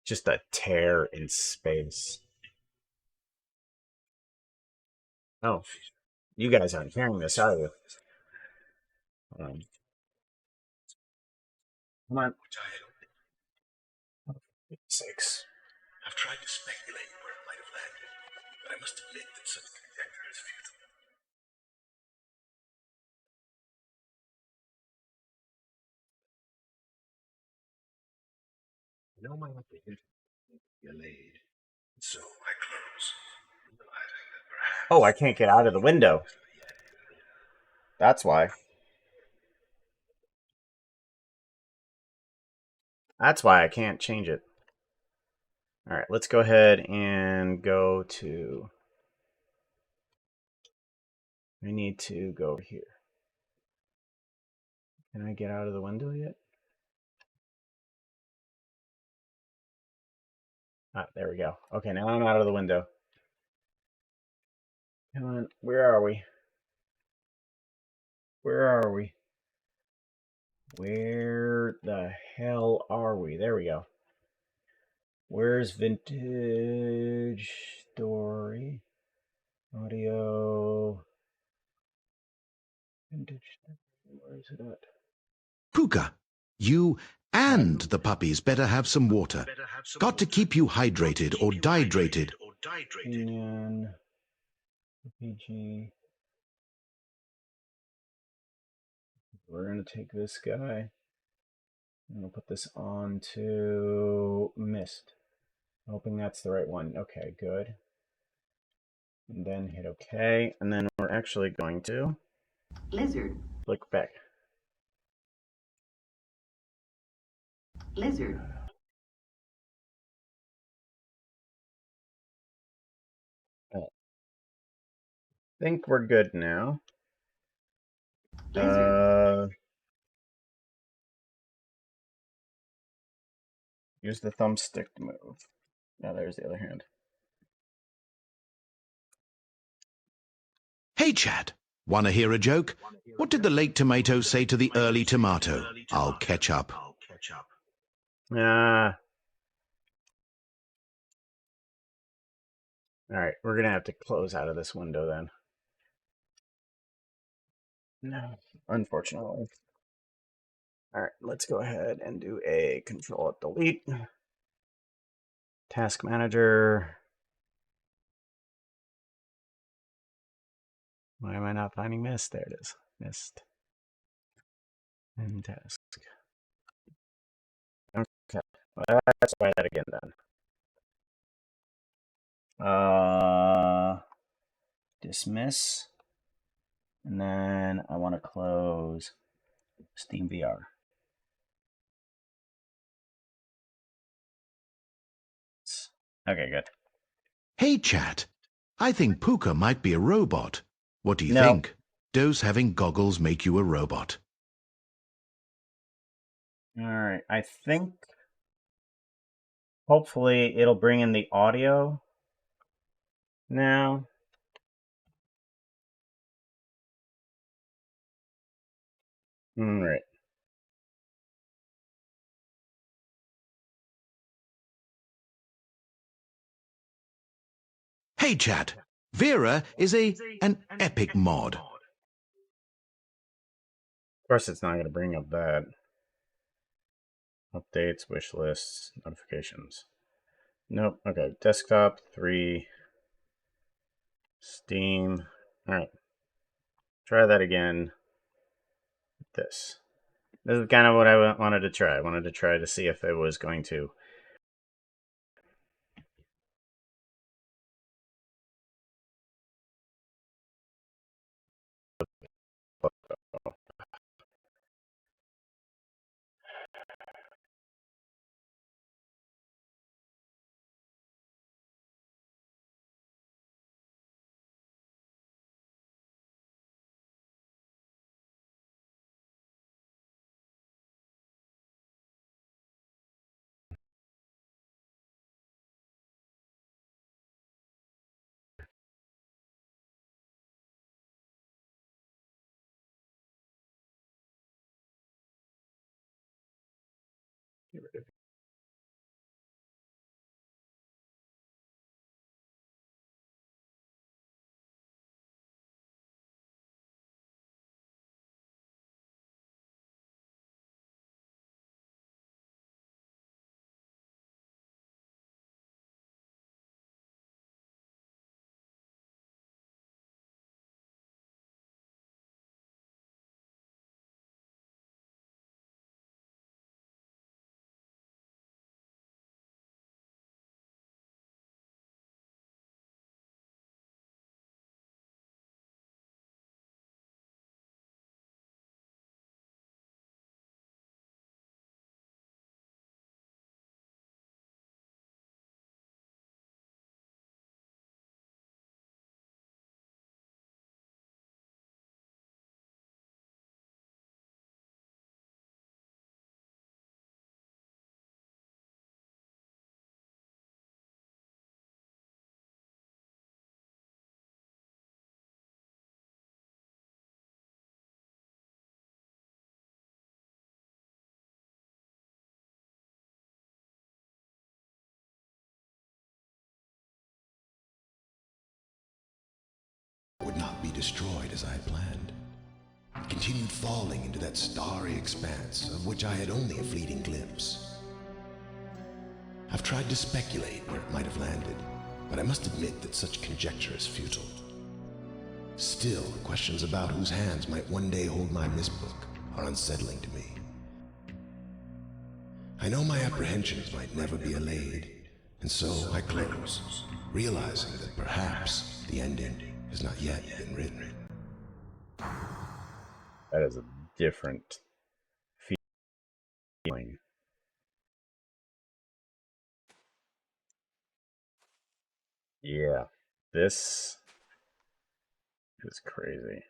Just a tear in space. Oh, you guys aren't hearing this, are you? Come on. 6. I've tried to speculate where it might have landed, but I must admit that such conjecture is futile. I know my apprehension will be allayed, so I close, realizing that perhaps... Oh, I can't get out of the window. That's why. That's why I can't change it. All right, let's go ahead and go to... We need to go over here. Can I get out of the window yet? Ah, there we go. Okay, now I'm out of the window. Come on, where are we? Where are we? Where the hell are we? There we go. Where's vintage story? Audio. Vintage. Where is it at? Puka, you and the puppies better have some water. Got to keep you hydrated or dehydrated. And PG. We're going to take this guy. I'm going to put this on to Mist. Hoping that's the right one. Okay, good. And then hit OK. And then we're actually going to... Lizard. Look back. Lizard. I think we're good now. Use the thumbstick to move. Now there's the other hand. Hey, Chad, wanna hear a joke? What did the late tomato say to the early tomato? I'll catch up. Alright, we're gonna have to close out of this window then. No, unfortunately. Alright, let's go ahead and do a Control-Delete. Task Manager. Why am I not finding Mist? There it is. Mist. And task. Okay, let's try that again then. Dismiss. And then I want to close Steam VR. Okay, good. Hey, chat. I think Puka might be a robot. What do you No. think? Does having goggles make you a robot? Alright, I think hopefully it'll bring in the audio now. Alright. Hey, chat. Vera is an epic mod. Of course, it's not going to bring up that. Updates, wish lists, notifications. Nope. Okay. Desktop, 3. Steam. Alright. Try that again. This. This is kind of what I wanted to try. I wanted to try to see if it was going to. Get rid of would not be destroyed as I had planned. It continued falling into that starry expanse of which I had only a fleeting glimpse. I've tried to speculate where it might have landed, but I must admit that such conjecture is futile. Still, questions about whose hands might one day hold my mistbook are unsettling to me. I know my apprehensions might never be allayed, and so I close, realizing that perhaps the ending has not yet been written. That is a different feeling. Yeah, this is crazy.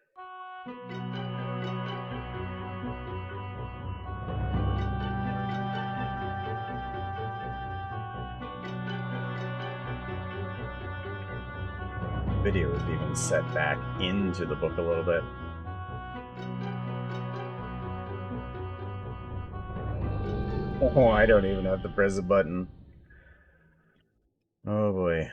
Video is even set back into the book a little bit. Oh. Oh, I don't even have to press a button. Oh boy.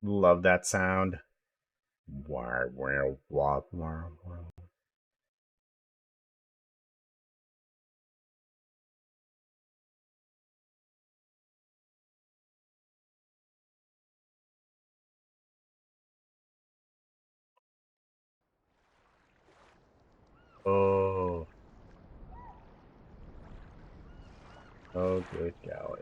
Love that sound. Wow, wow, wow, wow, wow. Oh. Oh, good golly.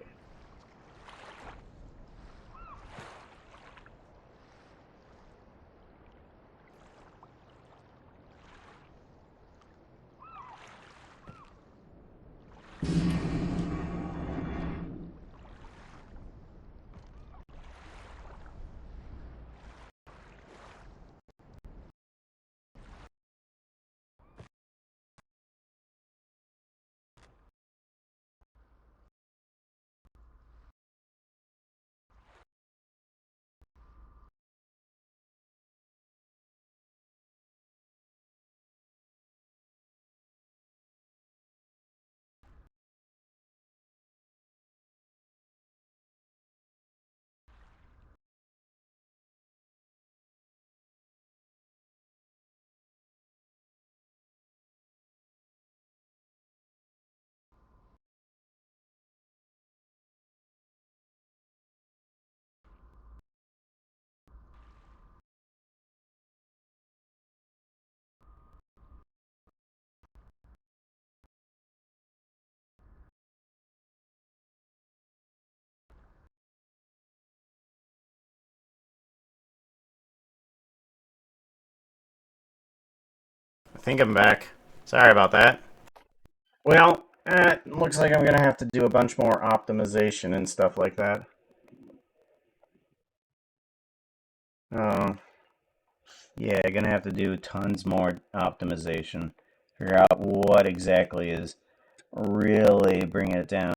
I think I'm back. Sorry about that. Well, it looks like I'm going to have to do a bunch more optimization and stuff like that. Oh, yeah, going to have to do tons more optimization. Figure out what exactly is really bringing it down.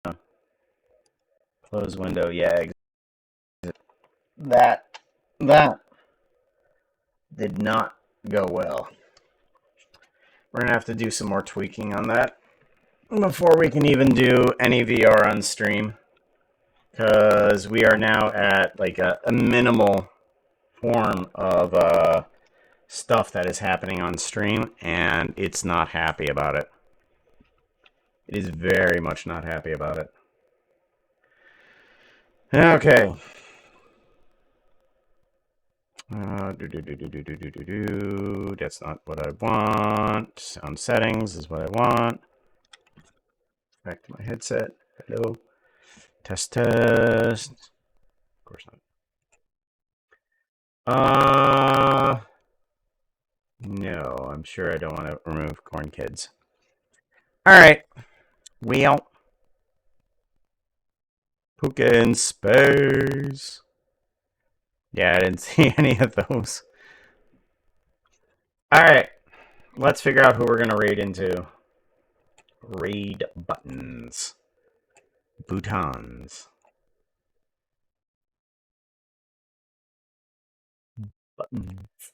Close window, yeah. That did not go well. We're going to have to do some more tweaking on that before we can even do any VR on stream. Because we are now at like a minimal form of stuff that is happening on stream, and it's not happy about it. It is very much not happy about it. Okay. That's not what I want. Sound settings is what I want. Back to my headset. Hello. Test, test. Of course not. No, I'm sure I don't want to remove corn kids. Alright. Well. Puka in space. Yeah, I didn't see any of those. Alright. Let's figure out who we're going to raid into. Raid buttons. Boutons. Buttons.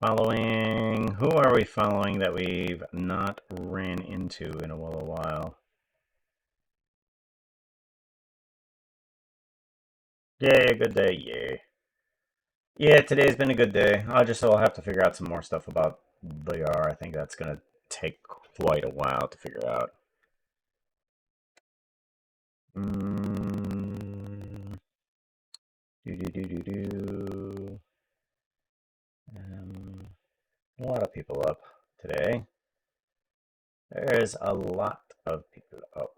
Following. Who are we following that we've not ran into in a little while? Yay, good day, yay. Yeah, today's been a good day. I'll have to figure out some more stuff about VR. I think that's going to take quite a while to figure out. A lot of people up today. There's a lot of people up.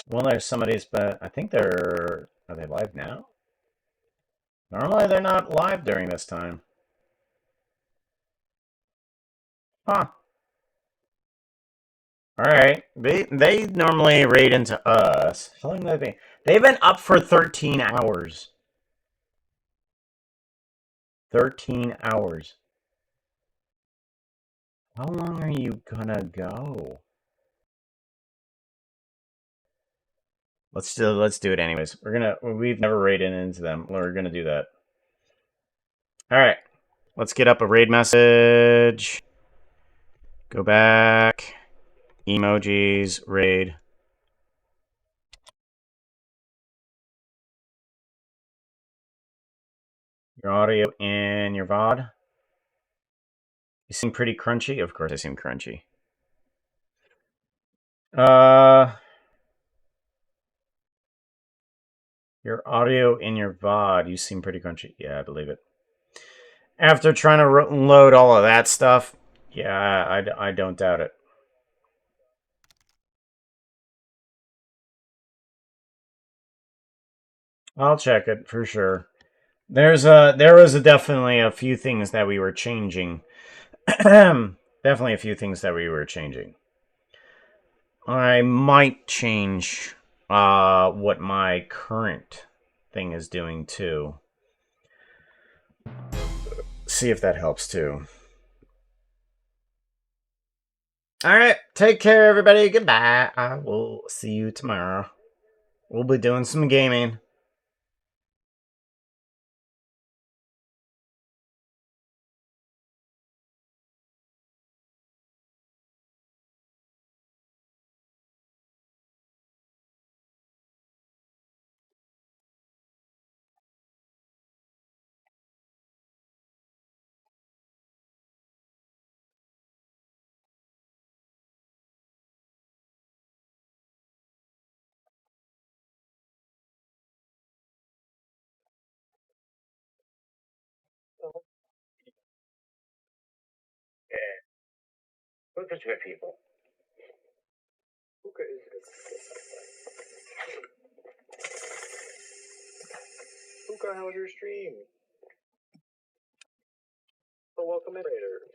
Well, there's somebody's, but I think are they live now? Normally they're not live during this time. Huh. Alright. They normally raid into us. How long have they been? They've been up for 13 hours. 13 hours. How long are you gonna go? Let's do it anyways. We've never raided into them. We're gonna do that. Alright. Let's get up a raid message. Go back. Emojis, raid. Your audio and your VOD. You seem pretty crunchy. Of course I seem crunchy. Your audio and your VOD, you seem pretty crunchy. Yeah, I believe it. After trying to load all of that stuff, yeah, I don't doubt it. I'll check it for sure. There was definitely a few things that we were changing. Definitely a few things that we were changing. I might change what my current thing is doing too. See if that helps too. Alright, take care everybody. Goodbye. I will see you tomorrow. We'll be doing some gaming. Look at your people. Puka, how was your stream? So welcome in later.